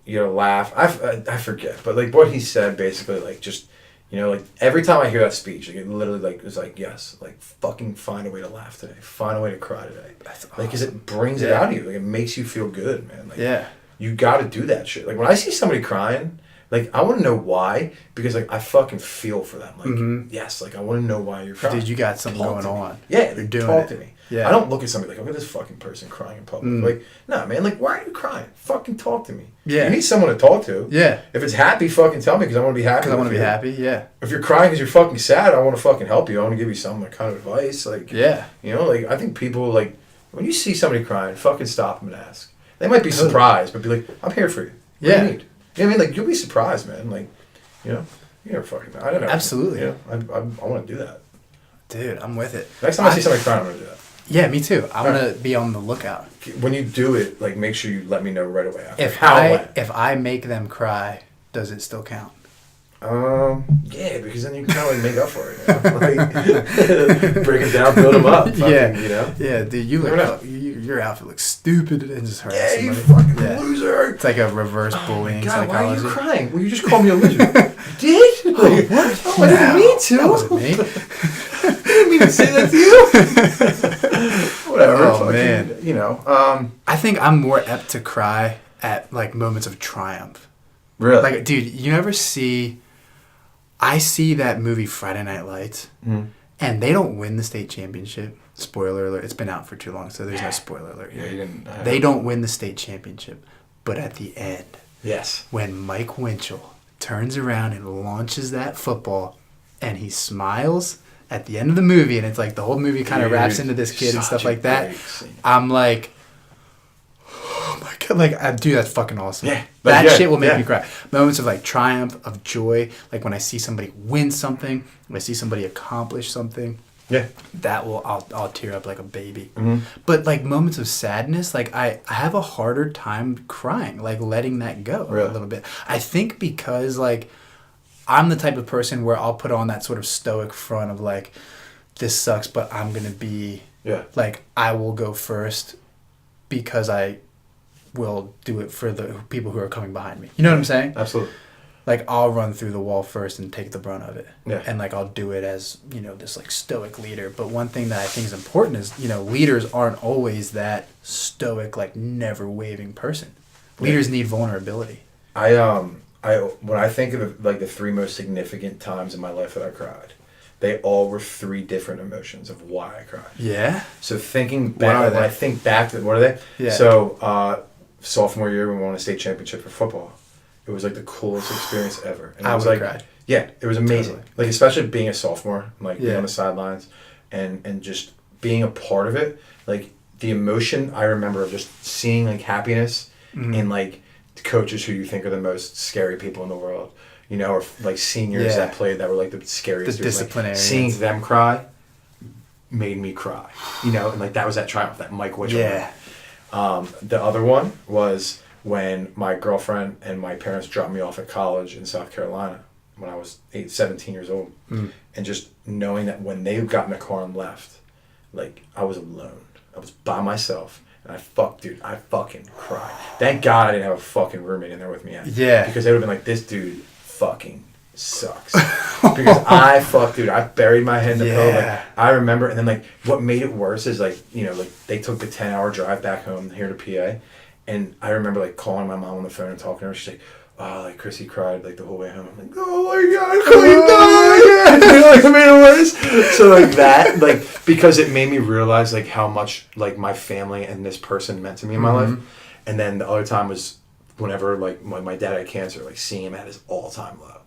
you got to laugh. I forget, but like what he said basically, like just, you know, like every time I hear that speech, like it literally like was like, yes, like fucking find a way to laugh today, find a way to cry today. That's awesome. Like, cause it brings it out of you, like it makes you feel good, man. Like, you got to do that shit. Like when I see somebody crying, like I want to know why, because like I fucking feel for them. Like yes, like I want to know why you're crying. Dude, you got something going on. Yeah, you're doing talk it. to me. Yeah. I don't look at somebody like, look at this fucking person crying in public. Like, nah, man, like, why are you crying? Fucking talk to me. Yeah. You need someone to talk to. Yeah. If it's happy, fucking tell me because I want to be happy. Because I want to be happy, yeah. If you're crying because you're fucking sad, I want to fucking help you. I want to give you some kind of advice. Like, yeah. You know, like, I think people, like, when you see somebody crying, fucking stop them and ask. They might be surprised, but be like, I'm here for you. What do you need? You know what I mean? Like, you'll be surprised, man. Like, you know, you're fucking, I don't know. Absolutely. You know, I want to do that. Dude, I'm with it. Next time I see somebody crying, I'm going to do that. Yeah, me too. I want to be on the lookout. When you do it, like make sure you let me know right away. If I make them cry, does it still count? Yeah, because then you can kind of like make up for it. You know? Like, break them down, build them up. Fucking, you know. Yeah, dude, your outfit looks stupid and just hurts. Yeah, you fucking loser. It's like a reverse bullying psychology. Why are you crying? Well, you just called me a loser. Did? Like, what? Oh, I didn't mean to. That wasn't me. I didn't mean to say that to you. Whatever. Oh, fucking, man. You know. I think I'm more apt to cry at like moments of triumph. Really? Like, dude, you never see... I see that movie Friday Night Lights, and they don't win the state championship. Spoiler alert. It's been out for too long, so there's no spoiler alert here. Yeah, you didn't, they don't win the state championship. But at the end, yes, when Mike Winchell turns around and launches that football, and he smiles at the end of the movie, and it's like the whole movie kind of wraps into this kid and stuff like that, I'm like... Oh my god! Like, dude, that's fucking awesome. Yeah, that shit will make me cry. Moments of like triumph, of joy, like when I see somebody win something, when I see somebody accomplish something. Yeah, that will I'll tear up like a baby. But like moments of sadness, like I have a harder time crying, like letting that go a little bit. I think because like I'm the type of person where I'll put on that sort of stoic front of like, this sucks, but I'm gonna be like I will go first because I will do it for the people who are coming behind me. You know what I'm saying? Absolutely. Like, I'll run through the wall first and take the brunt of it. Yeah. And, like, I'll do it as, you know, this, like, stoic leader. But one thing that I think is important is, you know, leaders aren't always that stoic, like, never-waving person. Leaders need vulnerability. When I think of, like, the 3 most significant times in my life that I cried, they all were 3 different emotions of why I cried. Yeah? So thinking back, when I think back to, what are they? Yeah. So, sophomore year, we won a state championship for football. It was like the coolest experience ever. And I was like, cried. Yeah, it was amazing. Totally. Like, especially being a sophomore, like being on the sidelines and just being a part of it. Like, the emotion I remember of just seeing like happiness in like coaches who you think are the most scary people in the world, you know, or like seniors that played that were like the scariest. The disciplinarians. Like, seeing them cry made me cry, you know, and like that was that triumph, that Mike Winchell. Yeah. The other one was when my girlfriend and my parents dropped me off at college in South Carolina when I was 17 years old. And just knowing that when they got in the car and left, like, I was alone. I was by myself. And I fucking cried. Thank God I didn't have a fucking roommate in there with me. Yeah. Because they would have been like, this dude fucking sucks. Because I buried my head in the pillow. Like, I remember, and then like what made it worse is like, you know, like they took the 10-hour drive back home here to PA, and I remember like calling my mom on the phone and talking to her. She's like, oh, like Chrissy cried like the whole way home. I'm like, oh my god, Clayton died. Like, it made it worse. So like that, like, because it made me realize like how much like my family and this person meant to me in my life. And then the other time was whenever like my dad had cancer, like seeing him at his all-time low.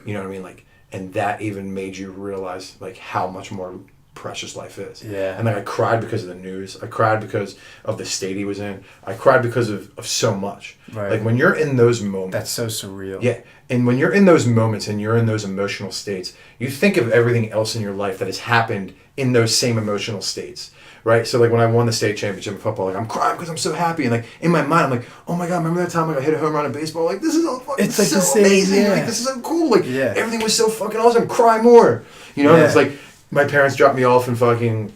You know what I mean? Like, and that even made you realize like how much more precious life is. Yeah. And like I cried because of the news. I cried because of the state he was in. I cried because of so much. Right. Like when you're in those moments. That's so surreal. Yeah. And when you're in those moments and you're in those emotional states, you think of everything else in your life that has happened in those same emotional states. Right? So like when I won the state championship in football, like I'm crying because I'm so happy, and like in my mind I'm like, oh my god, remember that time like I hit a home run in baseball? Like this is all fucking it's like so the same, amazing. yeah. Like this is so cool. Like everything was so fucking awesome. Cry more. You know, and it's like my parents dropped me off in fucking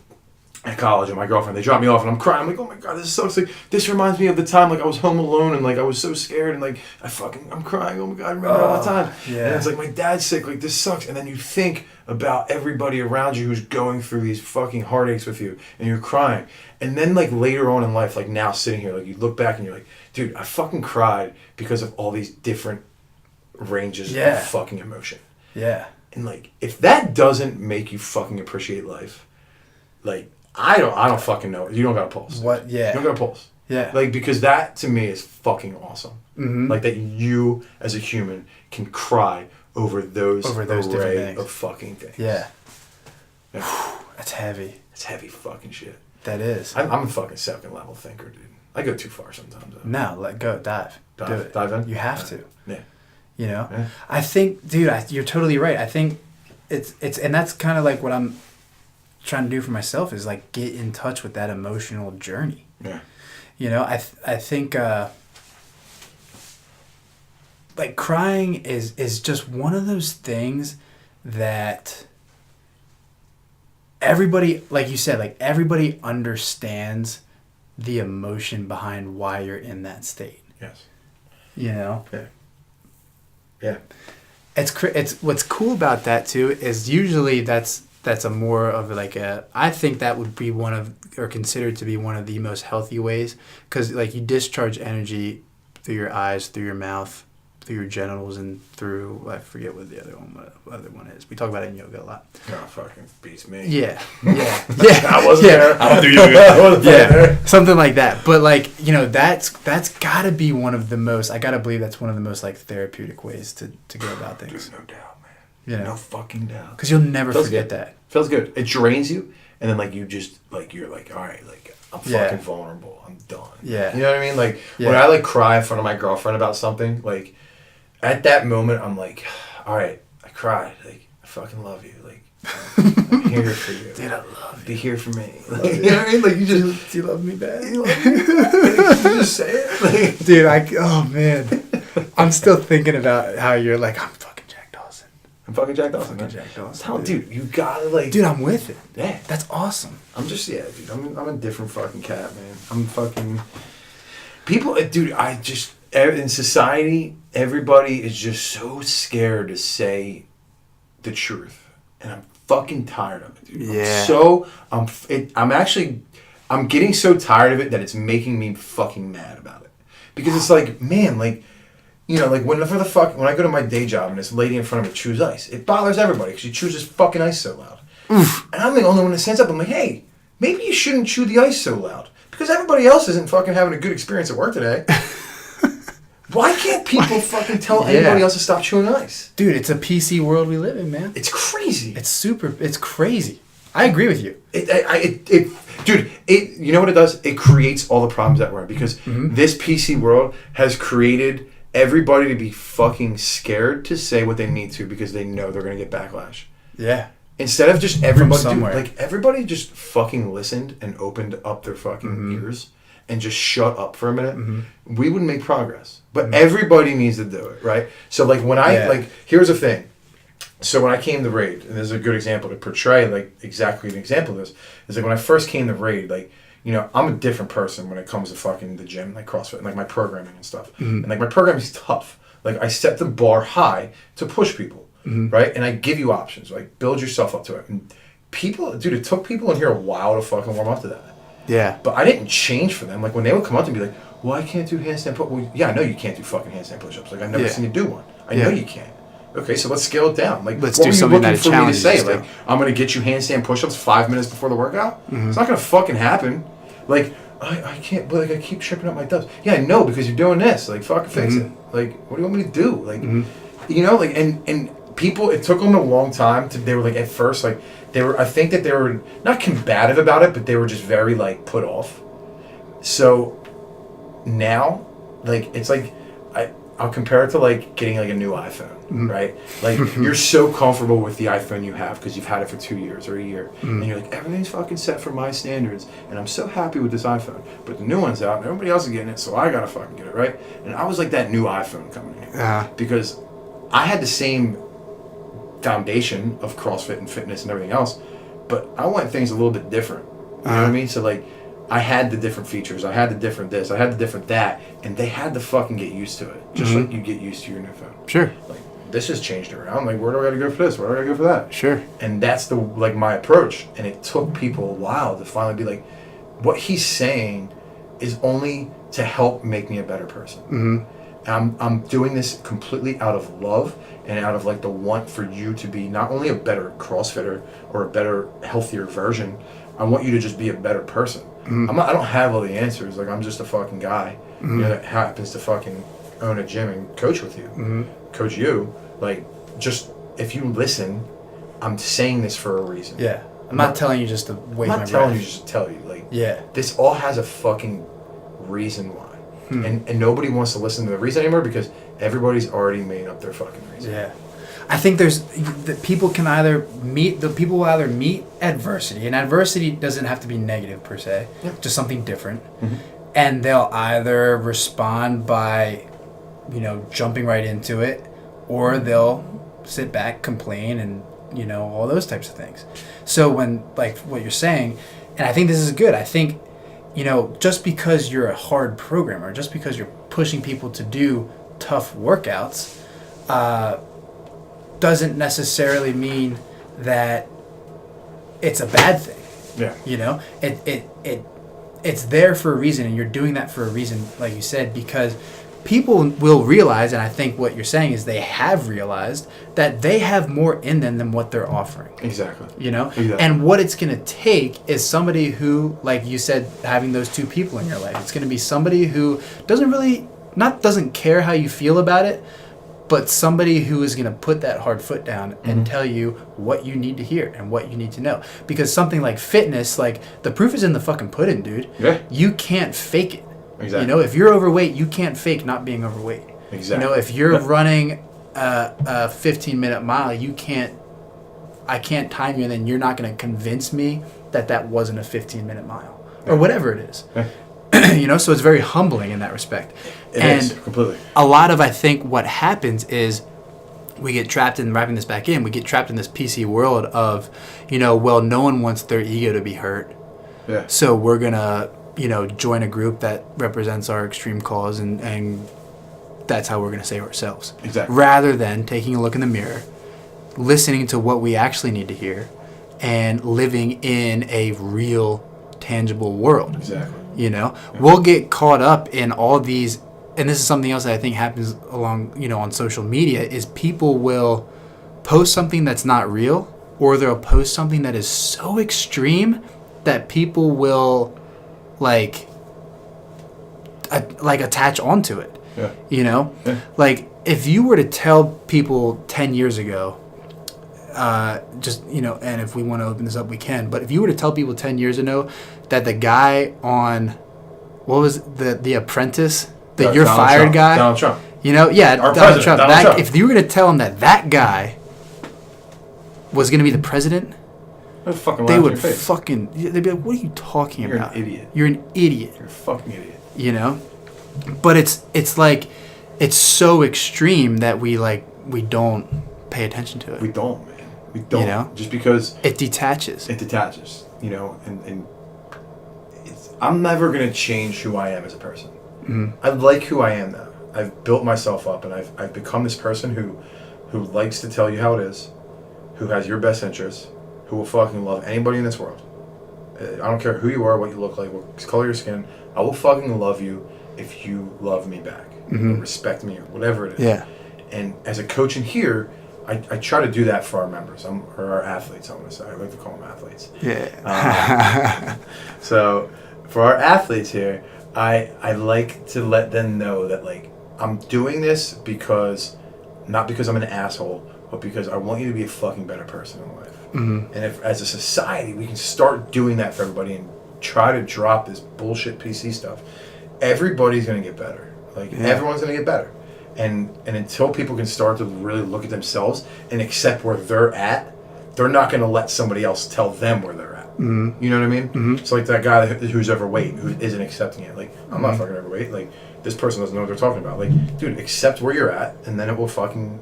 at college, and my girlfriend, they dropped me off, and I'm crying. I'm like, oh my god, this sucks. Like this reminds me of the time like I was home alone and like I was so scared and like I'm crying. Oh my god, I remember all that time. Yeah. And it's like my dad's sick. Like this sucks. And then you think about everybody around you who's going through these fucking heartaches with you, and you're crying. And then like later on in life, like now sitting here, like you look back and you're like, dude, I fucking cried because of all these different ranges of fucking emotion. Yeah. And like if that doesn't make you fucking appreciate life, like I don't fucking know. You don't got a pulse. What? Yeah. You don't got a pulse. Yeah. Like because that to me is fucking awesome. Like that you as a human can cry over those different things. Of fucking things. Yeah. That's heavy. It's heavy fucking shit. That is. I'm a fucking second level thinker, dude. I go too far sometimes. Though. No, let go. Dive. Do it. Dive in? You have to. Yeah. You know? Yeah. I think, dude, you're totally right. I think it's and that's kind of like what I'm trying to do for myself is like get in touch with that emotional journey. Yeah. You know, I think like crying is just one of those things that everybody, like you said, like everybody understands the emotion behind why you're in that state. Yes. You know? Yeah. Yeah. It's what's cool about that too is usually that's a more of like I think that would be one of, or considered to be one of the most healthy ways, because like you discharge energy through your eyes, through your mouth, through your genitals, and through, I forget what the other one is. We talk about it in yoga a lot. Oh, fucking beats me. Yeah. I wasn't there. I don't do yoga. I wasn't there. Something like that. But like, you know, that's gotta be one of the most, I gotta believe that's one of the most like therapeutic ways to go about things. Dude, no doubt, man. You know? No fucking doubt. Because you'll never forget that. Feels good. It drains you, and then like you just like you're like, all right, like I'm fucking vulnerable. I'm done. Yeah. You know what I mean? Like when I like cry in front of my girlfriend about something, like at that moment I'm like, all right, I cried. Like I fucking love you. Like I'm here for you. Dude, I love you. Be here for me. Like, you know what I mean? Like you just do you love me back? You love me back? Like, you just say it. Like, dude, oh man, I'm still thinking about how you're like, I'm fucking Jack Dawson. I'm fucking Jack Dawson. Jack Dawson. Dude, you gotta like. Dude, I'm with it. Yeah, that's awesome. I'm just dude. I'm a different fucking cat, man. I'm fucking. People, dude. In society, everybody is just so scared to say the truth, and I'm fucking tired of it, dude. Yeah. I'm getting so tired of it that it's making me fucking mad about it, because it's like, man, like. You know, like when I go to my day job and this lady in front of me chews ice, it bothers everybody because she chews this fucking ice so loud. Oof. And I'm the only one that stands up. I'm like, hey, maybe you shouldn't chew the ice so loud because everybody else isn't fucking having a good experience at work today. Why can't people fucking tell anybody else to stop chewing ice? Dude, it's a PC world we live in, man. It's crazy. It's crazy. I agree with you. Dude, you know what it does? It creates all the problems that we're in because this PC world has created everybody to be fucking scared to say what they need to because they know they're going to get backlash. Yeah. Instead of just everybody, everybody just fucking listened and opened up their fucking ears and just shut up for a minute, we would make progress. But everybody needs to do it, right? So like when here's the thing. So when I came to Raid, and this is a good example to portray like exactly an example of this, is like when I first came to Raid, like, you know, I'm a different person when it comes to fucking the gym, like CrossFit, and like my programming and stuff. And like my programming is tough. Like I set the bar high to push people. right? And I give you options, like build yourself up to it. And people, dude, it took people in here a while to fucking warm up to that. Yeah. But I didn't change for them. Like when they would come up to me like, well, I can't do handstand push-ups. Well, yeah, I know you can't do fucking handstand push-ups. Like I've never seen you do one. I know you can't. Okay, so let's scale it down. Like, let's what do were you something looking that for me to say? challenges. Like, I'm gonna get you handstand push-ups 5 minutes before the workout. It's not gonna fucking happen. Like, I can't. But like, I keep tripping up my dubs. Yeah, I know because you're doing this. Like, fucking fix it. Like, what do you want me to do? Like, you know, like, and people. It took them a long time to. They were like at first like they were. I think that they were not combative about it, but they were just very like put off. So now, like, it's like I'll compare it to like getting like a new iPhone, right? Like you're so comfortable with the iPhone you have because you've had it for 2 years or a year, and you're like, everything's fucking set for my standards, and I'm so happy with this iPhone. But the new one's out, and everybody else is getting it, so I gotta fucking get it, right? And I was like that new iPhone coming in because I had the same foundation of CrossFit and fitness and everything else, but I want things a little bit different. You know what I mean? So like, I had the different features, I had the different this, I had the different that, and they had to fucking get used to it, just like you get used to your new phone. Sure. Like, this has changed around. Like, where do I gotta go for this? Where do I gotta go for that? Sure. And that's the like my approach. And it took people a while to finally be like, what he's saying is only to help make me a better person. I'm doing this completely out of love and out of like the want for you to be not only a better CrossFitter or a better, healthier version. I want you to just be a better person. I don't have all the answers. Like, I'm just a fucking guy you know, that happens to fucking own a gym and coach with you. Coach you. Like, just, if you listen, I'm saying this for a reason. Yeah. I'm not telling you just to wait. I'm not telling you just to tell you. Like, this all has a fucking reason why. And nobody wants to listen to the reason anymore because everybody's already made up their fucking reason. Yeah. I think there's that people can either meet adversity, and adversity doesn't have to be negative per se, just something different, and they'll either respond by, you know, jumping right into it, or they'll sit back, complain, and you know, all those types of things. So when, like what you're saying, and I think this is good. I think, you know, just because you're a hard programmer, just because you're pushing people to do tough workouts, doesn't necessarily mean that it's a bad thing. Yeah. You know, it's there for a reason, and you're doing that for a reason, like you said, because people will realize, and I think what you're saying is they have realized that they have more in them than what they're offering. Exactly. You know? Exactly. And what it's going to take is somebody who, like you said, having those two people in your life. It's going to be somebody who doesn't care how you feel about it, but somebody who is going to put that hard foot down and tell you what you need to hear and what you need to know. Because something like fitness, like, the proof is in the fucking pudding, dude. Yeah. You can't fake it. Exactly. You know, if you're overweight, you can't fake not being overweight. Exactly. You know, if you're running a 15-minute mile, I can't time you, and then you're not going to convince me that wasn't a 15-minute mile or whatever it is. Yeah. You know, so it's very humbling in that respect. It is, completely. A lot of, I think, what happens is we get trapped in, wrapping this back in, we get trapped in this PC world of, you know, well, no one wants their ego to be hurt. Yeah. So we're going to, you know, join a group that represents our extreme cause, and that's how we're going to save ourselves. Exactly. Rather than taking a look in the mirror, listening to what we actually need to hear, and living in a real, tangible world. Exactly. You know, we'll get caught up in all these, and this is something else that I think happens along, you know, on social media, is people will post something that's not real, or they'll post something that is so extreme that people will like attach onto it. Yeah. You know? Yeah. Like, if you were to tell people 10 years ago, just, you know, and if we want to open this up, we can, but if you were to tell people 10 years ago that the guy on, what was The Apprentice, the You're Donald Fired Trump. guy? Donald Trump. You know? Yeah, Our Donald Trump. Donald Trump. If you were going to tell him that guy was going to be the president, they would fucking, they'd be like, what are you talking about? You're an idiot. You're an idiot. You're a fucking idiot. You know? But it's like, it's so extreme that we don't pay attention to it. We don't, man. We don't. You know? Just because it detaches. You know, and I'm never going to change who I am as a person. I like who I am now. I've built myself up, and I've become this person who who likes to tell you how it is, who has your best interests, who will fucking love anybody in this world. I don't care who you are, what you look like, what color your skin. I will fucking love you if you love me back, or respect me, or whatever it is. Yeah. And as a coach in here, I try to do that for our members, or our athletes, I'm going to say. I like to call them athletes. Yeah. So for our athletes here, I like to let them know that, like, I'm doing this not because I'm an asshole, but because I want you to be a fucking better person in life. Mm-hmm. And if, as a society, we can start doing that for everybody and try to drop this bullshit PC stuff, everybody's going to get better. Like, everyone's going to get better. And until people can start to really look at themselves and accept where they're at, they're not going to let somebody else tell them where they're at. Mm-hmm. You know what I mean? Mm-hmm. It's like that guy who's overweight, who isn't accepting it. Like, I'm not fucking overweight. Like, this person doesn't know what they're talking about. Like, dude, accept where you're at, and then it will fucking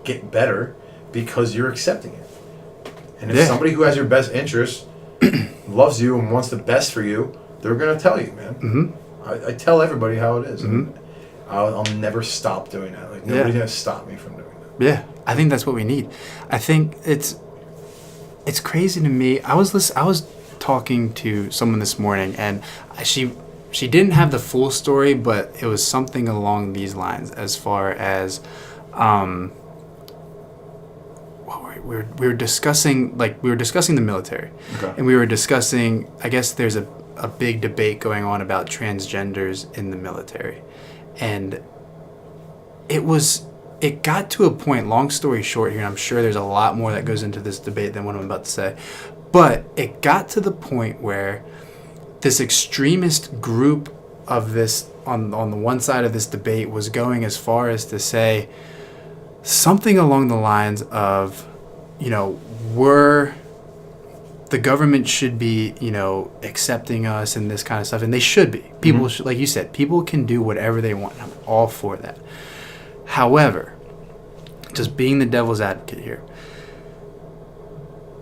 get better because you're accepting it. And if somebody who has your best interest loves you and wants the best for you, they're going to tell you, man. Mm-hmm. I tell everybody how it is. Mm-hmm. I'll never stop doing that. Like, nobody's going to stop me from doing that. Yeah, I think that's what we need. I think it's crazy to me. I was talking to someone this morning, and she didn't have the full story, but it was something along these lines as far as we were discussing the military. Okay. And we were discussing, I guess there's a big debate going on about transgenders in the military. And it got to a point, long story short here, and I'm sure there's a lot more that goes into this debate than what I'm about to say, but it got to the point where this extremist group of this, on the one side of this debate, was going as far as to say something along the lines of, the government should be, accepting us and this kind of stuff, and they should be. People should, like you said, people can do whatever they want. I'm all for that. However, just being the devil's advocate here,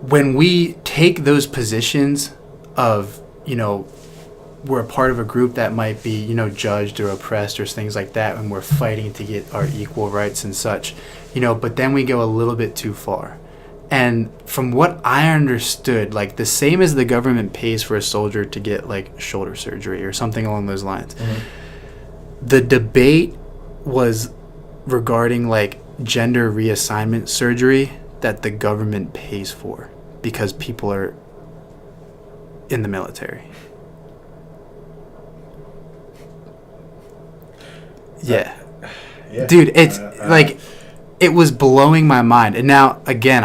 when we take those positions of, we're a part of a group that might be, judged or oppressed or things like that, and we're fighting to get our equal rights and such, but then we go a little bit too far. And from what I understood, like, the same as the government pays for a soldier to get, like, shoulder surgery or something along those lines, the debate was regarding, like, gender reassignment surgery that the government pays for because people are in the military. Yeah. Dude, it's like, it was blowing my mind. And now, again,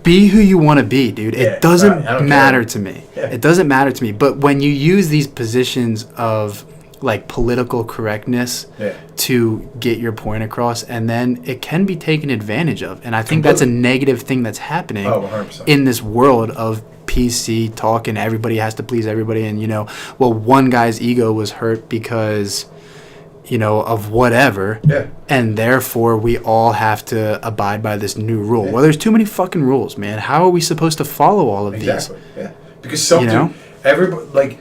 be who you want to be, dude. It doesn't matter to me. Yeah. It doesn't matter to me. But when you use these positions of, like, political correctness to get your point across, and then it can be taken advantage of. And I think that's a negative thing that's happening in this world of PC talk, and everybody has to please everybody. And, one guy's ego was hurt because, of whatever. Yeah. And therefore we all have to abide by this new rule. Yeah. Well, there's too many fucking rules, man. How are we supposed to follow all of these? Exactly. Yeah. Because everybody, like,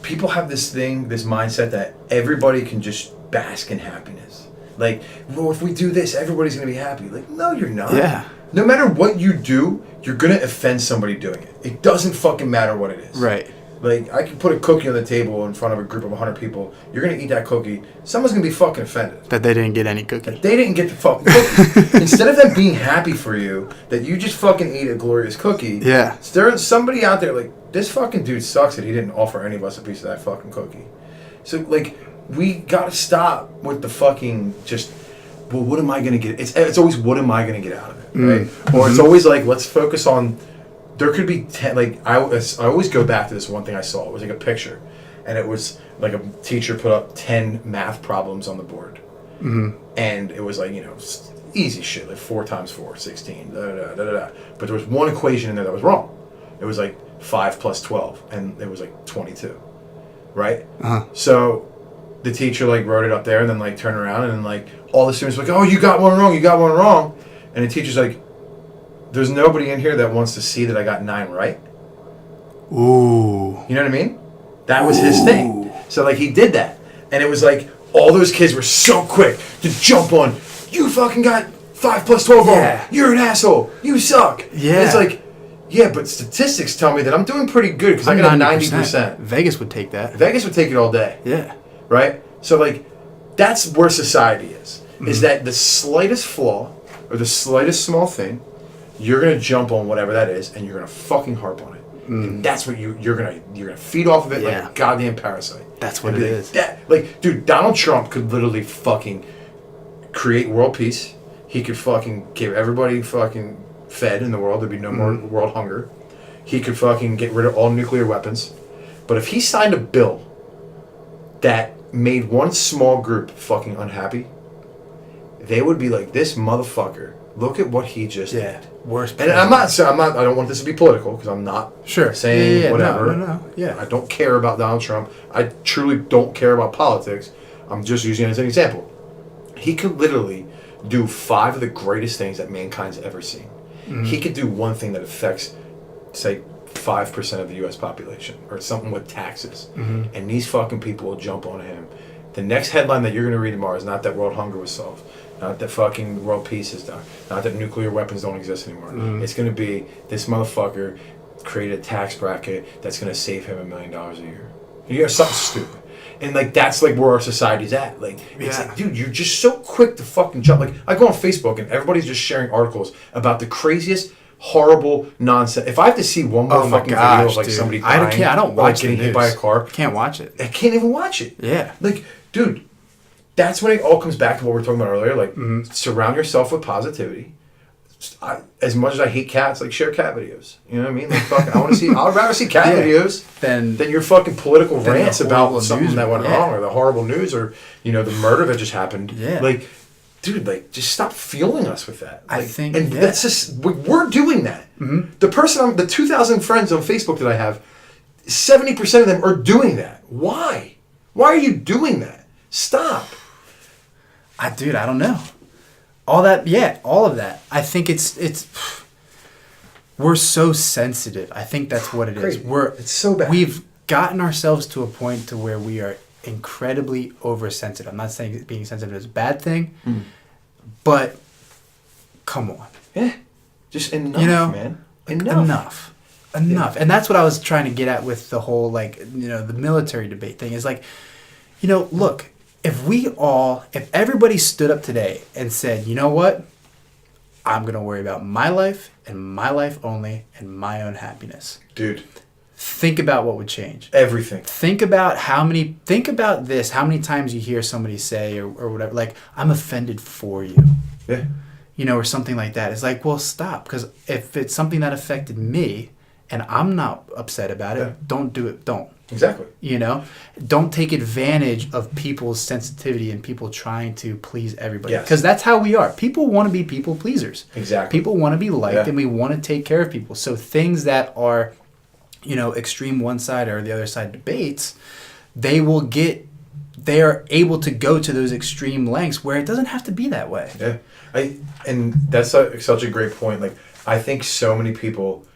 people have this mindset that everybody can just bask in happiness. Like, well, if we do this, everybody's going to be happy. Like, no, you're not. Yeah. No matter what you do, you're going to offend somebody doing it. It doesn't fucking matter what it is. Right. Like, I can put a cookie on the table in front of a group of 100 people. You're going to eat that cookie. Someone's going to be fucking offended. That they didn't get any cookie. That they didn't get the fucking cookie. Instead of them being happy for you that you just fucking ate a glorious cookie, there's somebody out there like, this fucking dude sucks that he didn't offer any of us a piece of that fucking cookie. So, like, we got to stop with the fucking just, well, what am I going to get? It's always, what am I going to get out of it, right? Mm-hmm. Or it's always like, let's focus on, there could be 10, like, I always go back to this one thing I saw. It was like a picture, and it was like a teacher put up 10 math problems on the board. Mm-hmm. And it was like, easy shit, like 4 times 4, 16, But there was one equation in there that was wrong. It was like 5 plus 12, and it was like 22, right? Uh-huh. So the teacher, like, wrote it up there, and then, like, turned around, and then, like, all the students were like, oh, you got one wrong. And the teacher's like, there's nobody in here that wants to see that I got 9 right. Ooh. You know what I mean? That was his thing. So, like, he did that. And it was like, all those kids were so quick to jump on, you fucking got 5 + 12 wrong. Yeah. You're an asshole. You suck. Yeah. And it's like, yeah, but statistics tell me that I'm doing pretty good because I got a 90%. Vegas would take that. Vegas would take it all day. Yeah. Right? So, like, that's where society is. Is that the slightest flaw or the slightest small thing, you're going to jump on whatever that is and you're going to fucking harp on it. And that's what you're gonna feed off of it like a goddamn parasite. That's what it is. Like, dude, Donald Trump could literally fucking create world peace. He could fucking give everybody fucking fed in the world. There'd be no more world hunger. He could fucking get rid of all nuclear weapons. But if he signed a bill that made one small group fucking unhappy, they would be like, this motherfucker, look at what he just did. Worst. And I'm not. I don't want this to be political because I'm not saying whatever. No. Yeah. I don't care about Donald Trump. I truly don't care about politics. I'm just using it as an example. He could literally do 5 of the greatest things that mankind's ever seen. He could do one thing that affects, say, 5% of the U.S. population, or something with taxes, and these fucking people will jump on him. The next headline that you're going to read tomorrow is not that world hunger was solved. Not that fucking world peace is done. Not that nuclear weapons don't exist anymore. It's going to be, this motherfucker created a tax bracket that's going to save him $1 million a year. You know, something stupid. And, like, that's, like, where our society's at. Like, it's like, dude, you're just so quick to fucking jump. Like, I go on Facebook and everybody's just sharing articles about the craziest, horrible nonsense. If I have to see one more fucking video of, like, somebody dying, I don't watch getting hit by a car. I can't watch it. I can't even watch it. Yeah. Like, dude, that's when it all comes back to what we were talking about earlier. Like, surround yourself with positivity. As much as I hate cats, like, share cat videos. You know what I mean? Like, fucking, I'd rather see cat videos than your fucking political rants about something that went wrong, or the horrible news, or, you know, the murder that just happened. Yeah. Like, dude, like, just stop fueling us with that. Like, I think, and that's just, we're doing that. The 2,000 friends on Facebook that I have, 70% of them are doing that. Why? Why are you doing that? Stop. Dude, I don't know. All of that. I think it's we're so sensitive. I think that's what it is. It's so bad. We've gotten ourselves to a point to where we are incredibly oversensitive. I'm not saying being sensitive is a bad thing, but come on. Yeah. Just enough, man. Enough. Yeah. And that's what I was trying to get at with the whole, like, you know, the military debate thing. Is like, you know, look, if everybody stood up today and said, you know what? I'm going to worry about my life and my life only and my own happiness. Dude. Think about what would change. Everything. Think about how many times you hear somebody say or whatever, like, I'm offended for you. Yeah. You know, or something like that. It's like, well, stop. Because if it's something that affected me and I'm not upset about it, don't do it. Don't. Exactly. You know, don't take advantage of people's sensitivity and people trying to please everybody. Because that's how we are. People want to be people pleasers. Exactly. People want to be liked and we want to take care of people. So things that are, you know, extreme one side or the other side debates, they are able to go to those extreme lengths where it doesn't have to be that way. Yeah. And that's such a great point. Like, I think so many people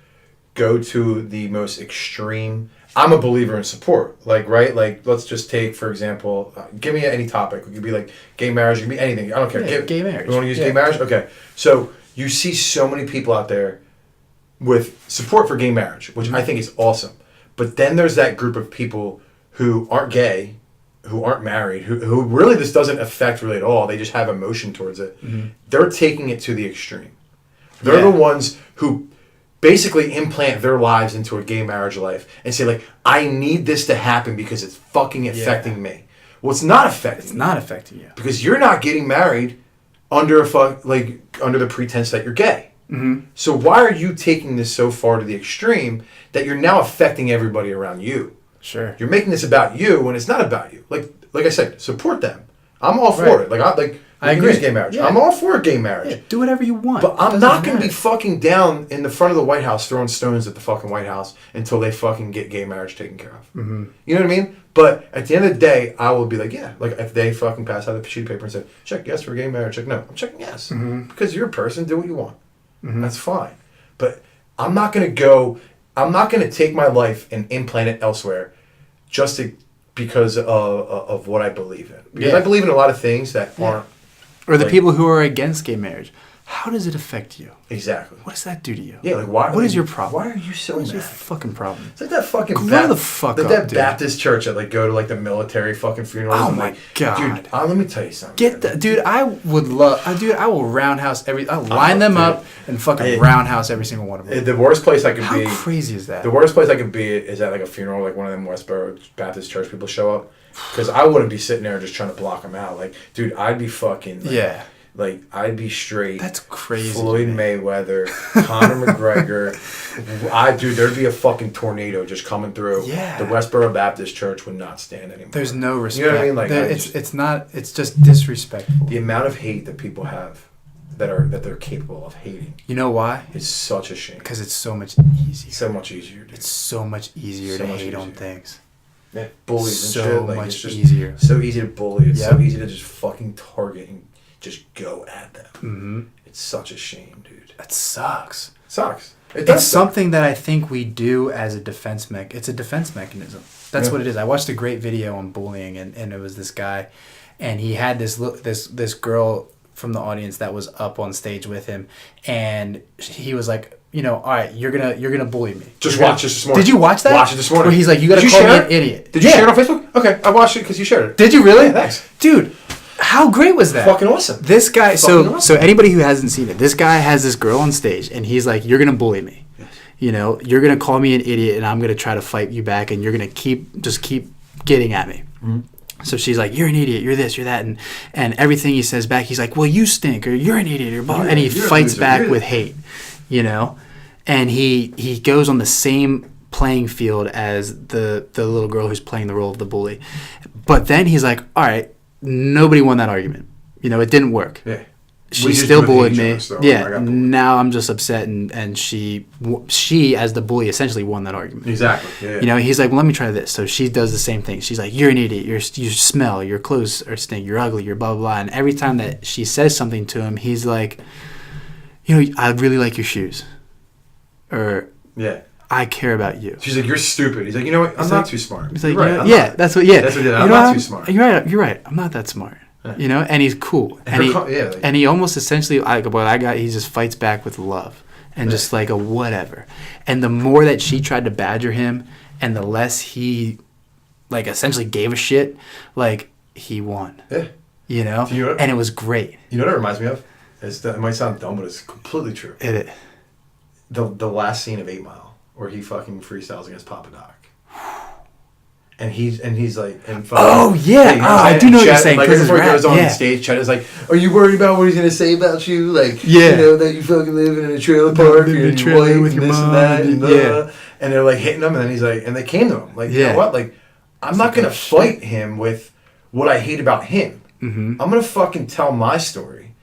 go to the most extreme. I'm a believer in support. Like, right? Like, let's just take, for example, give me any topic. It could be like gay marriage. It could be anything. I don't care. Yeah, gay marriage. You want to use gay marriage? Okay. So you see so many people out there with support for gay marriage, which I think is awesome. But then there's that group of people who aren't gay, who aren't married, who really this doesn't affect really at all. They just have emotion towards it. They're taking it to the extreme. They're the ones who basically implant their lives into a gay marriage life and say, like, I need this to happen because it's fucking affecting me. Well, it's not affecting you. It's not affecting you. Because you're not getting married under under the pretense that you're gay. So why are you taking this so far to the extreme that you're now affecting everybody around you? Sure. You're making this about you when it's not about you. Like I said, support them. I'm all for it. I agree. Use gay marriage. Yeah. I'm all for gay marriage. Yeah, do whatever you want. But I'm not going to be fucking down in the front of the White House throwing stones at the fucking White House until they fucking get gay marriage taken care of. You know what I mean? But at the end of the day, I will be like, yeah. Like, if they fucking pass out a sheet of paper and say, check yes for gay marriage, check no. I'm checking yes. Because you're a person, do what you want. That's fine. But I'm not going to take my life and implant it elsewhere just because of what I believe in. Because I believe in a lot of things that aren't Or the people who are against gay marriage. How does it affect you? Exactly. What does that do to you? Yeah, like why? What is your problem? Why are you so mad? What's your fucking problem? It's like that fucking grow the fuck like up, that dude. Baptist church that like go to like the military fucking funerals. Oh and, my like, god, dude! Let me tell you something. Get that, dude. I would love, dude. I will roundhouse I'll line them up and fucking roundhouse every single one of them. The worst place I could be. How crazy is that? The worst place I could be is at like a funeral, like one of them Westboro Baptist church people show up, because I wouldn't be sitting there just trying to block them out. Like, dude, I'd be fucking like I'd be straight. That's crazy. Floyd Mayweather, Conor McGregor. Dude, there'd be a fucking tornado just coming through. Yeah. The Westboro Baptist Church would not stand anymore. There's no respect. You know what I mean? Like it's just disrespectful. The amount of hate that people have that they're capable of hating. You know why? It's such a shame. Because it's so much easier. So much easier, dude. It's so much easier to hate on things. Yeah, bullies and so shit. Like, much it's just easier. So easy to bully. It's so easy to just fucking target and just go at them. Mm-hmm. It's such a shame, dude. That sucks. Sucks. It's something that I think we do as a defense It's a defense mechanism. That's what it is. I watched a great video on bullying, and it was this guy, and he had this girl from the audience that was up on stage with him, and he was like, all right, you're gonna bully me. Just watch it this morning. Did you watch that? Watch it this morning. Where he's like, you gotta call me an idiot. Did you share it on Facebook? Okay, I watched it because you shared it. Did you really? Yeah, thanks. Dude, how great was that? Fucking awesome. This guy, so anybody who hasn't seen it, this guy has this girl on stage, and he's like, you're gonna bully me. Yes. You're gonna call me an idiot, and I'm gonna try to fight you back, and you're gonna keep getting at me. Mm-hmm. So she's like, you're an idiot, you're this, you're that, and everything he says back, he's like, well, you stink, or you're an idiot, and he fights back with hate, and he goes on the same playing field as the little girl who's playing the role of the bully. But then he's like, all right, nobody won that argument. It didn't work. Yeah. She still bullied me. Yeah. Now I'm just upset, and she as the bully essentially won that argument. Exactly. Yeah. He's like, well, let me try this. So she does the same thing. She's like, you're an idiot. You smell. Your clothes are stink. You're ugly. You're blah blah blah. And every time that she says something to him, he's like, I really like your shoes. Or I care about you. She's like, you're stupid. He's like, you know what? I'm not too smart. He's like, right. That's what. Yeah. That's what I'm not too smart. You're right. I'm not that smart. And he's cool, and he almost essentially he just fights back with love and just like a whatever. And the more that she tried to badger him, and the less he like essentially gave a shit, like he won. Yeah. And it was great. You know what it reminds me of? It might sound dumb, but it's completely true. The last scene of 8 Mile, where he fucking freestyles against Papa Doc. And he's like, I do know what you're saying. Like before he goes on stage, Chet is like, "Are you worried about what he's gonna say about you? Like, that you fucking live in a trailer park and you're white with your mom, and that, and they're like hitting him, and then he's like, and they came to him, like, you know what? Like, I'm not gonna fight him with what I hate about him. Mm-hmm. I'm gonna fucking tell my story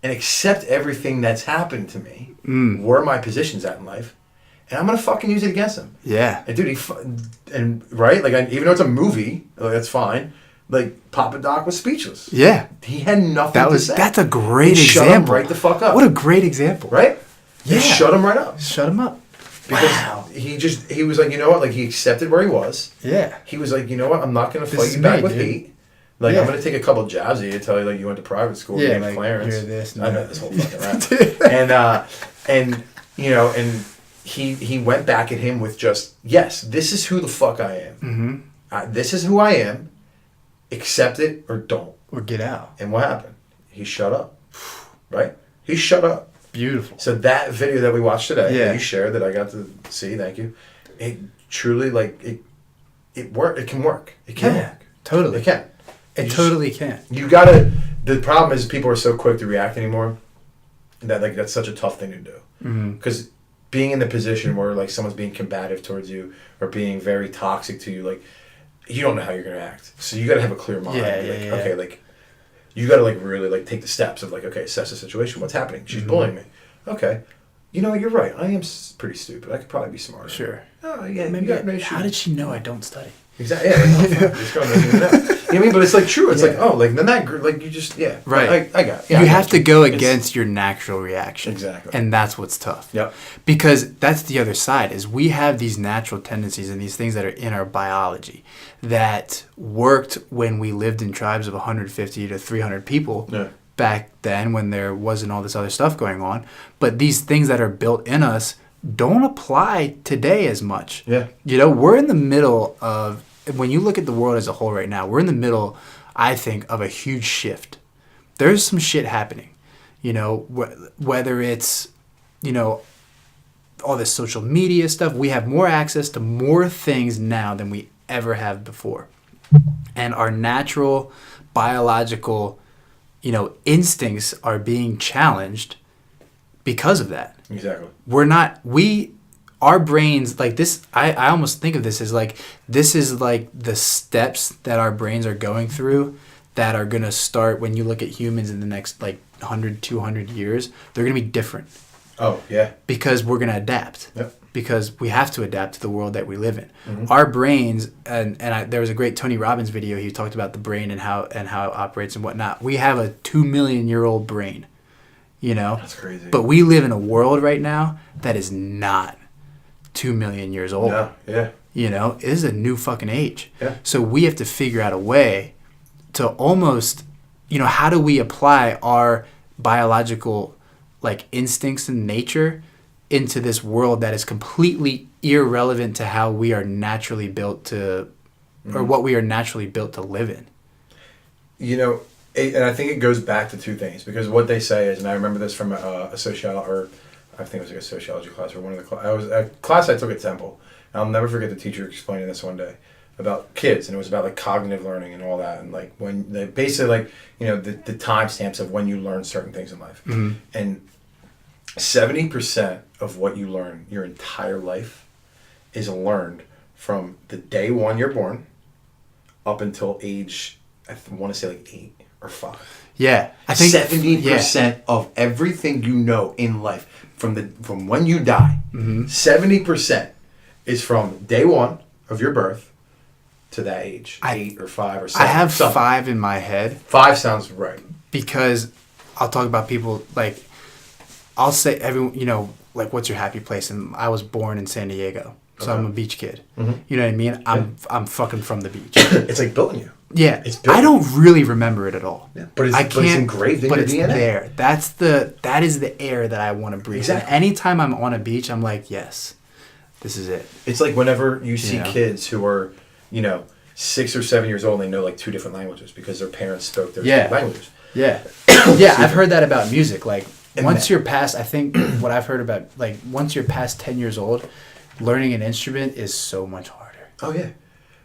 and accept everything that's happened to me, where my position's at in life. And I'm gonna fucking use it against him. Yeah. And dude, right? Like, even though it's a movie, like, that's fine. Like, Papa Doc was speechless. Yeah. He had nothing to say. That's a great example. Shut him right the fuck up. What a great example. Right? Yeah. Shut him right up. Shut him up. Because he was like, you know what? Like, he accepted where he was. Yeah. He was like, you know what? I'm not gonna fight you back with hate. Like, I'm gonna take a couple jabs at you, tell you like you went to private school, you like Clarence. You're this. I know this whole fucking rap. and He went back at him with just, yes, this is who the fuck I am. Mm-hmm. This is who I am. Accept it or don't. Or get out. And what happened? He shut up. Right? He shut up. Beautiful. So that video that we watched today, that you shared, that I got to see, thank you, it truly, like, it work. It can work. It can work. Totally. It can. It totally can. You gotta, the problem is people are so quick to react anymore that, like, that's such a tough thing to do. Because being in the position where like someone's being combative towards you or being very toxic to you, like, you don't know how you're gonna act. So you gotta have a clear mind. Okay, like, you gotta like really like take the steps of like, okay, assess the situation. What's happening? She's bullying me. Okay, you know what? You're right. I am pretty stupid. I could probably be smarter. Sure. Oh yeah. Maybe. How did she know I don't study? Exactly. Yeah. This girl doesn't even know. You know what I mean? But it's like true. It's like, oh, like then that like you just right. I got it. Yeah, you have to go against your natural reaction. Exactly. And that's what's tough. Yep. Because that's the other side is we have these natural tendencies and these things that are in our biology that worked when we lived in tribes of 150 to 300 people back then when there wasn't all this other stuff going on. But these things that are built in us don't apply today as much. Yeah. We're in the middle of, when you look at the world as a whole right now, we're in the middle, I think, of a huge shift. There's some shit happening, whether it's, all this social media stuff. We have more access to more things now than we ever have before. And our natural biological, instincts are being challenged because of that. Exactly. Our brains, like this, I almost think of this as like, this is like the steps that our brains are going through that are going to start when you look at humans in the next like 100, 200 years. They're going to be different. Oh, yeah. Because we're going to adapt. Yep. Because we have to adapt to the world that we live in. Mm-hmm. Our brains, there was a great Tony Robbins video. He talked about the brain and how it operates and whatnot. We have a 2 million year old brain, That's crazy. But we live in a world right now that is not 2 million years old. No, yeah. It is a new fucking age. Yeah. So we have to figure out a way to almost, how do we apply our biological like instincts and nature into this world that is completely irrelevant to how we are naturally built to, or what we are naturally built to live in. And I think it goes back to two things, because what they say is, and I remember this from a sociology class, or one of the a class I took at Temple. I'll never forget the teacher explaining this one day about kids, and it was about like cognitive learning and all that, and like when they basically like the timestamps of when you learn certain things in life, and 70% of what you learn your entire life is learned from the day one you're born up until age, I want to say like 8 or 5. Yeah, I think 70% of everything you know in life from when you die, 70% is from day one of your birth to that age, 8 or 5 or 7. I have something. 5 in my head. 5 sounds right. Because I'll talk about people like, I'll say everyone, like, what's your happy place? And I was born in San Diego, so I'm a beach kid. Mm-hmm. You know what I mean? I'm fucking from the beach. It's like built in you. Yeah, I don't really remember it at all. Yeah. But it's engraved in your DNA. There. That is the air that I want to breathe. Exactly. And anytime I'm on a beach, I'm like, yes, this is it. It's like whenever you see kids who are, 6 or 7 years old, and they know like 2 different languages because their parents spoke their languages. Yeah. Yeah, I've heard that about music. Like, once you're past, I think what I've heard about, like, once you're past 10 years old, learning an instrument is so much harder. Oh, yeah.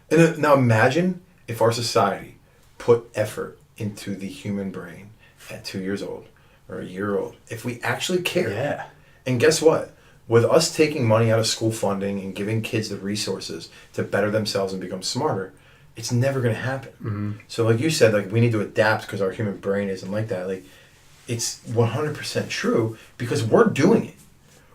And now imagine if our society put effort into the human brain at 2 years old or a year old. If we actually cared. Yeah. And guess what? With us taking money out of school funding and giving kids the resources to better themselves and become smarter, it's never going to happen. Mm-hmm. So like you said, like, we need to adapt because our human brain isn't like that. Like, it's 100% true because we're doing it.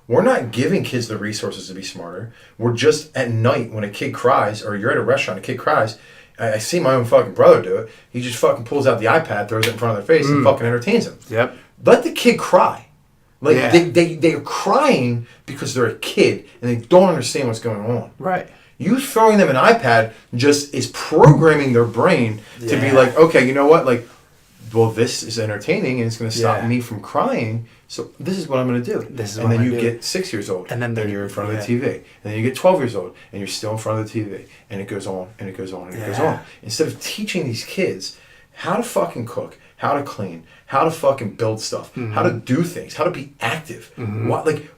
We're not giving kids the resources to be smarter. We're just, at night when a kid cries, or you're at a restaurant, a kid cries, I see my own fucking brother do it. He just fucking pulls out the iPad, throws it in front of their face, and fucking entertains them. Yep. Let the kid cry. Like, they're crying because they're a kid and they don't understand what's going on. Right. You throwing them an iPad just is programming their brain to be like, okay, you know what? Like, well, this is entertaining and it's going to stop me from crying. So this is what I'm going to do. And then you get 6 years old and you're in front of the TV. And then you get 12 years old and you're still in front of the TV. And it goes on and it goes on and it goes on. Instead of teaching these kids how to fucking cook, how to clean, how to fucking build stuff, how to do things, how to be active.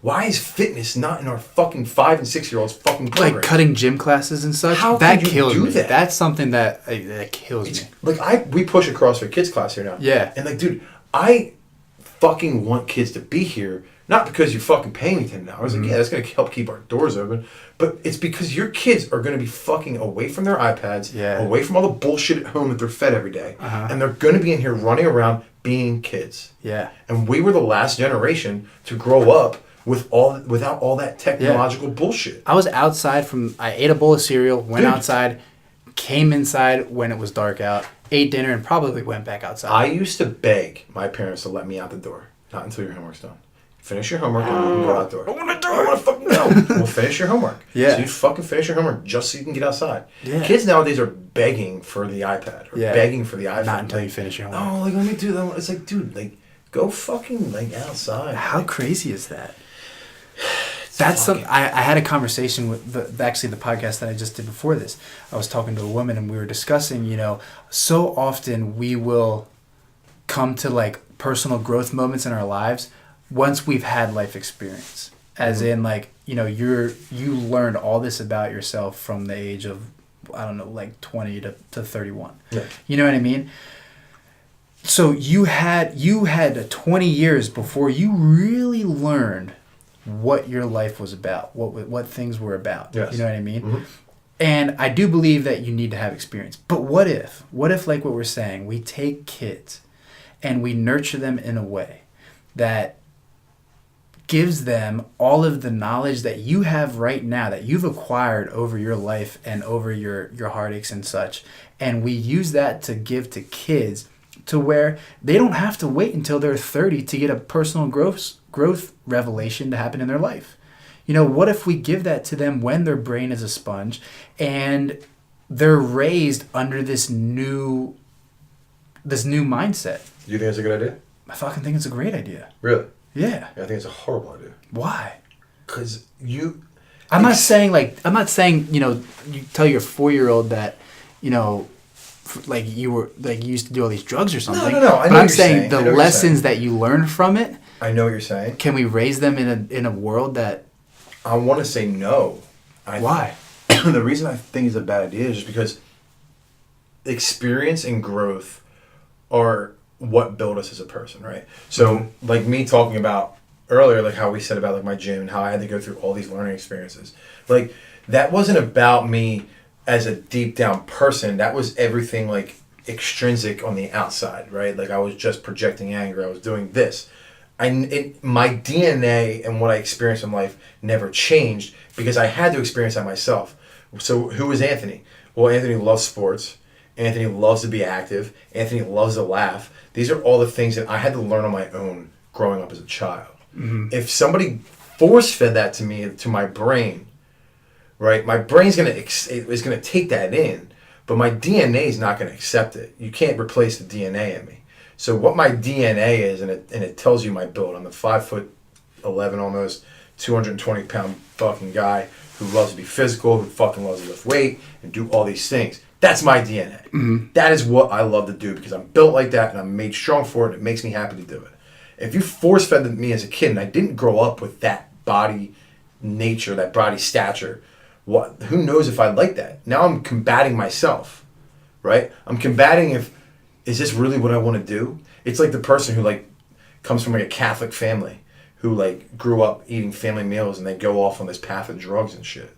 Why is fitness not in our fucking 5 and 6 year olds fucking program? Like cutting gym classes and such? How that can you kills do me. that? That's something that kills me. Like, we push a CrossFit Kids class here now. Yeah. And like, dude, I fucking want kids to be here, not because you're fucking paying me $10. Like, yeah, that's going to help keep our doors open. But it's because your kids are going to be fucking away from their iPads, away from all the bullshit at home that they're fed every day. And they're going to be in here running around being kids. Yeah. And we were the last generation to grow up without all that technological bullshit. I was outside I ate a bowl of cereal, went outside, came inside when it was dark out, ate dinner, and probably went back outside. I used to beg my parents to let me out the door. Not until your homework's done. Finish your homework and you can go outdoors. I want to do it. I want to fucking go. Well, finish your homework. Yeah. So you fucking finish your homework just so you can get outside. Yeah. Kids nowadays are begging for the iPad or begging for the iPhone. Not until you finish your homework. Oh, like, let me do that. It's like, dude, like, go fucking, like, outside. How crazy is that? That's something. I had a conversation with the podcast that I just did before this. I was talking to a woman and we were discussing, so often we will come to like personal growth moments in our lives once we've had life experience. As in like, you learned all this about yourself from the age of, I don't know, like 20 to 31. Yeah. You know what I mean? So you had 20 years before you really learned what your life was about, what things were about. Yes. You know what I mean? Mm-hmm. And I do believe that you need to have experience. But what if like what we're saying, we take kids and we nurture them in a way that gives them all of the knowledge that you have right now, that you've acquired over your life and over your heartaches and such, and we use that to give to kids to where they don't have to wait until they're 30 to get a personal growth revelation to happen in their life. What if we give that to them when their brain is a sponge and they're raised under this new mindset? You think it's a good idea? I fucking think it's a great idea. Really? Yeah. I think it's a horrible idea. Why? Because I'm not saying you tell your 4-year-old that, like you used to do all these drugs or something. No. But I'm saying the lessons that you learn from it. I know what you're saying. Can we raise them in a world that? I want to say no. Why? The reason I think it's a bad idea is just because experience and growth are what build us as a person, right? So, like me talking about earlier, like how we said about like my gym and how I had to go through all these learning experiences. Like that wasn't about me as a deep down person. That was everything like extrinsic on the outside, right? Like I was just projecting anger. I was doing this. My DNA and what I experienced in life never changed because I had to experience that myself. So who is Anthony? Well, Anthony loves sports. Anthony loves to be active. Anthony loves to laugh. These are all the things that I had to learn on my own growing up as a child. Mm-hmm. If somebody force-fed that to me, to my brain, right, my brain's is gonna take that in, but my DNA is not gonna accept it. You can't replace the DNA in me. So what my DNA is, and it tells you my build. I'm a 5'11" almost, 220 pound fucking guy who loves to be physical, who fucking loves to lift weight and do all these things. That's my DNA. Mm-hmm. That is what I love to do because I'm built like that and I'm made strong for it and it makes me happy to do it. If you force-fed me as a kid and I didn't grow up with that body nature, that body stature, who knows if I'd like that? Now I'm combating myself, right? I'm combating is this really what I want to do? It's like the person who like comes from like a Catholic family who like grew up eating family meals and they go off on this path of drugs and shit.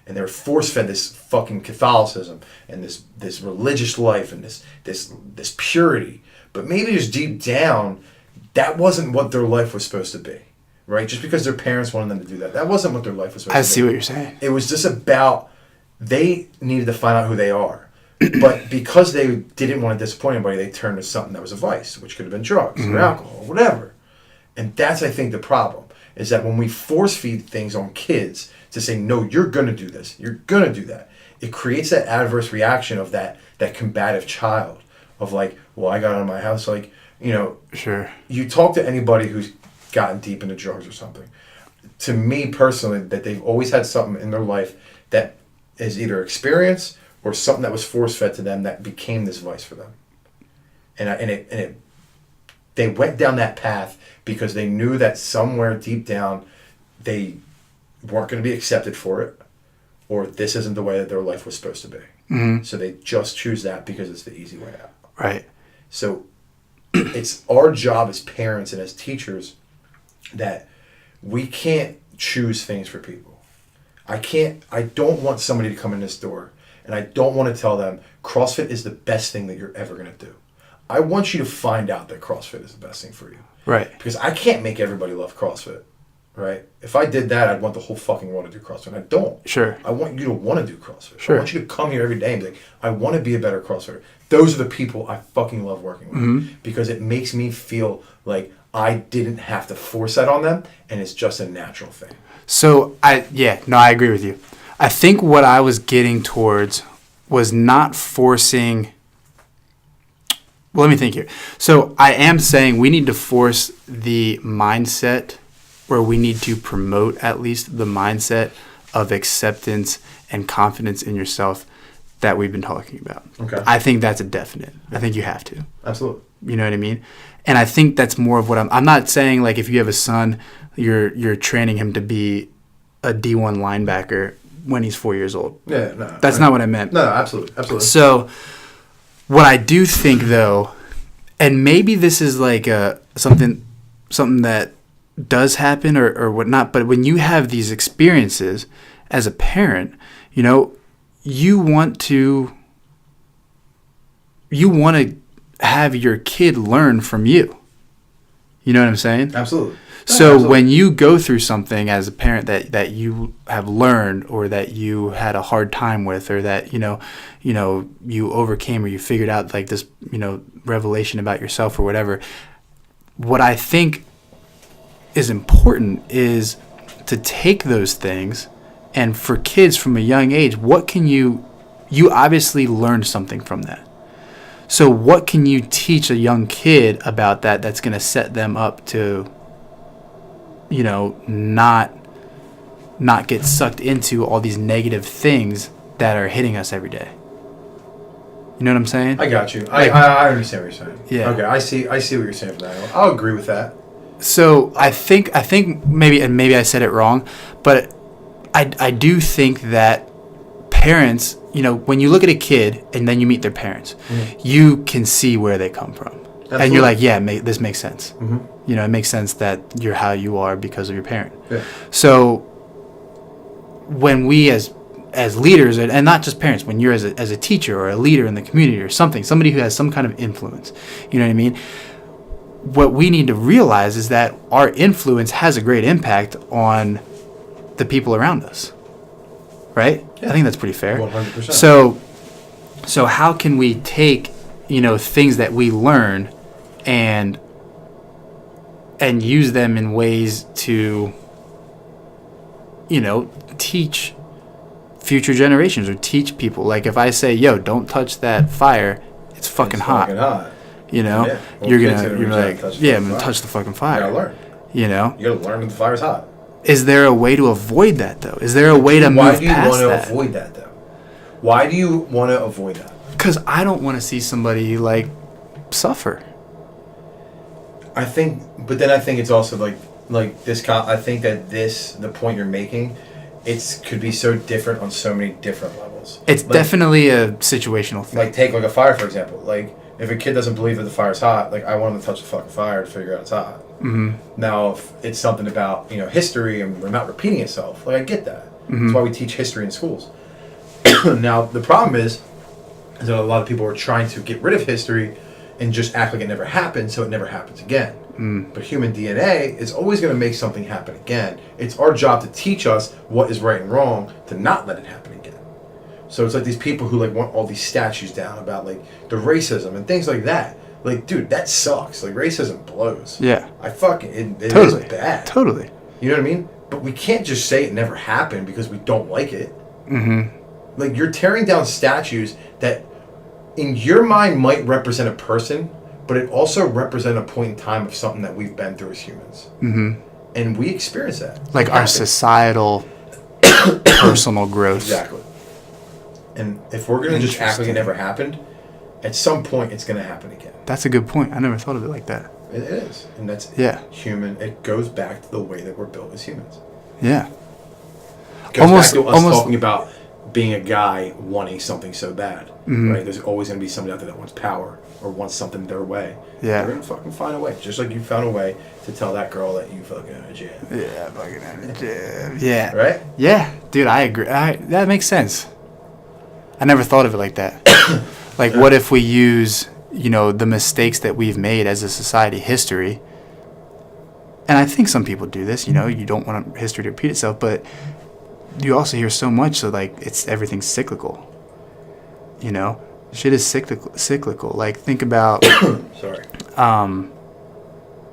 And they're force-fed this fucking Catholicism and this religious life and this purity. But maybe just deep down, that wasn't what their life was supposed to be, right? Just because their parents wanted them to do that. That wasn't what their life was supposed to be. I see what you're saying. It was just about they needed to find out who they are. But because they didn't want to disappoint anybody, they turned to something that was a vice, which could have been drugs or alcohol or whatever. And that's, I think, the problem, is that when we force-feed things on kids to say, no, you're going to do this, you're going to do that, it creates that adverse reaction of that combative child of like, well, I got out of my house, like, Sure. You talk to anybody who's gotten deep into drugs or something. To me personally, that they've always had something in their life that is either experience or something that was force-fed to them that became this vice for them. And they went down that path because they knew that somewhere deep down they weren't going to be accepted for it, or this isn't the way that their life was supposed to be. Mm-hmm. So they just choose that because it's the easy way out. Right. So it's our job as parents and as teachers that we can't choose things for people. I don't want somebody to come in this door and I don't want to tell them CrossFit is the best thing that you're ever going to do. I want you to find out that CrossFit is the best thing for you. Right. Because I can't make everybody love CrossFit. Right? If I did that, I'd want the whole fucking world to do CrossFit. I don't. Sure. I want you to want to do CrossFit. Sure. I want you to come here every day and be like, I want to be a better CrossFitter. Those are the people I fucking love working with. Mm-hmm. Because it makes me feel like I didn't have to force that on them, and it's just a natural thing. So, I agree with you. I think what I was getting towards was not forcing... Well, let me think here. So, I am saying we need to force the mindset, or we need to promote at least the mindset of acceptance and confidence in yourself that we've been talking about. Okay. I think that's a definite. I think you have to. Absolutely. You know what I mean? And I think that's more of what I'm not saying like if you have a son, you're training him to be a D1 linebacker when he's 4 years old. Yeah, no. That's not what I meant. No, absolutely. Absolutely. So what I do think though, and maybe this is like something that does happen or whatnot, but when you have these experiences as a parent, you know, you want to have your kid learn from you. You know what I'm saying? Absolutely. So absolutely. when you go through something as a parent that you have learned or that you had a hard time with or that, you know, you overcame or you figured out like this, you know, revelation about yourself or whatever, what I think is important is to take those things and for kids from a young age, what can you obviously learned something from that. So what can you teach a young kid about that's going to set them up to, you know, not get sucked into all these negative things that are hitting us every day? You know what I'm saying? I got you. I understand what you're saying. Yeah. Okay, I see what you're saying from that. I'll agree with that. So I think maybe I said it wrong, but I do think that parents, you know, when you look at a kid and then you meet their parents, you can see where they come from. Absolutely. And you're like, yeah, this makes sense. Mm-hmm. You know, it makes sense that you're how you are because of your parent. Yeah. So when we as leaders, and not just parents, when you're as a teacher or a leader in the community or somebody who has some kind of influence, you know what I mean? What we need to realize is that our influence has a great impact on the people around us. Right? Yeah. I think that's pretty fair. 100%. So how can we take, you know, things that we learn and use them in ways to, you know, teach future generations or teach people. Like if I say, yo, don't touch that fire, it's fucking hot. You know? Yeah. Well, you're like, yeah, I'm going to touch the fucking fire. You gotta learn. You know? You gotta learn when the fire's hot. Is there a way to avoid that, though? Is there a way to move past that? Why do you want to avoid that, though? Why do you want to avoid that? Because I don't want to see somebody, like, suffer. I think it's also, like this. I think that the point you're making, could be so different on so many different levels. It's like, definitely a situational thing. Like, take, like, a fire, for example. Like, if a kid doesn't believe that the fire's hot, like, I want him to touch the fucking fire to figure out it's hot. Mm-hmm. Now, if it's something about, you know, history and not repeating itself, like, I get that. Mm-hmm. That's why we teach history in schools. Now, the problem is that a lot of people are trying to get rid of history and just act like it never happened so it never happens again. Mm. But human DNA is always going to make something happen again. It's our job to teach us what is right and wrong to not let it happen again. So it's like these people who, like, want all these statues down about, like, the racism and things like that. Like, dude, that sucks. Like, racism blows. Yeah. It totally. Is bad. Totally. You know what I mean? But we can't just say it never happened because we don't like it. Mm-hmm. Like, you're tearing down statues that, in your mind, might represent a person, but it also represents a point in time of something that we've been through as humans. Mm-hmm. And we experience that. Like our societal, personal growth. Exactly. And if we're going to just act like it never happened, at some point it's going to happen again. That's a good point. I never thought of it like that. It is. And that's human. It goes back to the way that we're built as humans. Yeah. It goes back to us talking about being a guy wanting something so bad. Mm-hmm. Right? There's always going to be somebody out there that wants power or wants something their way. Yeah. They're going to fucking find a way. Just like you found a way to tell that girl that you fucking had a jam. Yeah, fucking had a jam. Yeah. Right? Yeah. Dude, I agree. That makes sense. I never thought of it like that. Like, what if we use, you know, the mistakes that we've made as a society, history, and I think some people do this, you know, you don't want history to repeat itself, but you also hear so much, so, like, everything's cyclical, you know? Shit is cyclical. Like, think about,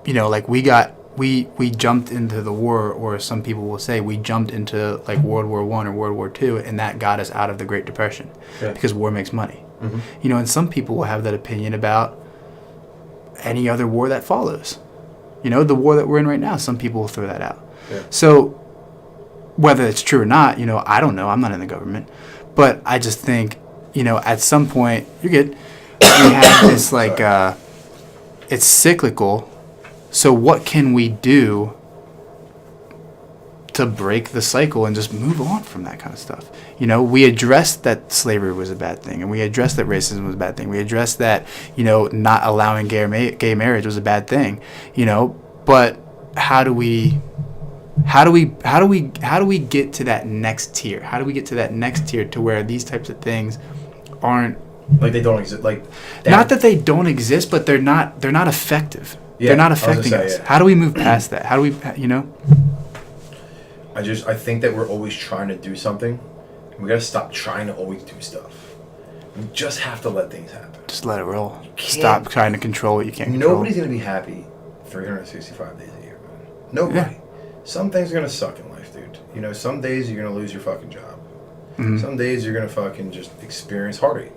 like we jumped into the war, or some people will say we jumped into like World War I or World War II, and that got us out of the Great Depression because war makes money. Mm-hmm. And some people will have that opinion about any other war that follows. The war that we're in right now, some people will throw that out. Yeah. So whether it's true or not, I don't know. I'm not in the government. But I just think, at some point, you're good. We have this like, it's cyclical. So what can we do to break the cycle and just move on from that kind of stuff? We addressed that slavery was a bad thing, and we addressed that racism was a bad thing. We addressed that, not allowing gay marriage was a bad thing, but how do we get to that next tier? How do we get to that next tier to where these types of things aren't like they don't exist? Like not that they don't exist, but they're not effective. Yeah, they're not affecting us. Yeah. How do we move past that? How do we, I think that we're always trying to do something. We gotta stop trying to always do stuff. We just have to let things happen. Just let it roll. Stop trying to control what you can't control. Nobody's gonna be happy 365 days a year, man. Nobody. Yeah. Some things are gonna suck in life, dude. Some days you're gonna lose your fucking job. Mm-hmm. Some days you're gonna fucking just experience heartache.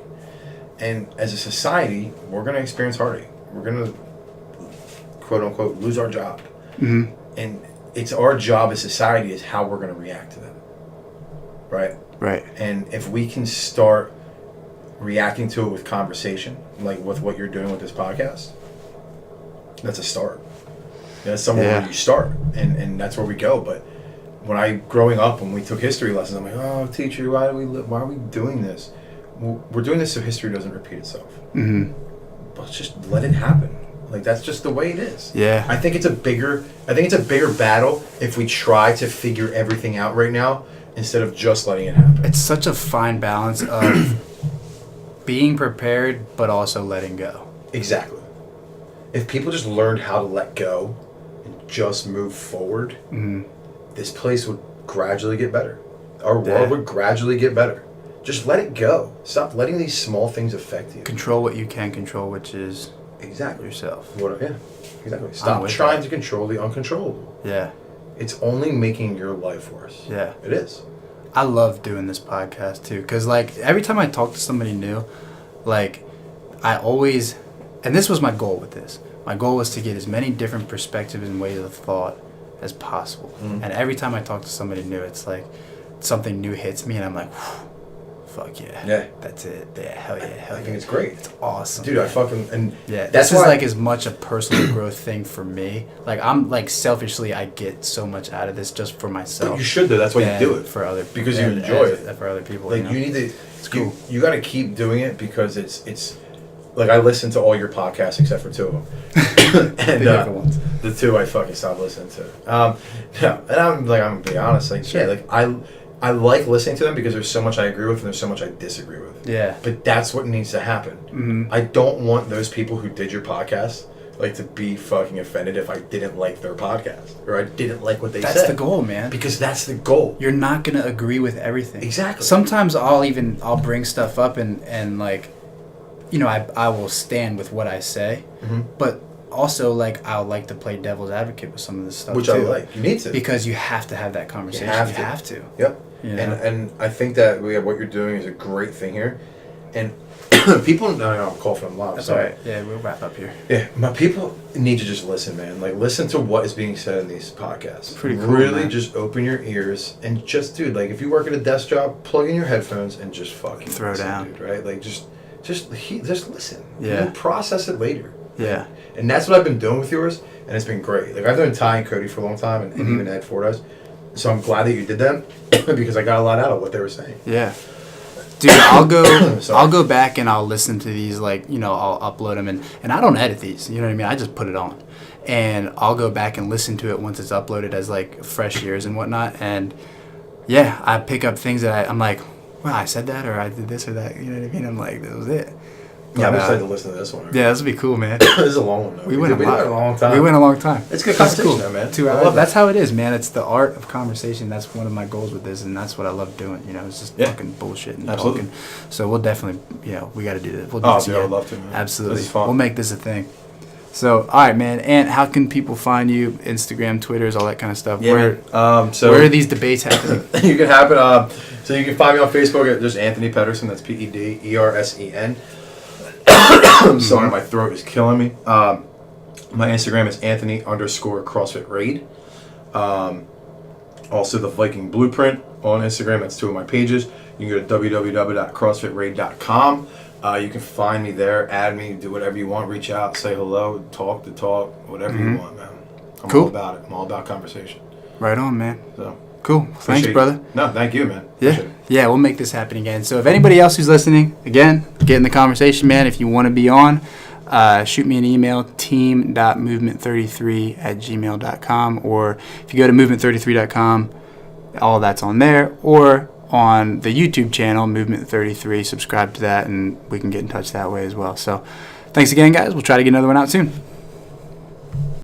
And as a society, we're gonna experience heartache. We're gonna, quote unquote, lose our job. Mm-hmm. And it's our job as society is how we're gonna react to that. Right? Right. And if we can start reacting to it with conversation, like with what you're doing with this podcast, that's a start. That's somewhere where you start, and that's where we go. But growing up, when we took history lessons, I'm like, oh, teacher, why are we doing this? Well, we're doing this so history doesn't repeat itself. Mm-hmm. But just let it happen. Like that's just the way it is. Yeah. I think it's a bigger battle if we try to figure everything out right now instead of just letting it happen. It's such a fine balance of being prepared but also letting go. Exactly. If people just learned how to let go and just move forward, this place would gradually get better. Our world would gradually get better. Just let it go. Stop letting these small things affect you. Control what you can control, which is yourself. Exactly. Stop trying to control the uncontrollable. Yeah. It's only making your life worse. Yeah. It is. I love doing this podcast too, because like every time I talk to somebody new, like I always, and this was my goal with this. My goal was to get as many different perspectives and ways of thought as possible. Mm-hmm. And every time I talk to somebody new, it's like something new hits me, and I'm like, fuck yeah. Yeah. That's it. Yeah, hell yeah. I think it's great. It's awesome. Dude, man. This is like as much a personal growth thing for me. Like I'm like selfishly, I get so much out of this just for myself. But you should though. That's why you do it. For other people. Because you enjoy it. For other people. Like you need to, it's cool. You got to keep doing it because it's like I listen to all your podcasts except for two of them. And the two I fucking stopped listening to. And I'm gonna be honest, like sure. Like I like listening to them because there's so much I agree with and there's so much I disagree with. Yeah. But that's what needs to happen. Mm-hmm. I don't want those people who did your podcast like to be fucking offended if I didn't like their podcast or I didn't like what they said. That's the goal, man. Because that's the goal. You're not gonna agree with everything. Exactly. Sometimes I'll bring stuff up and like, I will stand with what I say, but also like I'll like to play devil's advocate with some of this stuff which too. I like. You need to, because you have to have that conversation. You have to. Yep. And I think that what you're doing is a great thing here, and people. No, I'm coughing. I'm loud. That's all right. Yeah, we'll wrap up here. Yeah, my people need to just listen, man. Like listen to what is being said in these podcasts. Pretty cool. Really, man. Just open your ears and just, dude. Like if you work at a desk job, plug in your headphones and just fucking throw listen, down, dude. Right? Like just listen. Yeah. And process it later. Yeah. And that's what I've been doing with yours, and it's been great. Like I've known Ty and Cody for a long time, and even Ed Fordyce. So I'm glad that you did that because I got a lot out of what they were saying. Yeah. Dude, I'll go back and I'll listen to these, like, I'll upload them and I don't edit these, you know what I mean? I just put it on. And I'll go back and listen to it once it's uploaded as like fresh ears and whatnot. And yeah, I pick up things that I'm like, wow, I said that or I did this or that, you know what I mean? I'm like, that was it. But, I'm excited to listen to this one. Yeah, this would be cool, man. This is a long one, though. We went a long time. We went a long time. It's good conversation, though, man. 2 hours. That's how it is, man. It's the art of conversation. That's one of my goals with this, and that's what I love doing. It's just fucking bullshit and talking. So we'll definitely, we got to do this. We'll do this again. I would love to, man. Absolutely. This is fun. We'll make this a thing. So, all right, man. And how can people find you? Instagram, Twitters, all that kind of stuff. Yeah, where are these debates happening? You can have it. So you can find me on Facebook at just Anthony Pedersen. That's Pedersen. I'm sorry, my throat is killing me. My Instagram is Anthony_CrossFitRaid. Also, the Viking Blueprint on Instagram. That's 2 of my pages. You can go to www.crossfitraid.com. You can find me there, add me, do whatever you want, reach out, say hello, talk the talk, whatever you want, man. I'm all about it. I'm all about conversation. Right on, man. So cool. Thanks, brother. No, thank you, man. Yeah, we'll make this happen again. So if anybody else who's listening, again, get in the conversation, man. If you want to be on, shoot me an email, team.movement33@gmail.com, or if you go to movement33.com, all that's on there, or on the YouTube channel, Movement 33. Subscribe to that, and we can get in touch that way as well. So thanks again, guys. We'll try to get another one out soon.